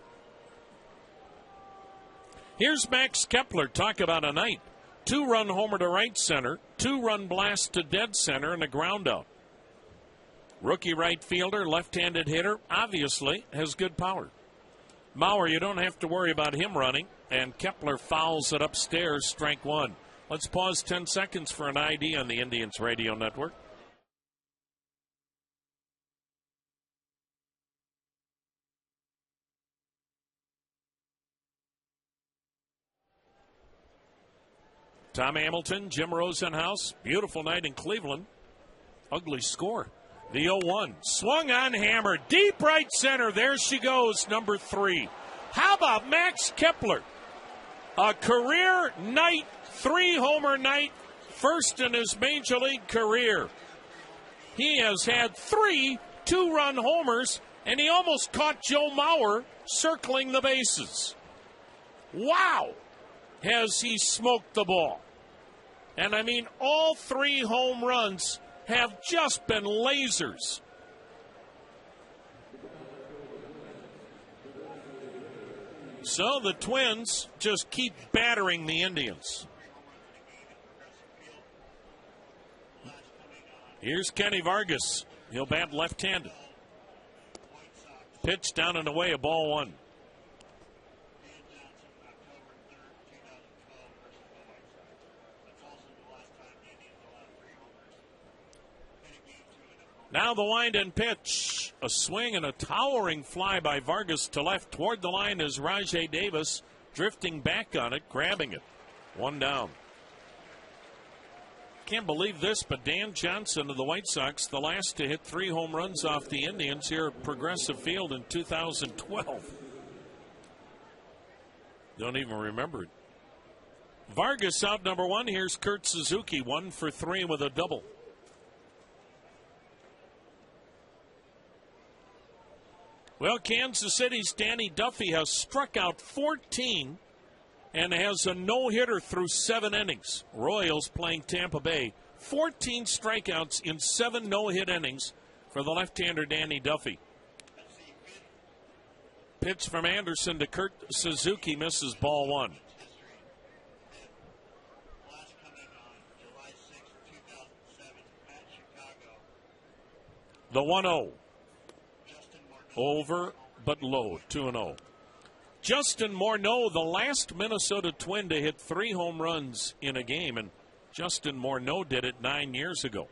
Here's Max Kepler. Talk about a night. 2-run homer to right center, 2-run blast to dead center, and a ground out. Rookie right fielder, left-handed hitter, obviously has good power. Mauer, you don't have to worry about him running, and Kepler fouls it upstairs, strike 1. Let's pause 10 seconds for an ID on the Indians Radio Network. Tom Hamilton, Jim Rosenhaus. Beautiful night in Cleveland. Ugly score. The 0-1. Swung on, hammered. Deep right center. There she goes, number 3. How about Max Kepler? A career night, 3-homer night. First in his major league career. He has had 3 2-run homers, and he almost caught Joe Mauer circling the bases. Wow! Has he smoked the ball. And I mean, all 3 home runs have just been lasers. So the Twins just keep battering the Indians. Here's Kenny Vargas. He'll bat left-handed. Pitch down and away, a ball 1. Now the wind and pitch. A swing and a towering fly by Vargas to left. Toward the line is Rajai Davis, drifting back on it, grabbing it. 1 down. Can't believe this, but Dan Johnson of the White Sox, the last to hit 3 home runs off the Indians here at Progressive Field in 2012. Don't even remember it. Vargas out number 1. Here's Kurt Suzuki, 1 for 3 with a double. Well, Kansas City's Danny Duffy has struck out 14 and has a no-hitter through 7 innings. Royals playing Tampa Bay. 14 strikeouts in 7 no-hit innings for the left-hander Danny Duffy. Pitch from Anderson to Kurt Suzuki, misses, ball 1. The 1-0. Over but low, 2-0. Justin Morneau, the last Minnesota Twin to hit 3 home runs in a game, and Justin Morneau did it 9 years ago.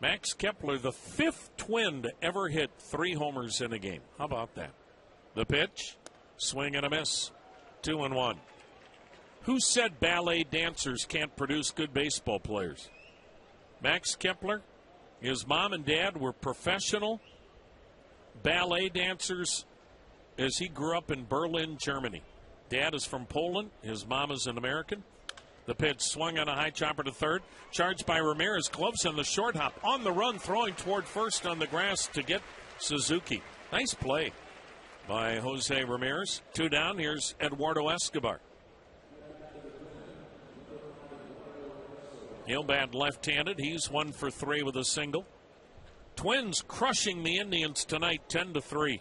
Max Kepler, the 5th Twin to ever hit 3 homers in a game. How about that? The pitch, swing and a miss, 2-1. Who said ballet dancers can't produce good baseball players? Max Kepler, his mom and dad were professional ballet dancers as he grew up in Berlin, Germany. Dad is from Poland. His mom is an American. The pitch swung on a high chopper to third. Charged by Ramirez. Gloves on the short hop. On the run, throwing toward first on the grass to get Suzuki. Nice play by Jose Ramirez. 2 down. Here's Eduardo Escobar. He'll bat left-handed. He's 1 for 3 with a single. Twins crushing the Indians tonight, 10-3.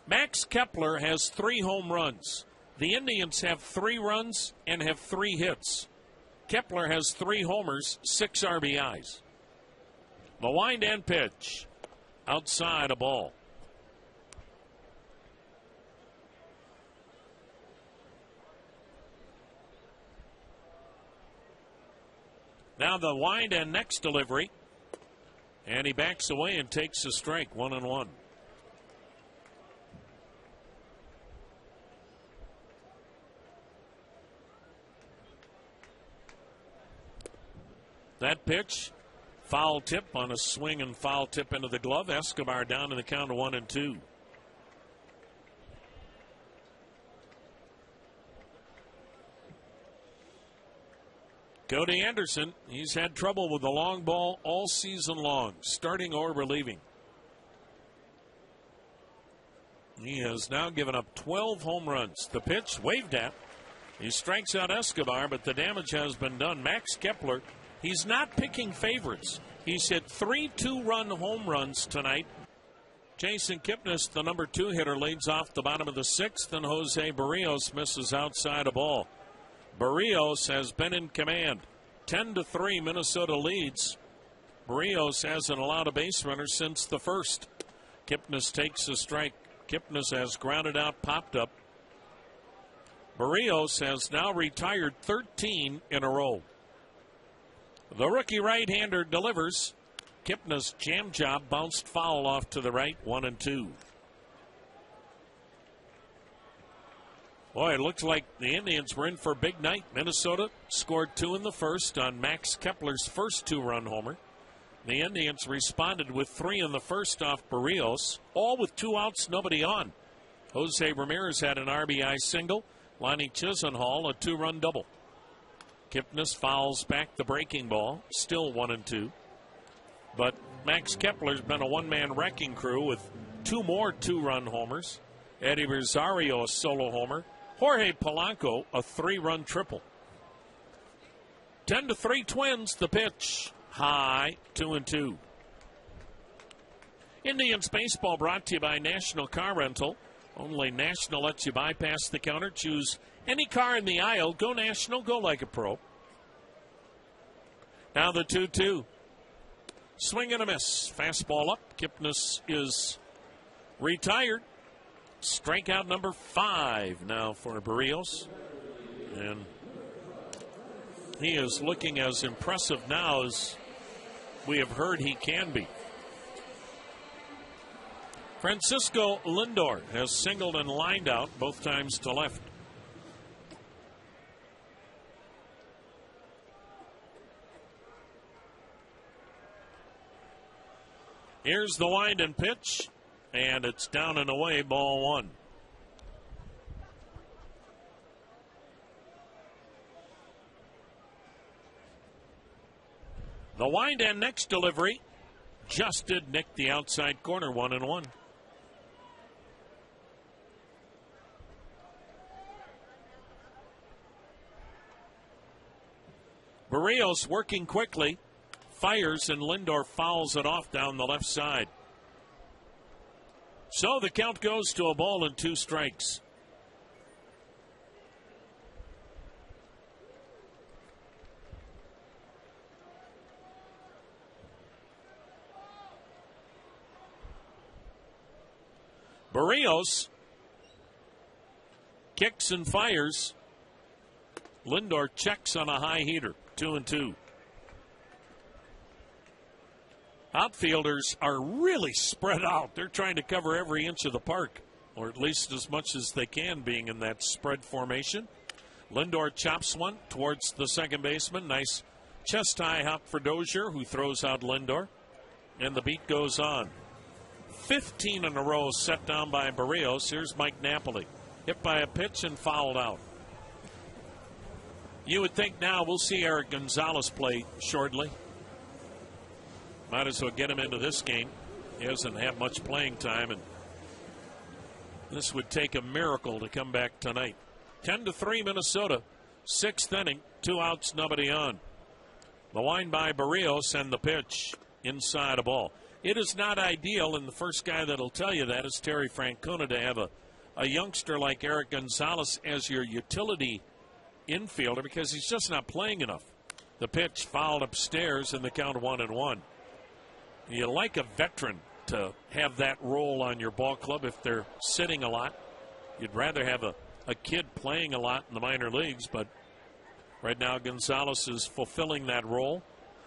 Max Kepler has 3 home runs. The Indians have 3 runs and have 3 hits. Kepler has 3 homers, 6 RBIs. The wind and pitch. Outside a ball. Now the wind and next delivery. And he backs away and takes a strike, 1-1. That pitch, foul tip on a swing and foul tip into the glove. Escobar down in the count of 1-2. Cody Anderson, he's had trouble with the long ball all season long, starting or relieving. He has now given up 12 home runs. The pitch, waved at. He strikes out Escobar, but the damage has been done. Max Kepler, he's not picking favorites. He's hit 3 2-run home runs tonight. Jason Kipnis, the number 2 hitter, leads off the bottom of the 6th, and Jose Berrios misses outside a ball. Berrios has been in command. 10-3, Minnesota leads. Berrios hasn't allowed a base runner since the first. Kipnis takes a strike. Kipnis has grounded out, popped up. Berrios has now retired 13 in a row. The rookie right-hander delivers. Kipnis' jam job bounced foul off to the right, 1-2. Boy, it looks like the Indians were in for a big night. Minnesota scored 2 in the first on Max Kepler's first 2-run homer. The Indians responded with 3 in the first off Berrios, all with 2 outs, nobody on. Jose Ramirez had an RBI single. Lonnie Chisenhall a 2-run double. Kipnis fouls back the breaking ball, still 1-2. But Max Kepler's been a one-man wrecking crew with 2 more 2-run homers. Eddie Rosario a solo homer. Jorge Polanco a 3-run triple. 10-3 Twins. The pitch high, 2-2. Indians baseball brought to you by National Car Rental. Only National lets you bypass the counter. Choose any car in the aisle. Go National. Go like a pro. Now the 2-2. Swing and a miss. Fastball up. Kipnis is retired. Strikeout number 5 now for Berrios. And he is looking as impressive now as we have heard he can be. Francisco Lindor has singled and lined out, both times to left. Here's the wind and pitch. And it's down and away, ball 1. The wind and next delivery just did nick the outside corner, 1-1. Berrios working quickly, fires, and Lindor fouls it off down the left side. So the count goes to a ball and 2 strikes. Berrios kicks and fires. Lindor checks on a high heater, 2-2. Outfielders are really spread out. They're trying to cover every inch of the park, or at least as much as they can, being in that spread formation. Lindor chops one towards the second baseman. Nice chest-high hop for Dozier, who throws out Lindor. And the beat goes on. 15 in a row set down by Berrios. Here's Mike Napoli. Hit by a pitch and fouled out. You would think now we'll see Eric Gonzalez play shortly. Might as well get him into this game. He doesn't have much playing time, and this would take a miracle to come back tonight. 10-3 Minnesota. 6th inning. 2 outs, nobody on. The wind by Berrios and the pitch inside a ball. it is not ideal, and the first guy that'll tell you that is Terry Francona, to have a youngster like Eric Gonzalez as your utility infielder because he's just not playing enough. The pitch fouled upstairs in the count 1-1. You like a veteran to have that role on your ball club if they're sitting a lot. You'd rather have a kid playing a lot in the minor leagues, but right now Gonzalez is fulfilling that role.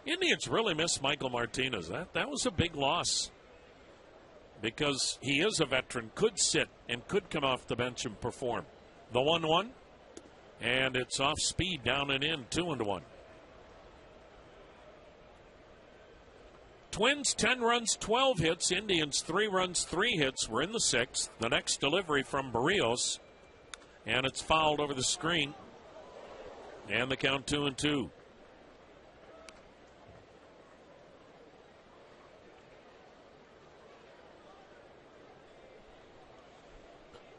Indians really miss Michael Martinez. That was a big loss because he is a veteran, could sit and could come off the bench and perform. The 1-1, and it's off speed, down and in, 2-1. Twins 10 runs, 12 hits. Indians 3 runs, 3 hits. We're in the 6th. The next delivery from Berrios, and it's fouled over the screen. And the count 2-2.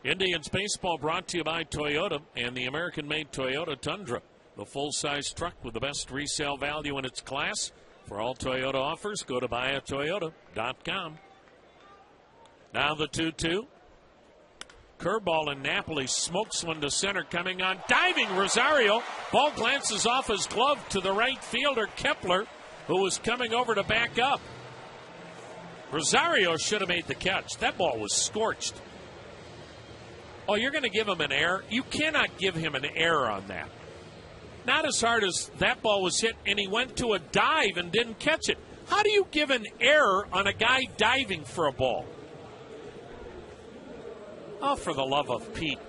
Indians baseball brought to you by Toyota and the American-made Toyota Tundra, the full-size truck with the best resale value in its class. For all Toyota offers, go to buyatoyota.com. Now the 2-2. Curveball, and Napoli smokes one to center, coming on. Diving Rosario. Ball glances off his glove to the right fielder, Kepler, who was coming over to back up. Rosario should have made the catch. That ball was scorched. Oh, you're going to give him an error? You cannot give him an error on that. Not as hard as that ball was hit, and he went to a dive and didn't catch it. How do you give an error on a guy diving for a ball? Oh, for the love of Pete.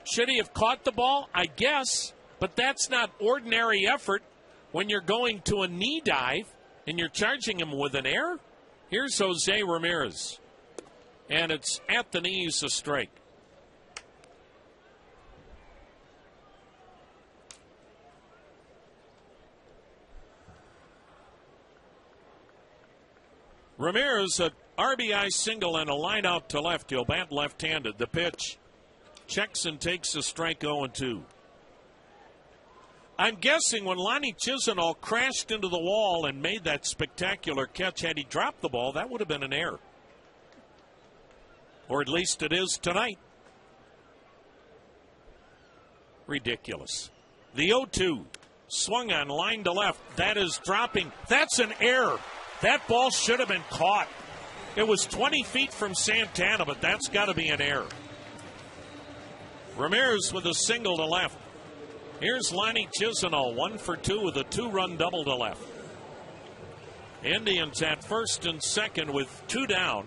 Should he have caught the ball? I guess, but that's not ordinary effort when you're going to a knee dive and you're charging him with an error. Here's Jose Ramirez, and it's at the knees, a strike. Ramirez, a RBI single and a line out to left. He'll bat left-handed. The pitch checks and takes a strike, 0-2. I'm guessing when Lonnie Chisenhall crashed into the wall and made that spectacular catch, had he dropped the ball, that would have been an error. Or at least it is tonight. Ridiculous. The 0-2. Swung on, line to left. That is dropping. That's an error. That ball should have been caught. It was 20 feet from Santana, but that's got to be an error. Ramirez with a single to left. Here's Lonnie Chisenhall, 1 for 2 with a 2-run double to left. Indians at first and second with 2 down.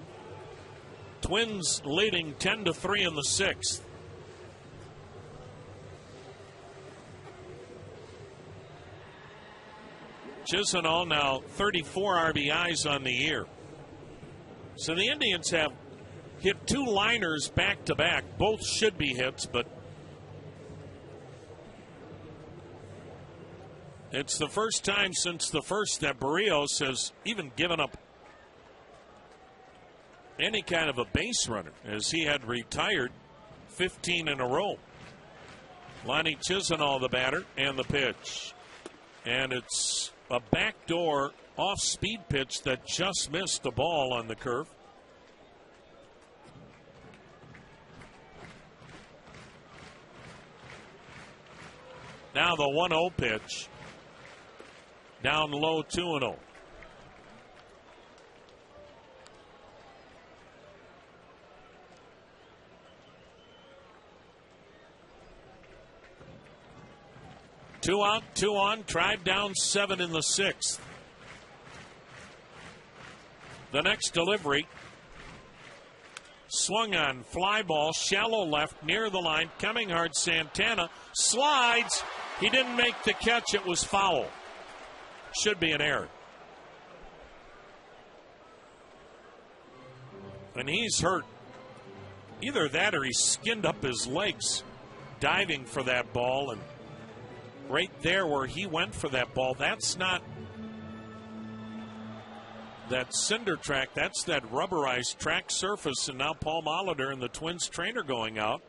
Twins leading 10-3 in the 6th. Chisenhall now 34 RBIs on the year. So the Indians have hit 2 liners back to back. Both should be hits, but it's the first time since the first that Berrios has even given up any kind of a base runner, as he had retired 15 in a row. Lonnie Chisenhall, the batter, and the pitch. And it's a backdoor off-speed pitch that just missed the ball on the curve. Now the 1-0 pitch. Down low, 2-0. Two out, 2 on, tried down 7 in the 6th. The next delivery, swung on, fly ball, shallow left, near the line, coming hard, Santana, slides, he didn't make the catch, it was foul. Should be an error. And he's hurt. Either that or he skinned up his legs diving for that ball, and right there where he went for that ball, that's not that cinder track, that's that rubberized track surface. And now Paul Molitor and the Twins trainer going out.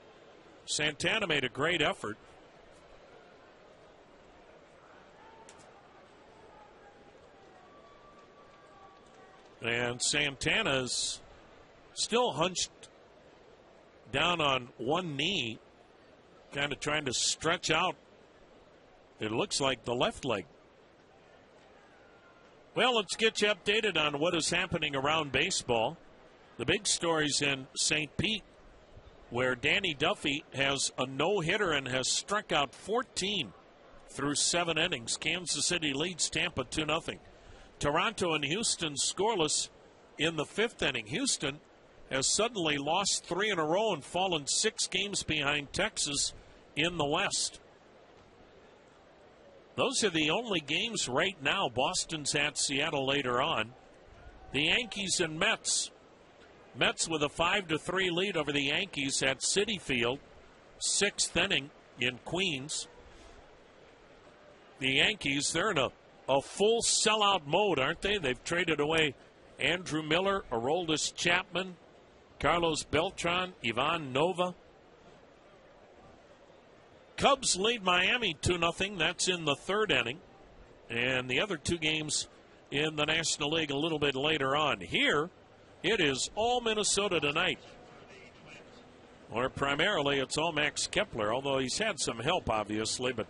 Santana made a great effort. And Santana's still hunched down on one knee, kind of trying to stretch out, it looks like, the left leg. Well, let's get you updated on what is happening around baseball. The big story's in St. Pete, where Danny Duffy has a no-hitter and has struck out 14 through 7 innings. Kansas City leads Tampa 2-0. Toronto and Houston scoreless in the 5th inning. Houston has suddenly lost 3 in a row and fallen 6 games behind Texas in the West. Those are the only games right now. Boston's at Seattle later on. The Yankees and Mets. Mets with a 5-3 lead over the Yankees at Citi Field. 6th inning in Queens. The Yankees, they're in a full sellout mode, aren't they? They've traded away Andrew Miller, Aroldis Chapman, Carlos Beltran, Ivan Nova. Cubs lead Miami 2-0. That's in the 3rd inning. And the other 2 games in the National League a little bit later on. Here, it is all Minnesota tonight. Or primarily, it's all Max Kepler, although he's had some help, obviously. But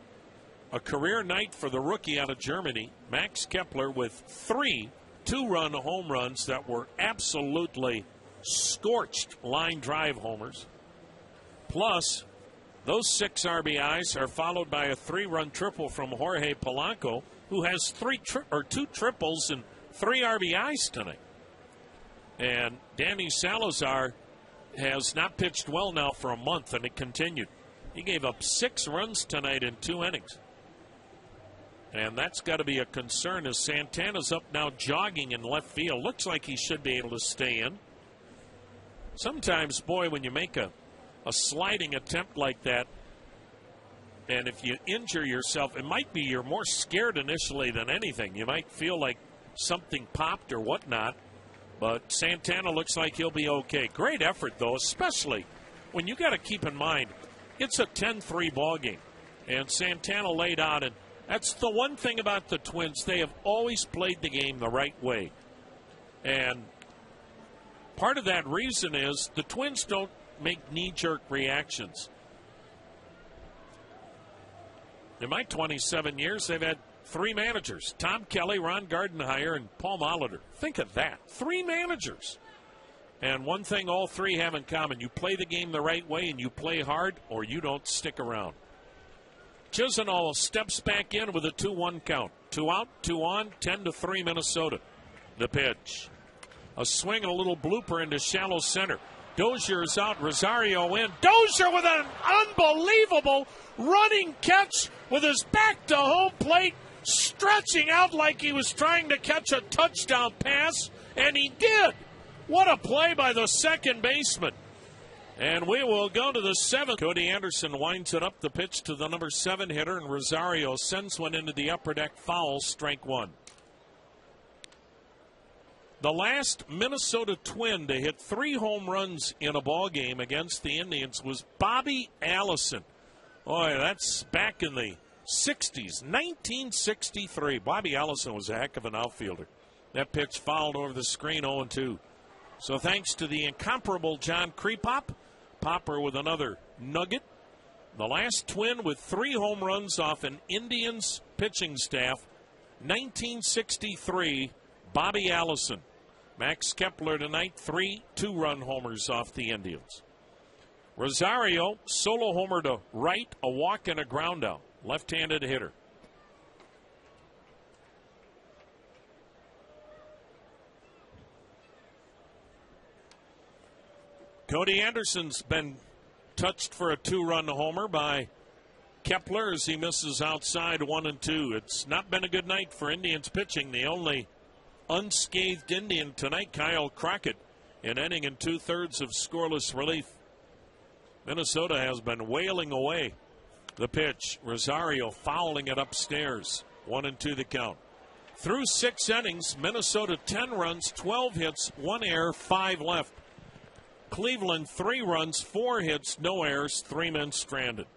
a career night for the rookie out of Germany, Max Kepler, with 3 2-run home runs that were absolutely scorched line drive homers. Plus, those 6 RBIs are followed by a 3-run triple from Jorge Polanco, who has 2 triples and 3 RBIs tonight. And Danny Salazar has not pitched well now for a month, and it continued. He gave up 6 runs tonight in 2 innings. And that's got to be a concern as Santana's up now jogging in left field. Looks like he should be able to stay in. Sometimes, boy, when you make a sliding attempt like that, and if you injure yourself, it might be you're more scared initially than anything. You might feel like something popped or whatnot, but Santana looks like he'll be okay. Great effort, though, especially when you got to keep in mind it's a 10-3 ball game, and Santana laid out, and that's the one thing about the Twins. They have always played the game the right way, and part of that reason is the Twins don't make knee-jerk reactions. In my 27 years, they've had 3 managers: Tom Kelly, Ron Gardenhire, and Paul Molitor. Think of that. 3 managers. And one thing all 3 have in common: you play the game the right way and you play hard, or you don't stick around. Chisenhall steps back in with a 2-1 count. 2 out, 2 on, 10-3 Minnesota. The pitch. A swing and a little blooper into shallow center. Dozier's out, Rosario in. Dozier with an unbelievable running catch with his back to home plate, stretching out like he was trying to catch a touchdown pass, and he did. What a play by the second baseman. And we will go to the 7th. Cody Anderson winds it up, the pitch to the number 7 hitter, and Rosario sends one into the upper deck foul, strike 1. The last Minnesota Twin to hit 3 home runs in a ball game against the Indians was Bobby Allison. Boy, that's back in the 60s, 1963. Bobby Allison was a heck of an outfielder. That pitch fouled over the screen, 0-2. So thanks to the incomparable John Krepop, Popper with another nugget. The last Twin with 3 home runs off an Indians pitching staff, 1963, Bobby Allison. Max Kepler tonight, 3 2-run homers off the Indians. Rosario, solo homer to right, a walk and a ground out. Left-handed hitter. Cody Anderson's been touched for a 2-run homer by Kepler as he misses outside 1-2. It's not been a good night for Indians pitching. The only unscathed Indian tonight, Kyle Crockett, an inning and 2/3 of scoreless relief. Minnesota has been wailing away. The pitch, Rosario fouling it upstairs. 1-2 the count. Through 6 innings, Minnesota 10 runs, 12 hits, 1 error, 5 left. Cleveland 3 runs, 4 hits, no errors, 3 men stranded.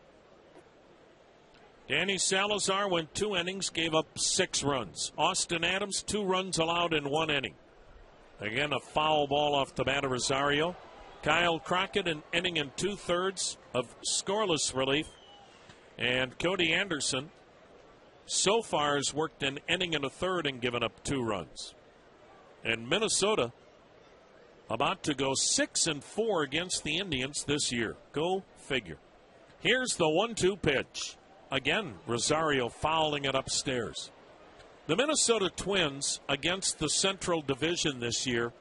Danny Salazar went 2 innings, gave up 6 runs. Austin Adams, 2 runs allowed in 1 inning. Again, a foul ball off the bat of Rosario. Kyle Crockett an inning and 2/3 of scoreless relief. And Cody Anderson so far has worked an inning and a third and given up 2 runs. And Minnesota about to go 6-4 against the Indians this year. Go figure. Here's the 1-2 pitch. Again, Rosario fouling it upstairs. The Minnesota Twins against the Central Division this year,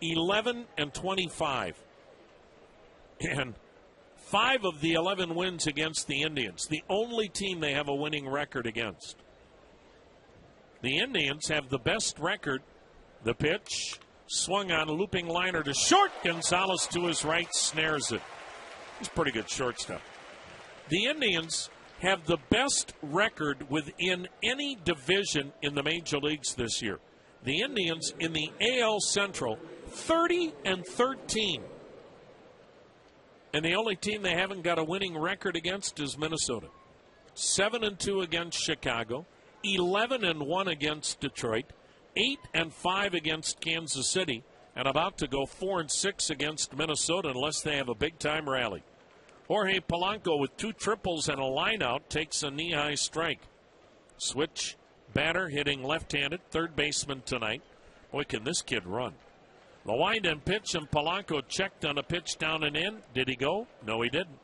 11-25. And 5 of the 11 wins against the Indians, the only team they have a winning record against. The Indians have the best record. The pitch, swung on, a looping liner to short. Gonzalez to his right, snares it. He's pretty good shortstop. The Indians have the best record within any division in the major leagues this year. The Indians in the AL Central, 30-13. And the only team they haven't got a winning record against is Minnesota. 7-2 against Chicago, 11-1 against Detroit, 8-5 against Kansas City, and about to go 4-6 against Minnesota unless they have a big-time rally. Jorge Polanco with 2 triples and a line-out takes a knee-high strike. Switch batter hitting left-handed, third baseman tonight. Boy, can this kid run. The wind and pitch, and Polanco checked on a pitch down and in. Did he go? No, he didn't.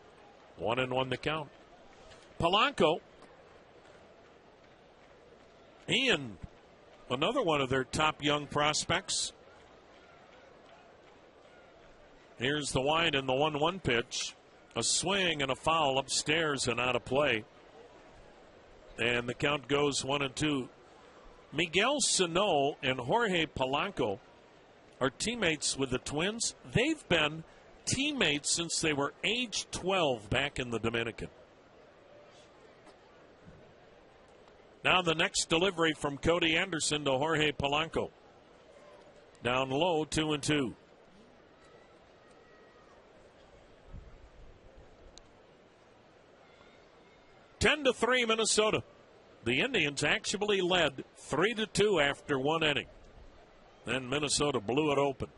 1-1 the count. Polanco, he and another one of their top young prospects. Here's the wind and the 1-1 pitch. A swing and a foul upstairs and out of play. And the count goes 1-2. Miguel Sano and Jorge Polanco are teammates with the Twins. They've been teammates since they were age 12 back in the Dominican. Now the next delivery from Cody Anderson to Jorge Polanco. Down low, 2-2. Ten to 3 Minnesota. The Indians actually led 3-2 after 1 inning. Then Minnesota blew it open.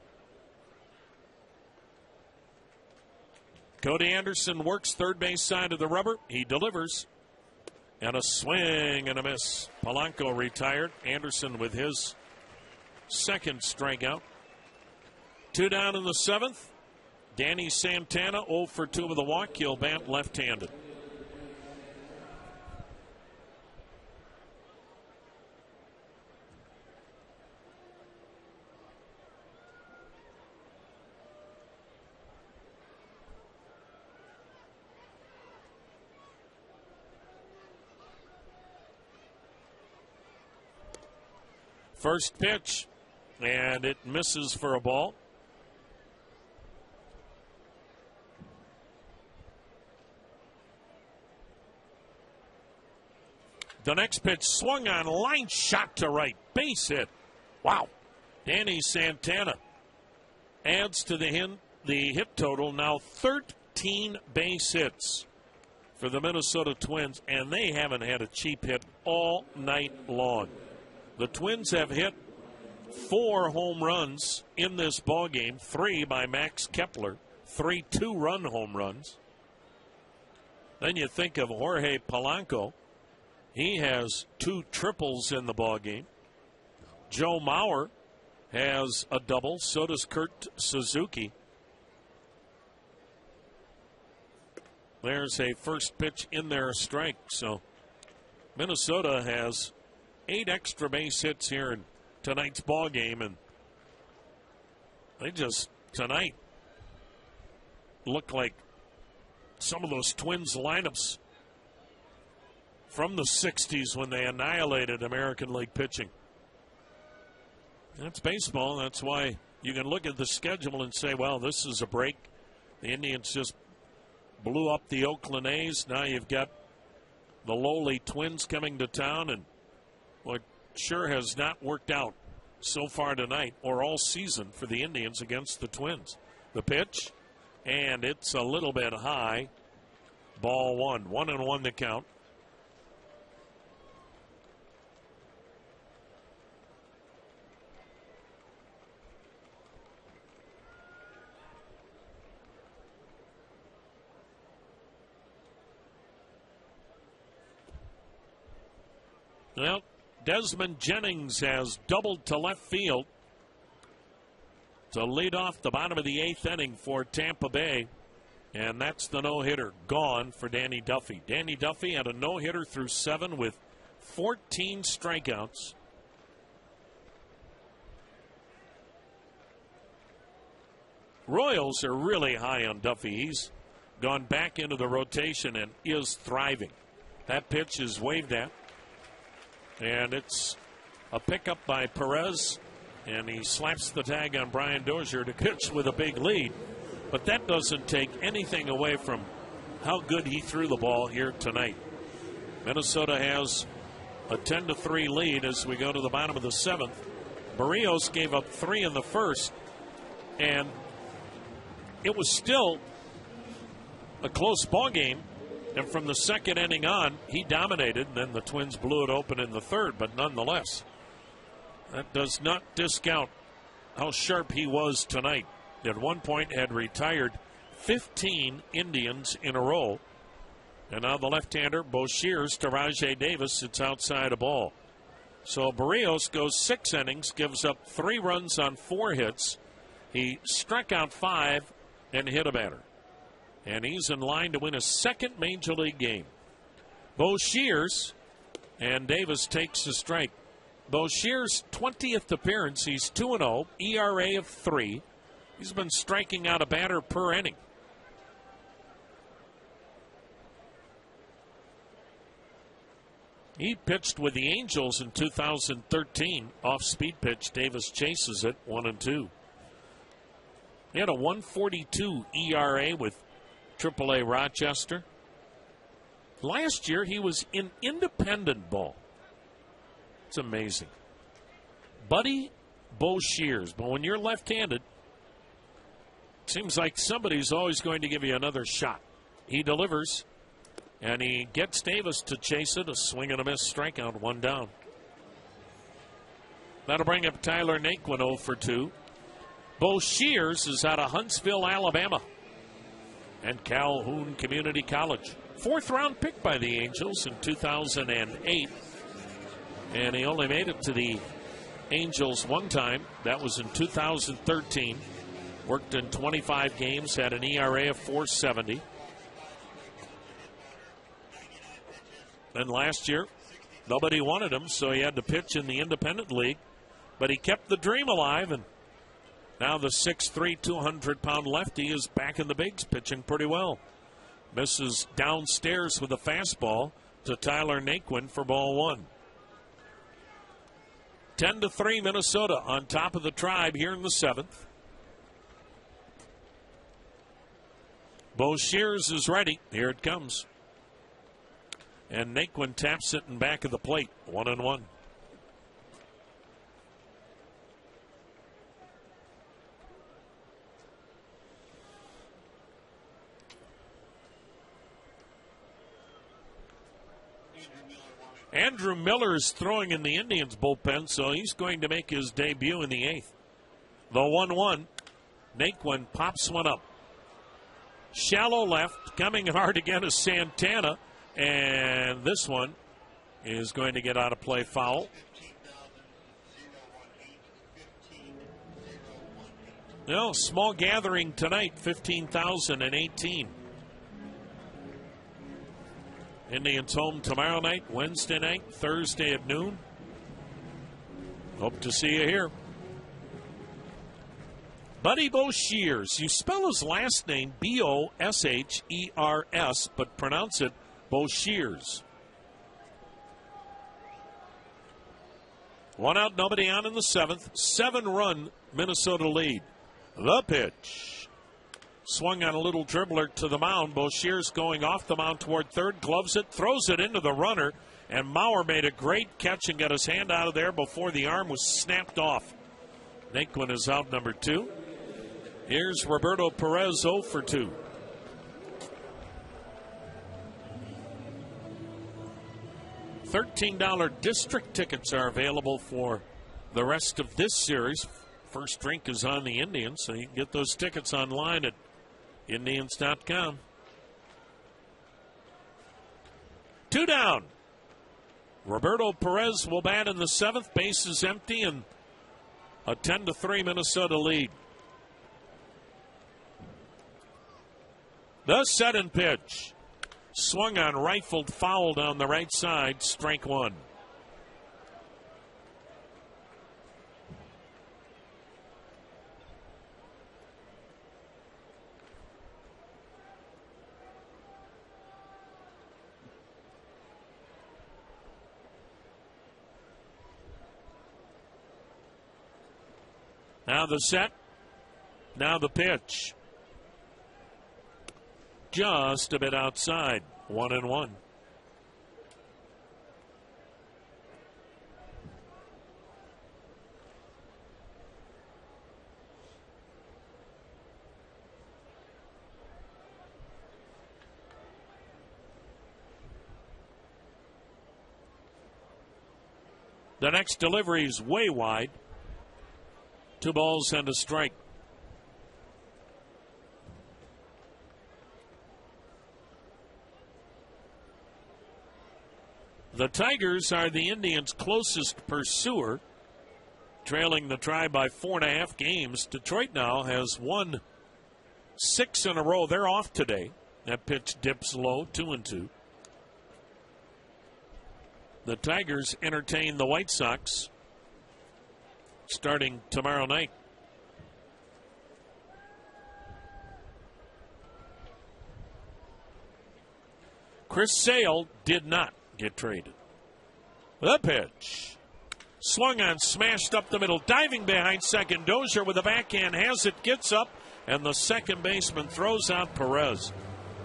Cody Anderson works third base side of the rubber. He delivers. And a swing and a miss. Polanco retired. Anderson with his second strikeout. 2 down in the 7th. Danny Santana 0 for 2 with a walk. He'll bat left-handed. First pitch, and it misses for a ball. The next pitch swung on, line shot to right, base hit. Wow. Danny Santana adds to the hit total, now 13 base hits for the Minnesota Twins, and they haven't had a cheap hit all night long. The Twins have hit 4 home runs in this ballgame, 3 by Max Kepler, 3 2-run home runs. Then you think of Jorge Polanco. He has 2 triples in the ballgame. Joe Mauer has a double. So does Kurt Suzuki. There's a first pitch in there, a strike. So Minnesota has 8 extra base hits here in tonight's ball game, and they just tonight look like some of those Twins lineups from the 60s when they annihilated American League pitching. That's baseball. That's why you can look at the schedule and say, well, this is a break. The Indians just blew up the Oakland A's. Now you've got the lowly Twins coming to town, and well, it sure has not worked out so far tonight or all season for the Indians against the Twins. The pitch, and it's a little bit high. Ball 1. 1-1 the count. Well, Desmond Jennings has doubled to left field to lead off the bottom of the 8th inning for Tampa Bay. And that's the no-hitter gone for Danny Duffy. Danny Duffy had a no-hitter through 7 with 14 strikeouts. Royals are really high on Duffy. He's gone back into the rotation and is thriving. That pitch is waved at. And it's a pickup by Perez. And he slaps the tag on Brian Dozier to pitch with a big lead. But that doesn't take anything away from how good he threw the ball here tonight. Minnesota has a 10-3 lead as we go to the bottom of the 7th. Berrios gave up 3 in the first, and it was still a close ball game. And from the second inning on, he dominated, and then the Twins blew it open in the third. But nonetheless, that does not discount how sharp he was tonight. At one point had retired 15 Indians in a row. And now the left-hander, Boshears to Rajay Davis. It's outside a ball. So Berrios goes 6 innings, gives up 3 runs on 4 hits. He struck out 5 and hit a batter. And he's in line to win a second Major League game. Boshears, and Davis takes a strike. Boshears' 20th appearance. He's 2-0, ERA of 3. He's been striking out a batter per inning. He pitched with the Angels in 2013. Off-speed pitch. Davis chases it 1-2. He had a 1.42 ERA with AAA Rochester. Last year he was in independent ball. It's amazing. Buddy Boshears. But when you're left-handed, seems like somebody's always going to give you another shot. He delivers, and he gets Davis to chase it. A swing and a miss strikeout, 1 down. That'll bring up Tyler Naquin 0 for 2. Boshears is out of Huntsville, Alabama, and Calhoun Community College. 4th round pick by the Angels in 2008. And he only made it to the Angels one time. That was in 2013. Worked in 25 games, had an ERA of 4.70. And last year, nobody wanted him, so he had to pitch in the independent league. But he kept the dream alive, and now the 6'3", 200-pound lefty is back in the bigs, pitching pretty well. Misses downstairs with a fastball to Tyler Naquin for ball 1. 10-3 Minnesota on top of the Tribe here in the 7th. Boshears is ready. Here it comes. And Naquin taps it in back of the plate. 1-1. Andrew Miller is throwing in the Indians bullpen, so he's going to make his debut in the 8th. The 1-1. Naquin pops one up. Shallow left, coming hard again is Santana, and this one is going to get out of play, foul. No, small gathering tonight, 15,018. Indians home tomorrow night, Wednesday night, Thursday at noon. Hope to see you here. Buddy Boshears. You spell his last name Boshers, but pronounce it Boshears. 1 out, nobody on in the 7th. 7-run Minnesota lead. The pitch. Swung on a little dribbler to the mound. Boshears going off the mound toward third, gloves it, throws it into the runner, and Maurer made a great catch and got his hand out of there before the arm was snapped off. Naquin is out, number 2. Here's Roberto Perez 0 for 2. $13 district tickets are available for the rest of this series. First drink is on the Indians, so you can get those tickets online at Indians.com. 2 down. Roberto Perez will bat in the 7th. Base is empty, and a 10-3 Minnesota lead. The set and pitch. Swung on, rifled foul down the right side. Strike one. Now the set. Now the pitch. Just a bit outside. 1-1. The next delivery is way wide. 2 balls and a strike. The Tigers are the Indians' closest pursuer, trailing the Tribe by 4.5 games. Detroit now has won 6 in a row. They're off today. That pitch dips low, 2-2. The Tigers entertain the White Sox starting tomorrow night. Chris Sale did not get traded. The pitch. Swung on, smashed up the middle, diving behind second. Dozier with a backhand has it, gets up, and the second baseman throws out Perez.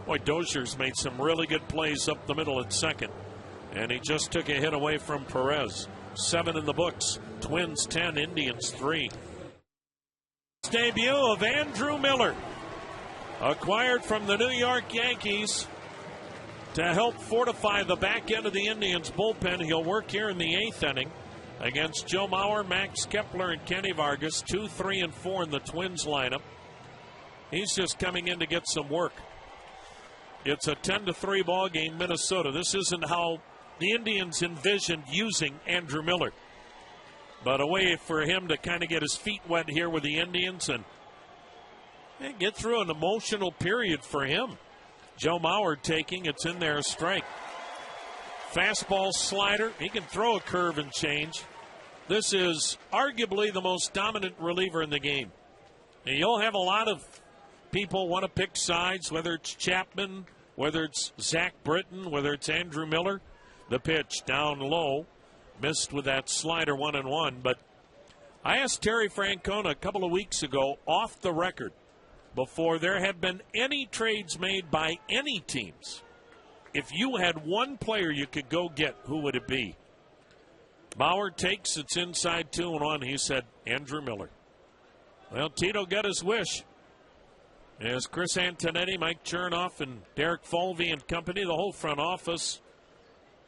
Boy, Dozier's made some really good plays up the middle at second, and he just took a hit away from Perez. 7 in the books. Twins 10, Indians 3. Debut of Andrew Miller, acquired from the New York Yankees to help fortify the back end of the Indians bullpen. He'll work here in the 8th inning against Joe Mauer, Max Kepler, and Kenny Vargas. 2, 3, and 4 in the Twins lineup. He's just coming in to get some work. It's a 10-3 ball game, Minnesota. This isn't how the Indians envisioned using Andrew Miller, but a way for him to kind of get his feet wet here with the Indians and get through an emotional period for him. Joe Mauer taking, it's in there, a strike. Fastball, slider, he can throw a curve and change. This is arguably the most dominant reliever in the game. And you'll have a lot of people want to pick sides, whether it's Chapman, whether it's Zach Britton, whether it's Andrew Miller. The pitch down low, missed with that slider, 1-1. But I asked Terry Francona a couple of weeks ago, off the record, before there had been any trades made by any teams, if you had one player you could go get, who would it be? Bauer takes, it's inside 2-1. He said, Andrew Miller. Well, Tito got his wish. As Chris Antonetti, Mike Chernoff, and Derek Falvey and company, the whole front office,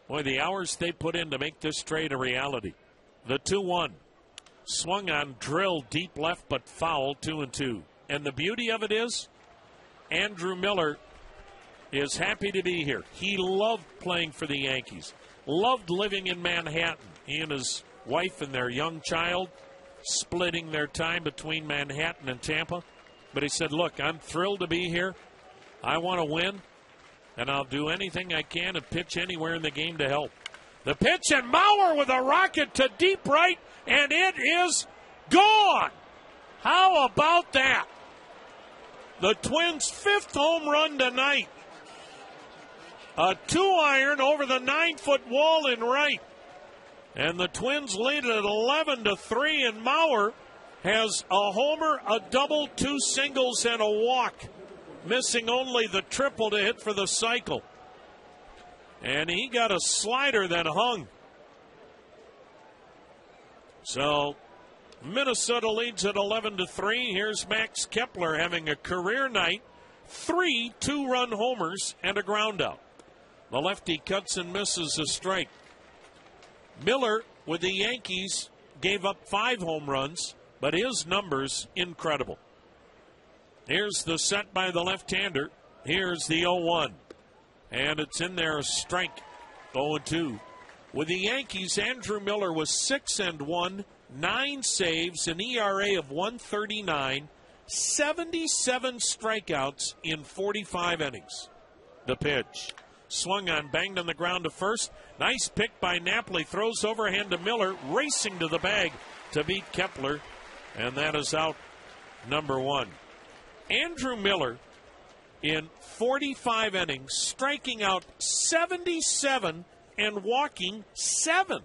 boy, the hours they put in to make this trade a reality. The 2-1. Swung on, drilled deep left, but foul, 2-2. And the beauty of it is, Andrew Miller is happy to be here. He loved playing for the Yankees. Loved living in Manhattan. He and his wife and their young child splitting their time between Manhattan and Tampa. But he said, look, I'm thrilled to be here. I want to win, and I'll do anything I can and pitch anywhere in the game to help. The pitch, and Mauer with a rocket to deep right, and it is gone. How about that? The Twins' 5th home run tonight. A 2-iron over the 9-foot wall in right. And the Twins lead at 11-3, and Mauer has a homer, a double, 2 singles, and a walk. Missing only the triple to hit for the cycle. And he got a slider that hung. So Minnesota leads at 11-3. Here's Max Kepler having a career night. 3 2-run homers and a groundout. The lefty cuts and misses a strike. Miller with the Yankees gave up 5 home runs, but his numbers incredible. Here's the set by the left-hander. Here's the 0-1. And it's in there, a strike. 0-2. With the Yankees, Andrew Miller was 6-1, 9 saves, an ERA of 1.39, 77 strikeouts in 45 innings. The pitch. Swung on, banged on the ground to first. Nice pick by Napoli. Throws overhand to Miller, racing to the bag to beat Kepler. And that is out number 1. Andrew Miller, in 45 innings, striking out 77 and walking 7.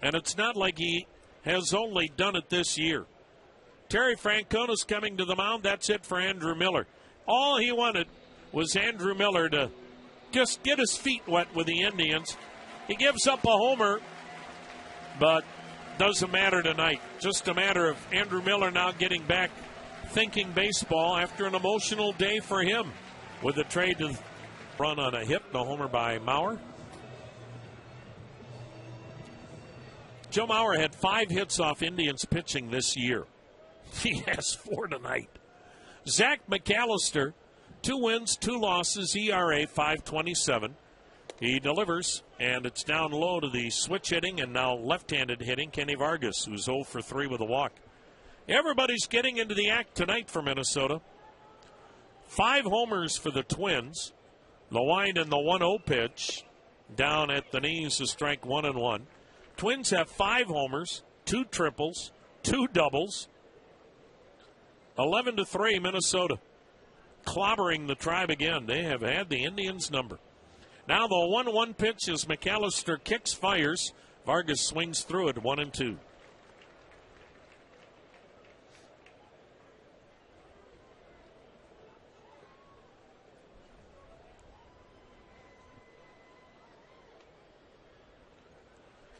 And it's not like he has only done it this year. Terry Francona's coming to the mound. That's it for Andrew Miller. All he wanted was Andrew Miller to just get his feet wet with the Indians. He gives up a homer, but doesn't matter tonight. Just a matter of Andrew Miller now getting back thinking baseball after an emotional day for him with the trade to run on a hit and a homer by Mauer. Joe Mauer had 5 hits off Indians pitching this year. He has 4 tonight. Zach McAllister, 2 wins, 2 losses, ERA 5.27. He delivers, and it's down low to the switch hitting and now left-handed hitting Kenny Vargas, who's 0 for 3 with a walk. Everybody's getting into the act tonight for Minnesota. 5 homers for the Twins. The wind and the 1-0 pitch down at the knees is strike 1-1. Twins have 5 homers, 2 triples, 2 doubles. 11-3 Minnesota. Clobbering the Tribe again. They have had the Indians' number. Now the 1-1 pitch as McAllister kicks, fires. Vargas swings through it, 1-2.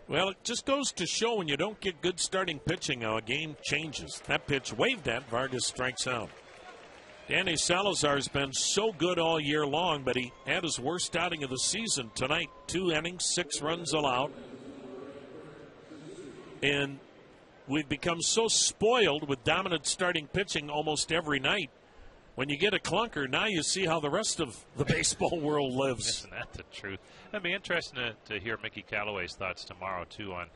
Well, it just goes to show when you don't get good starting pitching how a game changes. That pitch waved at, Vargas strikes out. Danny Salazar's been so good all year long, but he had his worst outing of the season tonight. 2 innings, 6 runs allowed. And we've become so spoiled with dominant starting pitching almost every night. When you get a clunker, now you see how the rest of the baseball world lives. Isn't that the truth? It'd be interesting to hear Mickey Callaway's thoughts tomorrow, too, on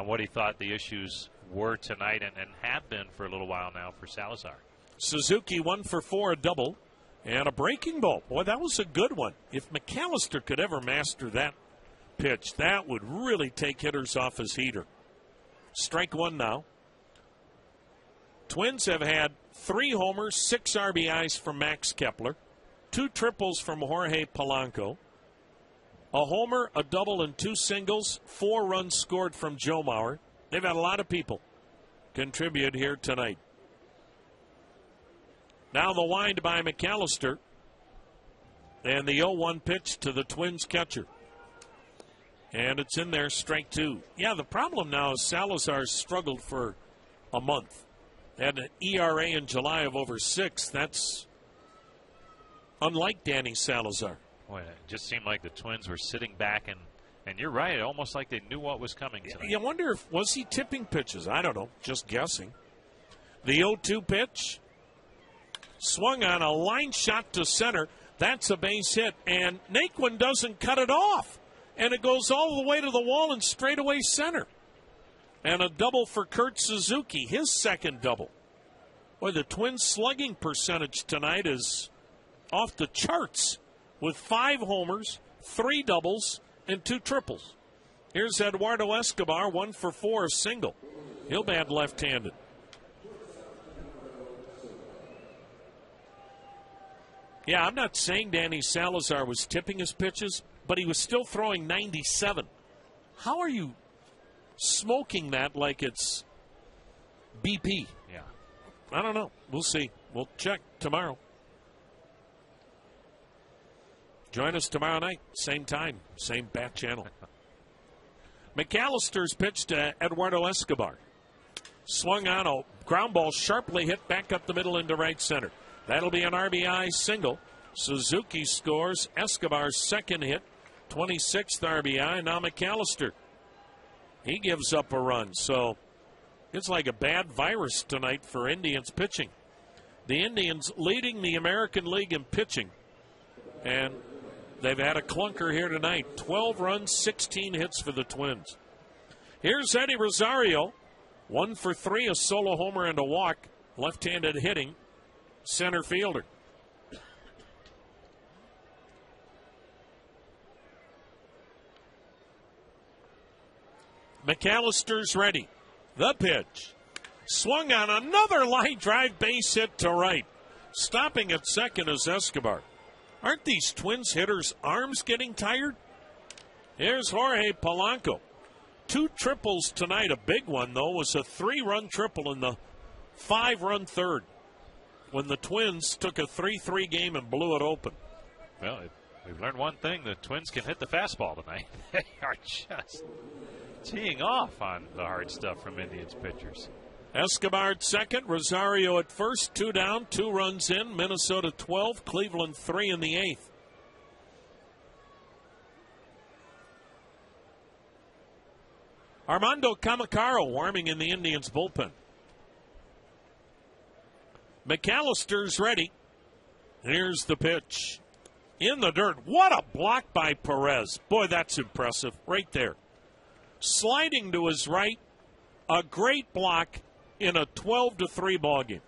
what he thought the issues were tonight and have been for a little while now for Salazar. Suzuki 1 for 4, a double, and a breaking ball. Boy, that was a good one. If McAllister could ever master that pitch, that would really take hitters off his heater. Strike 1 now. Twins have had 3 homers, 6 RBIs from Max Kepler, 2 triples from Jorge Polanco, a homer, a double, and 2 singles, 4 runs scored from Joe Mauer. They've had a lot of people contribute here tonight. Now the wind by McAllister, and the 0-1 pitch to the Twins catcher. And it's in there, strike 2. Yeah, the problem now is Salazar's struggled for a month. Had an ERA in July of over 6. That's unlike Danny Salazar. Boy, it just seemed like the Twins were sitting back, and you're right, almost like they knew what was coming tonight. You wonder if, was he tipping pitches? I don't know, just guessing. The 0-2 pitch, swung on a line shot to center. That's a base hit, and Naquin doesn't cut it off. And it goes all the way to the wall and straightaway center. And a double for Kurt Suzuki, his second double. Boy, the Twins' slugging percentage tonight is off the charts with 5 homers, 3 doubles, and 2 triples. Here's Eduardo Escobar, 1 for 4, a single. He'll bat left-handed. Yeah, I'm not saying Danny Salazar was tipping his pitches, but he was still throwing 97. How are you smoking that like it's BP? Yeah. I don't know. We'll see. We'll check tomorrow. Join us tomorrow night, same time, same bat channel. McAllister's pitch to Eduardo Escobar. Swung on a ground ball, sharply hit back up the middle into right center. That'll be an RBI single. Suzuki scores Escobar's second hit, 26th RBI. Now McAllister, he gives up a run. So it's like a bad virus tonight for Indians pitching. The Indians leading the American League in pitching. And they've had a clunker here tonight. 12 runs, 16 hits for the Twins. Here's Eddie Rosario. 1 for 3, a solo homer and a walk. Left-handed hitting center fielder. McAllister's ready. The pitch. Swung on, another line drive base hit to right. Stopping at second is Escobar. Aren't these Twins hitters' arms getting tired? Here's Jorge Polanco. 2 triples tonight. A big one, though, was a 3-run triple in the 5-run third when the Twins took a 3-3 game and blew it open. Well, we've learned one thing. The Twins can hit the fastball tonight. They are just teeing off on the hard stuff from Indians pitchers. Escobar at second, Rosario at first, 2 down, 2 runs in. Minnesota 12, Cleveland 3 in the 8th. Armando Camacaro warming in the Indians bullpen. McAllister's ready. Here's the pitch. In the dirt. What a block by Perez. Boy, that's impressive right there. Sliding to his right. A great block in a 12-3 ball game.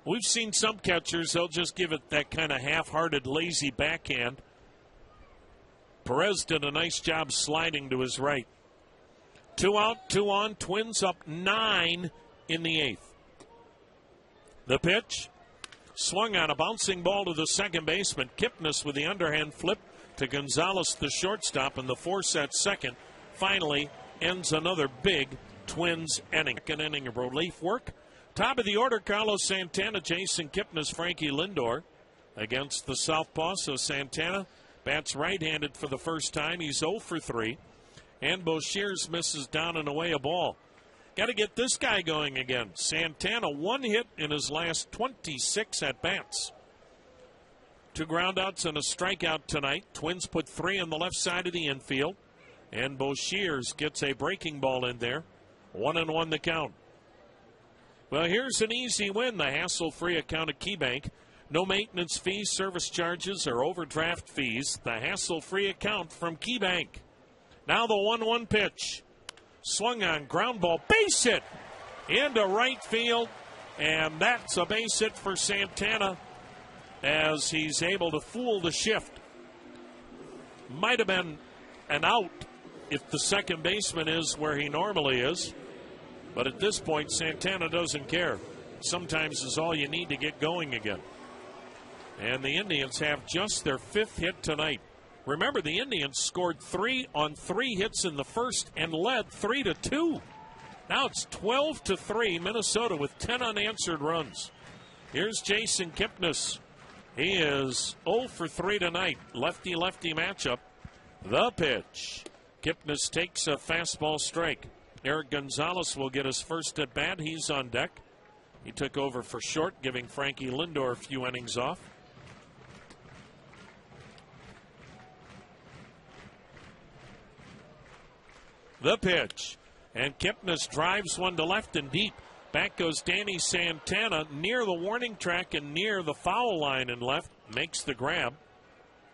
We've seen some catchers, they'll just give it that kind of half-hearted, lazy backhand. Perez did a nice job sliding to his right. 2 out, 2 on. Twins up 9 in the 8th. The pitch. Swung on, a bouncing ball to the second baseman. Kipnis with the underhand flip to Gonzalez, the shortstop, and the force at second finally ends another big Twins inning. Second inning of relief work. Top of the order, Carlos Santana, Jason Kipnis, Frankie Lindor against the southpaw. So Santana bats right-handed for the first time. He's 0 for 3. And Boshears misses down and away a ball. Got to get this guy going again. Santana, 1 hit in his last 26 at-bats. 2 groundouts and a strikeout tonight. Twins put 3 on the left side of the infield. And Boshears gets a breaking ball in there. 1-1 the count. Well, here's an easy win. The hassle-free account at KeyBank. No maintenance fees, service charges, or overdraft fees. The hassle-free account from KeyBank. Now the 1-1 pitch. Swung on, ground ball, base hit into right field. And that's a base hit for Santana as he's able to fool the shift. Might have been an out if the second baseman is where he normally is. But at this point, Santana doesn't care. Sometimes is all you need to get going again. And the Indians have just their 5th hit tonight. Remember, the Indians scored 3 on 3 hits in the first and led 3-2. Now it's 12-3, Minnesota with 10 unanswered runs. Here's Jason Kipnis. He is 0 for 3 tonight. Lefty-lefty matchup. The pitch. Kipnis takes a fastball strike. Eric Gonzalez will get his first at bat. He's on deck. He took over for short, giving Frankie Lindor a few innings off. The pitch. And Kipnis drives one to left and deep. Back goes Danny Santana near the warning track and near the foul line and left. Makes the grab.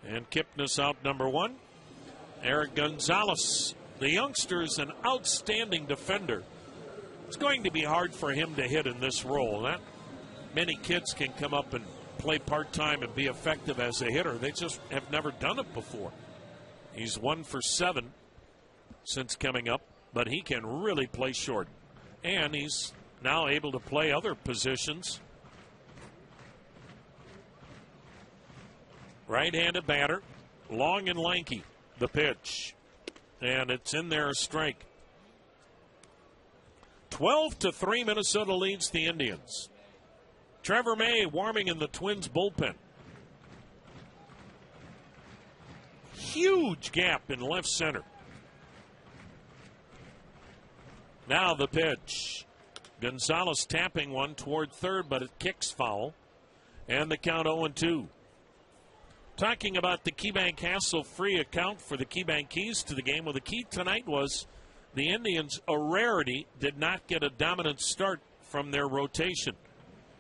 And Kipnis out number 1. Eric Gonzalez, the youngster, is an outstanding defender. It's going to be hard for him to hit in this role. Not many kids can come up and play part-time and be effective as a hitter. They just have never done it before. He's 1 for 7 since coming up, but he can really play short. And he's now able to play other positions. Right-handed batter, long and lanky. The pitch. And it's in there, a strike. 12-3, Minnesota leads the Indians. Trevor May warming in the Twins bullpen. Huge gap in left center. Now the pitch. Gonzalez tapping one toward third, but it kicks foul. And the count 0-2. Talking about the KeyBank hassle-free account for the KeyBank keys to the game. Well, the key tonight was the Indians, a rarity, did not get a dominant start from their rotation.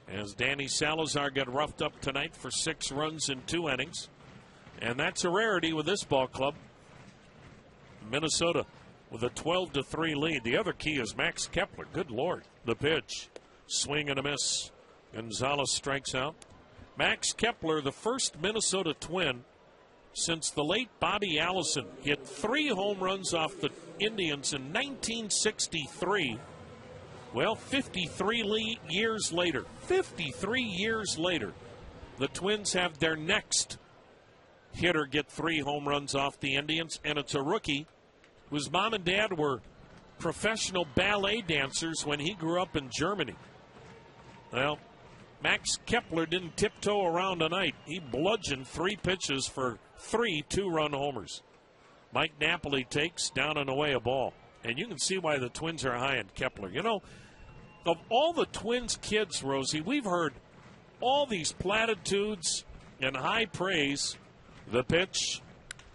As Danny Salazar got roughed up tonight for 6 runs in 2 innings. And that's a rarity with this ball club. Minnesota with a 12-3 lead. The other key is Max Kepler. Good Lord. The pitch. Swing and a miss. Gonzalez strikes out. Max Kepler, the first Minnesota Twin since the late Bobby Allison hit 3 home runs off the Indians in 1963. Well, 53 years later, the Twins have their next hitter get 3 home runs off the Indians, and it's a rookie whose mom and dad were professional ballet dancers when he grew up in Germany. Well, Max Kepler didn't tiptoe around tonight. He bludgeoned 3 pitches for 3 2-run homers. Mike Napoli takes down and away a ball. And you can see why the Twins are high on Kepler. You know, of all the Twins kids, Rosie, we've heard all these platitudes and high praise. The pitch.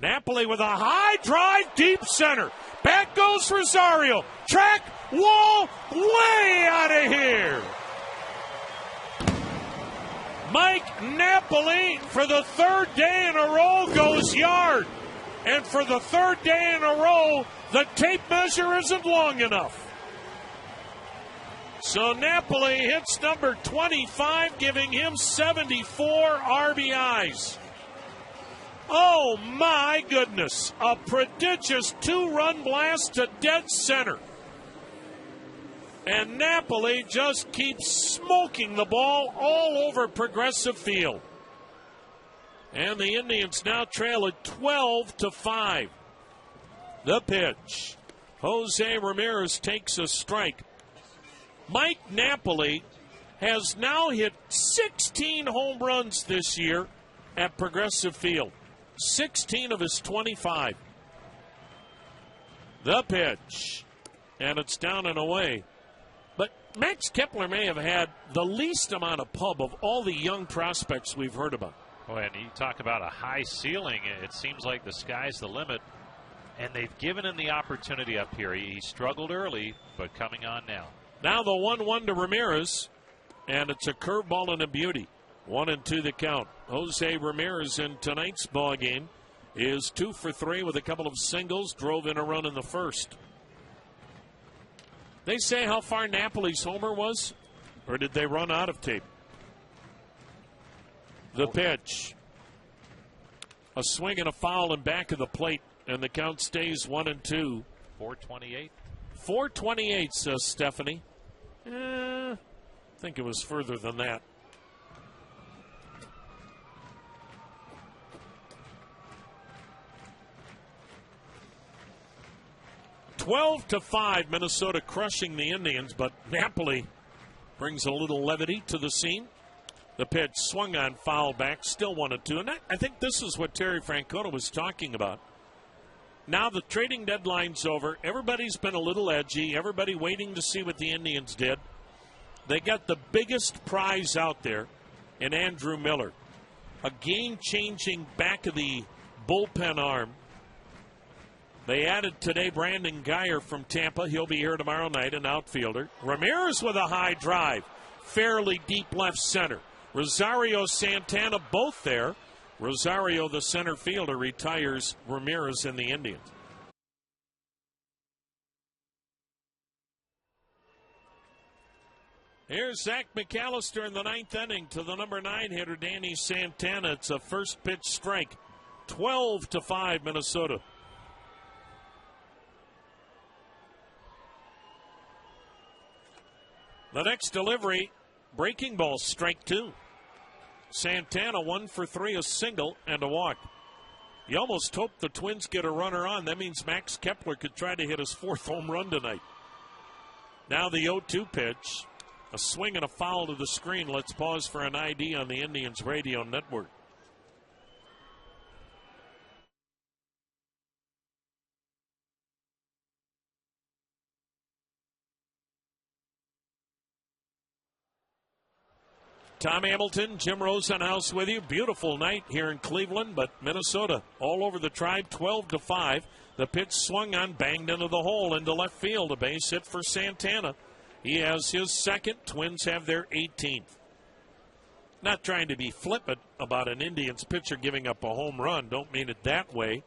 Napoli with a high drive, deep center. Back goes Rosario. Track, wall, way out of here. Mike Napoli, for the 3rd day in a row, goes yard. And for the 3rd day in a row, the tape measure isn't long enough. So Napoli hits number 25, giving him 74 RBIs. Oh, my goodness. A prodigious 2-run blast to dead center. And Napoli just keeps smoking the ball all over Progressive Field. And the Indians now trail at 12-5. The pitch. Jose Ramirez takes a strike. Mike Napoli has now hit 16 home runs this year at Progressive Field. 16 of his 25. The pitch. And it's down and away. But Max Kepler may have had the least amount of pub of all the young prospects we've heard about. Oh, and you talk about a high ceiling. It seems like the sky's the limit. And they've given him the opportunity up here. He struggled early, but coming on now. Now the 1-1 to Ramirez. And it's a curveball and a beauty. 1-2 the count. Jose Ramirez in tonight's ball game is 2 for 3 with a couple of singles. Drove in a run in the first. They say how far Napoli's homer was? Or did they run out of tape? The pitch. A swing and a foul in back of the plate. And the count stays 1-2. 428. 428, says Stephanie. I think it was further than that. Twelve to 5, Minnesota crushing the Indians, but Napoli brings a little levity to the scene. The pitch swung on, foul back, still 1-2. And I think this is what Terry Francona was talking about. Now the trading deadline's over. Everybody's been a little edgy. Everybody waiting to see what the Indians did. They got the biggest prize out there in Andrew Miller. A game-changing back of the bullpen arm. They added today Brandon Guyer from Tampa. He'll be here tomorrow night, an outfielder. Ramirez with a high drive. Fairly deep left center. Rosario, Santana both there. Rosario, the center fielder, retires Ramirez in the Indians. Here's Zach McAllister in the 9th inning to the number 9 hitter, Danny Santana. It's a first pitch strike. 12-5, Minnesota. The next delivery, breaking ball, strike 2. Santana 1 for 3, a single and a walk. You almost hope the Twins get a runner on. That means Max Kepler could try to hit his 4th home run tonight. Now the 0-2 pitch. A swing and a foul to the screen. Let's pause for an ID on the Indians radio network. Tom Hamilton, Jim Rosenhaus with you. Beautiful night here in Cleveland, but Minnesota all over the Tribe, 12-5. The pitch swung on, banged into the hole into left field. A base hit for Santana. He has his second. Twins have their 18th. Not trying to be flippant about an Indians pitcher giving up a home run. Don't mean it that way.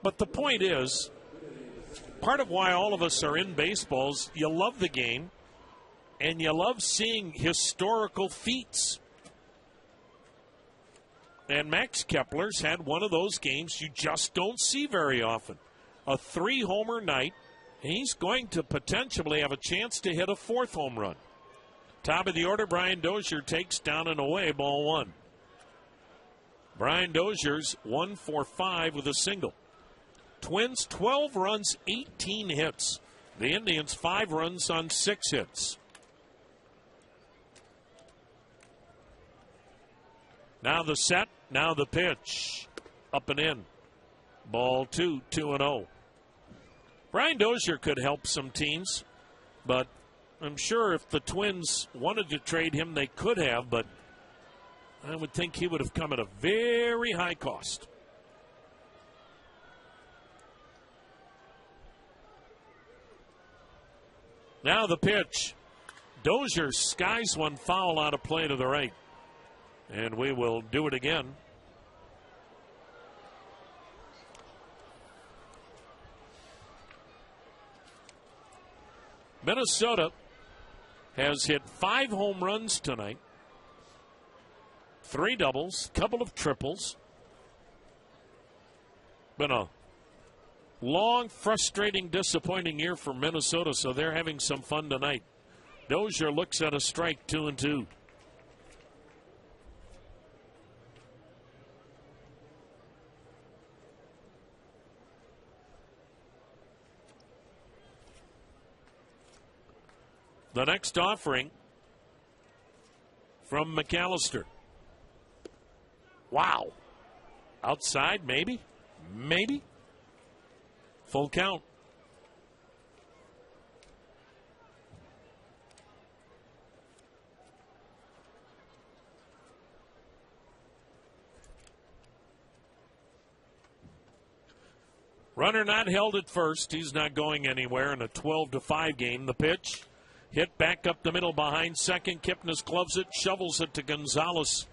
But the point is, part of why all of us are in baseball is you love the game and you love seeing historical feats. And Max Kepler's had one of those games you just don't see very often. A 3-homer night, and he's going to potentially have a chance to hit a 4th home run. Top of the order, Brian Dozier takes down and away, ball 1. Brian Dozier's 1 for 5 with a single. Twins 12 runs, 18 hits. The Indians 5 runs on 6 hits. Now the set, now the pitch. Up and in. Ball 2, 2-0. Brian Dozier could help some teams, but I'm sure if the Twins wanted to trade him, they could have, but I would think he would have come at a very high cost. Now the pitch. Dozier skies one foul out of play to the right. And we will do it again. Minnesota has hit 5 home runs tonight. 3 doubles, couple of triples. Been a long, frustrating, disappointing year for Minnesota, so they're having some fun tonight. Dozier looks at a strike, 2-2. The next offering from McAllister. Wow. Outside, maybe? Maybe. Full count. Runner not held at first. He's not going anywhere in a 12-5 game. The pitch. Hit back up the middle behind second. Kipnis gloves it, shovels it to Gonzalez.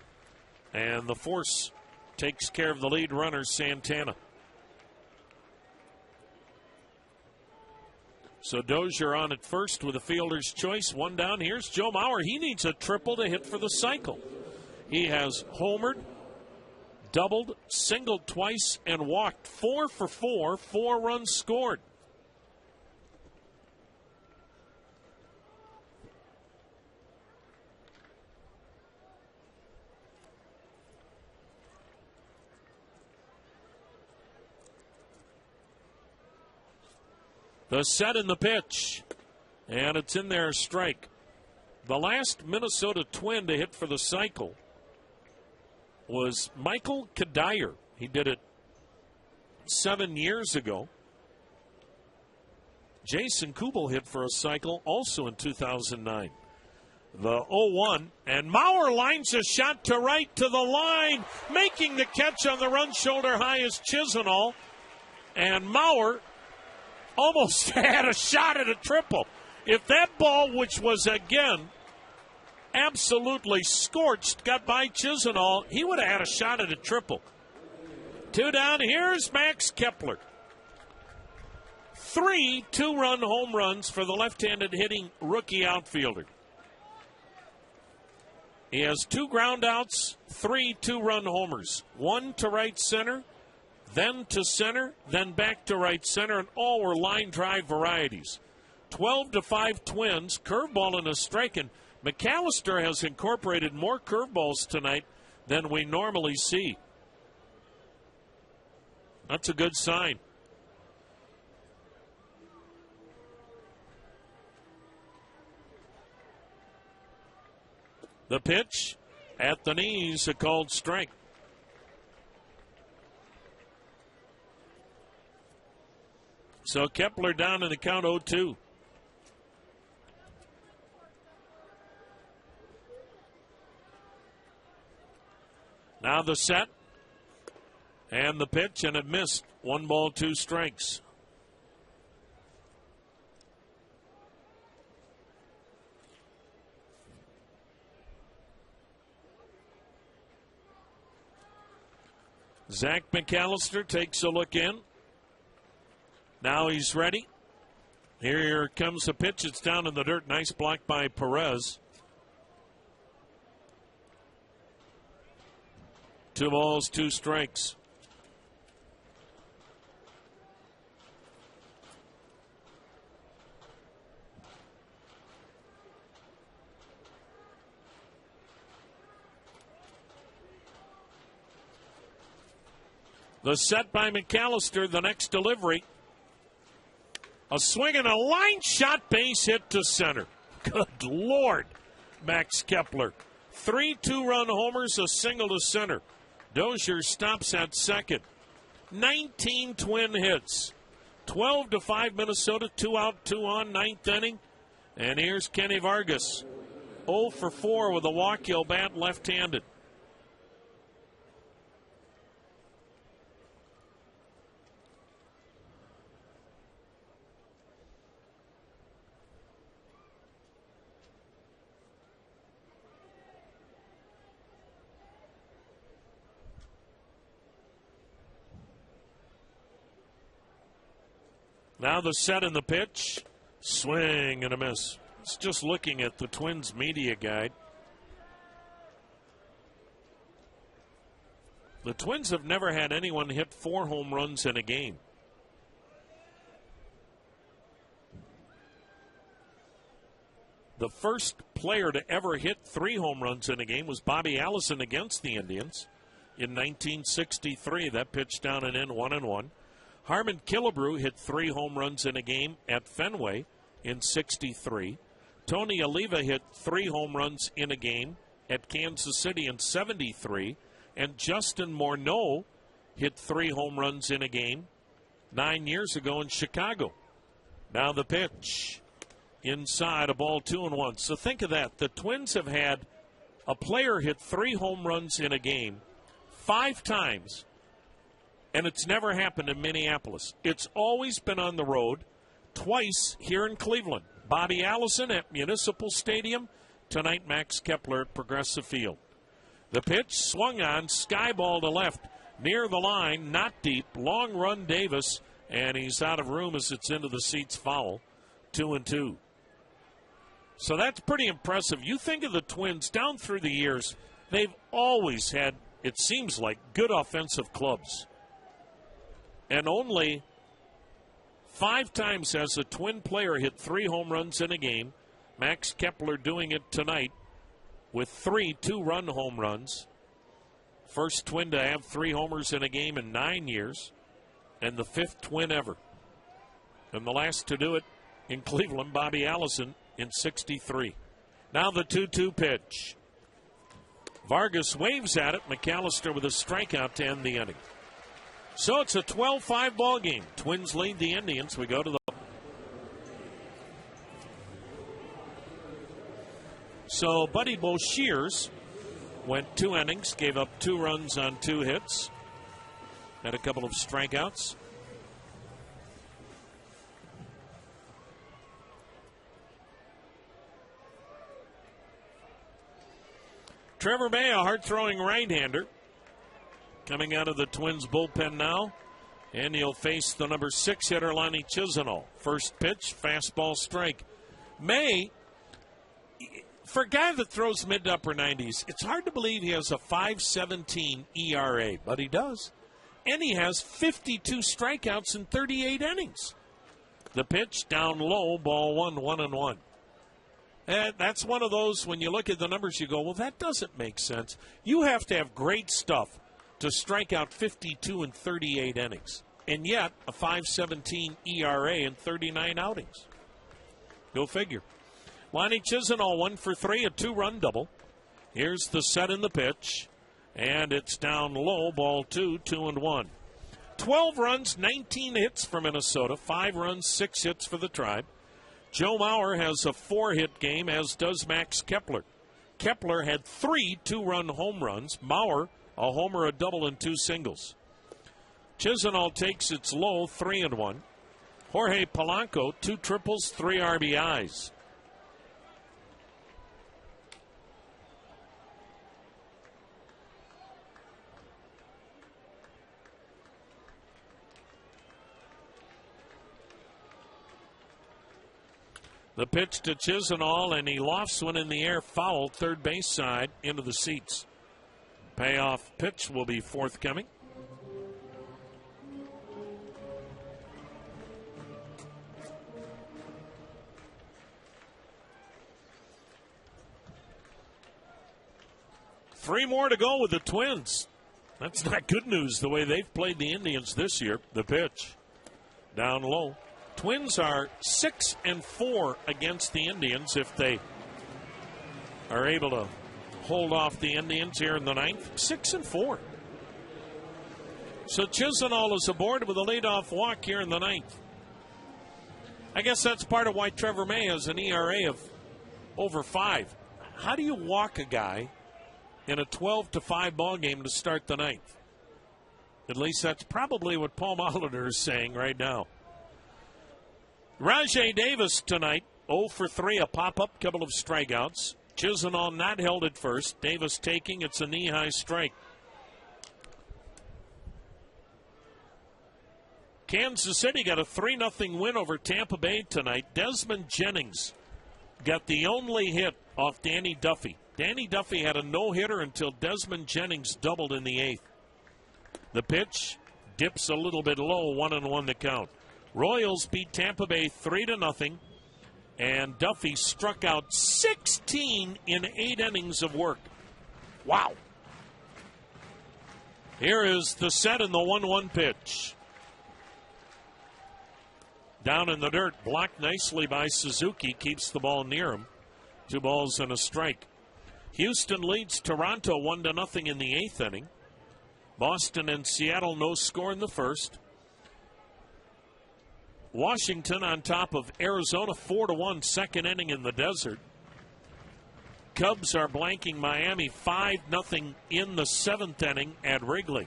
And the force takes care of the lead runner, Santana. So Dozier on at first with a fielder's choice. 1 down. Here's Joe Mauer. He needs a triple to hit for the cycle. He has homered, doubled, singled twice, and walked. 4 for 4, 4 runs scored. The set and the pitch, and it's in there, strike. The last Minnesota Twin to hit for the cycle was Michael Kadire. He did it 7 years ago. Jason Kubel hit for a cycle also in 2009. The 0-1, and Mauer lines a shot to right to the line. Making the catch on the run shoulder high is Chisenhall, and Mauer almost had a shot at a triple. If that ball, which was, again, absolutely scorched, got by Chisenhall, he would have had a shot at a triple. 2 down. Here's Max Kepler. 3 2-run home runs for the left-handed hitting rookie outfielder. He has 2 groundouts, 3 2-run homers. 1 to right center, then to center, then back to right center, and all were line drive varieties. 12-5 Twins, curveball and a strike, and McAllister has incorporated more curveballs tonight than we normally see. That's a good sign. The pitch at the knees, a called strike. So Kepler down in the count 0-2. Now the set and the pitch, and it missed. 1 ball, 2 strikes. Zach McAllister takes a look in. Now he's ready. Here comes the pitch. It's down in the dirt. Nice block by Perez. 2 balls, 2 strikes. The set by McAllister, the next delivery. A swing and a line shot, base hit to center. Good Lord, Max Kepler. 3 2-run homers, a single to center. Dozier stops at second. 19 Twin hits. 12-5 Minnesota, 2 out, 2 on, 9th inning. And here's Kenny Vargas. 0 for 4 with a walk. He'll bat left-handed. Now the set and the pitch. Swing and a miss. It's just looking at the Twins media guide. The Twins have never had anyone hit 4 home runs in a game. The first player to ever hit 3 home runs in a game was Bobby Allison against the Indians in 1963. That pitch down and in, 1-1. Harmon Killebrew hit 3 home runs in a game at Fenway in 63. Tony Oliva hit 3 home runs in a game at Kansas City in 73. And Justin Morneau hit 3 home runs in a game 9 years ago in Chicago. Now the pitch. Inside, a ball, 2-1. So think of that. The Twins have had a player hit 3 home runs in a game 5 times. And it's never happened in Minneapolis. It's always been on the road, twice here in Cleveland. Bobby Allison at Municipal Stadium. Tonight, Max Kepler at Progressive Field. The pitch swung on, sky ball to left, near the line, not deep. Long run Davis, and he's out of room as it's into the seats foul. 2-2. So that's pretty impressive. You think of the Twins down through the years, they've always had, it seems like, good offensive clubs. And only 5 times has a Twin player hit 3 home runs in a game. Max Kepler doing it tonight with 3 2-run home runs. First Twin to have 3 homers in a game in 9 years. And the 5th Twin ever. And the last to do it in Cleveland, Bobby Allison in 63. Now the 2-2 pitch. Vargas waves at it. McAllister with a strikeout to end the inning. So it's a 12-5 ball game. Twins lead the Indians. We go to the. So Buddy Boshears went 2 innings, gave up 2 runs on 2 hits, had a couple of strikeouts. Trevor May, a hard-throwing right-hander, coming out of the Twins bullpen now, and he'll face the number 6 hitter, Lonnie Chisenhall. First pitch, fastball strike. May, for a guy that throws mid to upper 90s, it's hard to believe he has a 5.17 ERA, but he does. And he has 52 strikeouts in 38 innings. The pitch down low, ball 1, 1-1. And that's one of those, when you look at the numbers, you go, well, that doesn't make sense. You have to have great stuff to strike out 52 in 38 innings. And yet, a 5.17 ERA in 39 outings. Go figure. Lonnie Chisenhall 1 for 3, a 2-run double. Here's the set in the pitch. And it's down low, ball 2, 2-1. 12 runs, 19 hits for Minnesota. 5 runs, 6 hits for the Tribe. Joe Mauer has a 4-hit game, as does Max Kepler. Kepler had 3 2-run home runs. Mauer, a homer, a double, and 2 singles. Chisenhall takes its low, 3-1. Jorge Polanco, 2 triples, 3 RBIs. The pitch to Chisenhall, and he lofts one in the air, foul, third base side, into the seats. Payoff pitch will be forthcoming. Three more to go with the Twins. That's not good news the way they've played the Indians this year. The pitch down low. Twins are 6-4 against the Indians if they are able to hold off the Indians here in the ninth. 6-4. So Chisenhall is aboard with a leadoff walk here in the ninth. I guess that's part of why Trevor May has an ERA of over 5. How do you walk a guy in a 12-5 ball game to start the ninth? At least that's probably what Paul Molitor is saying right now. Rajai Davis tonight, 0 for 3, a pop-up, couple of strikeouts. Chisenhall not held at first. Davis taking, it's a knee-high strike. Kansas City got a 3-0 win over Tampa Bay tonight. Desmond Jennings got the only hit off Danny Duffy. Danny Duffy had a no-hitter until Desmond Jennings doubled in the 8th. The pitch dips a little bit low, 1-1 the count. Royals beat Tampa Bay 3-0, and Duffy struck out 16 in 8 innings of work. Wow. Here is the set and the 1-1 pitch. Down in the dirt, blocked nicely by Suzuki, keeps the ball near him. 2 balls and a strike. Houston leads Toronto 1-0 in the 8th inning. Boston and Seattle no score in the first. Washington on top of Arizona 4-1, second inning in the desert. Cubs are blanking Miami 5-0 in the 7th inning at Wrigley.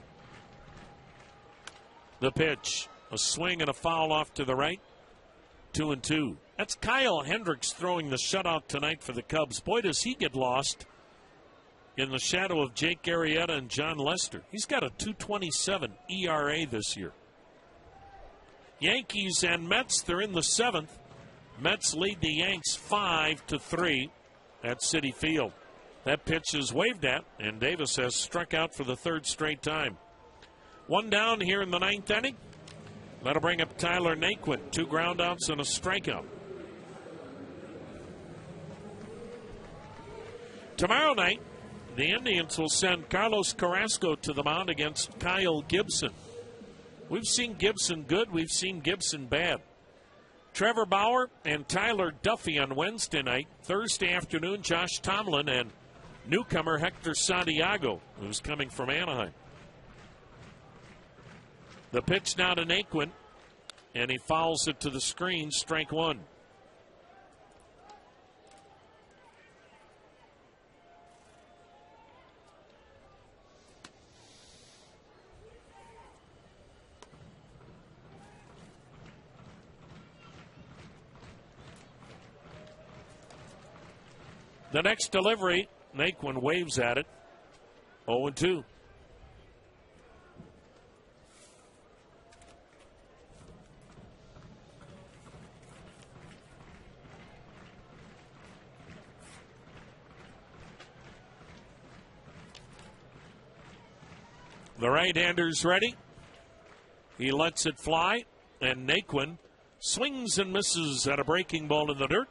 The pitch, a swing and a foul off to the right. 2-2. That's Kyle Hendricks throwing the shutout tonight for the Cubs. Boy, does he get lost in the shadow of Jake Arrieta and John Lester. He's got a 2.27 ERA this year. Yankees and Mets, they're in the 7th. Mets lead the Yanks 5-3 at Citi Field. That pitch is waved at, and Davis has struck out for the 3rd straight time. 1 down here in the 9th inning. That'll bring up Tyler Naquin. 2 groundouts and a strikeout. Tomorrow night, the Indians will send Carlos Carrasco to the mound against Kyle Gibson. We've seen Gibson good. We've seen Gibson bad. Trevor Bauer and Tyler Duffy on Wednesday night. Thursday afternoon, Josh Tomlin and newcomer Hector Santiago, who's coming from Anaheim. The pitch now to Naquin, and he fouls it to the screen, strike 1. The next delivery, Naquin waves at it. 0-2. The right-hander's ready. He lets it fly, and Naquin swings and misses at a breaking ball in the dirt.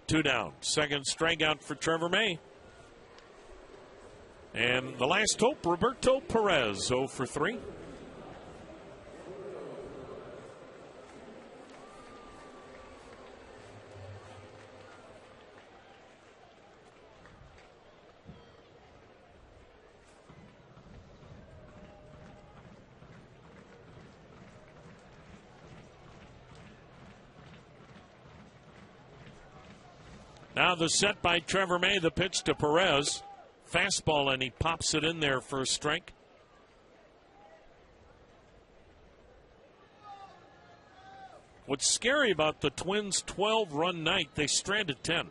2 down. Second strikeout for Trevor May. And the last hope, Roberto Perez, 0 for 3. Now the set by Trevor May, the pitch to Perez. Fastball, and he pops it in there for a strike. What's scary about the Twins' 12-run night, they stranded 10.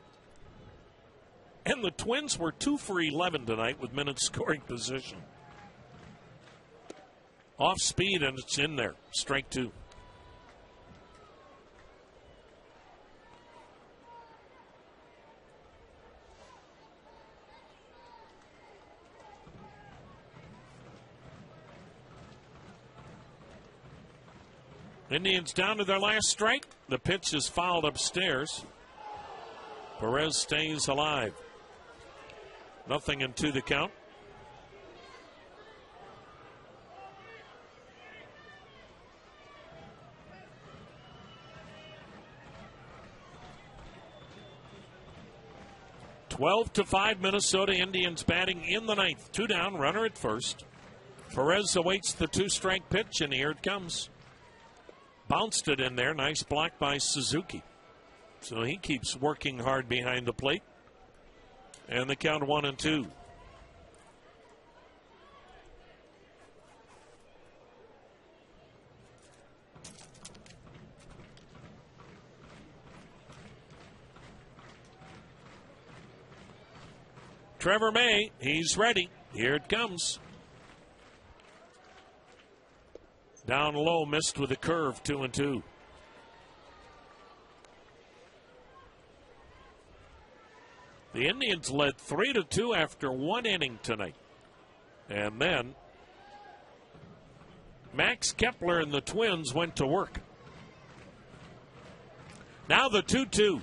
And the Twins were 2 for 11 tonight with minutes scoring position. Off speed, and it's in there. Strike 2. Indians down to their last strike. The pitch is fouled upstairs. Perez stays alive. 0-2 the count. (12-5) Minnesota Indians batting in the ninth. 2 down, runner at first. Perez awaits the 2-strike pitch, and here it comes. Bounced it in there. Nice block by Suzuki. So he keeps working hard behind the plate. And the count 1-2. Trevor May, he's ready. Here it comes. Down low, missed with a curve, 2-2. The Indians led 3-2 after 1 inning tonight. And then Max Kepler and the Twins went to work. Now the 2-2.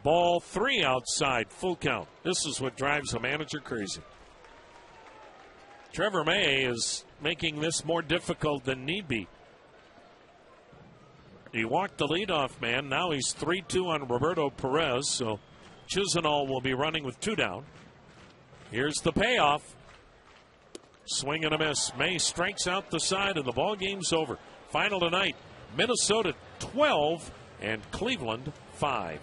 Ball 3 outside, full count. This is what drives a manager crazy. Trevor May is making this more difficult than need be. He walked the leadoff man. Now he's 3-2 on Roberto Perez, so Chisenhall will be running with 2 down. Here's the payoff. Swing and a miss. May strikes out the side, and the ball game's over. Final tonight, Minnesota 12 and Cleveland 5.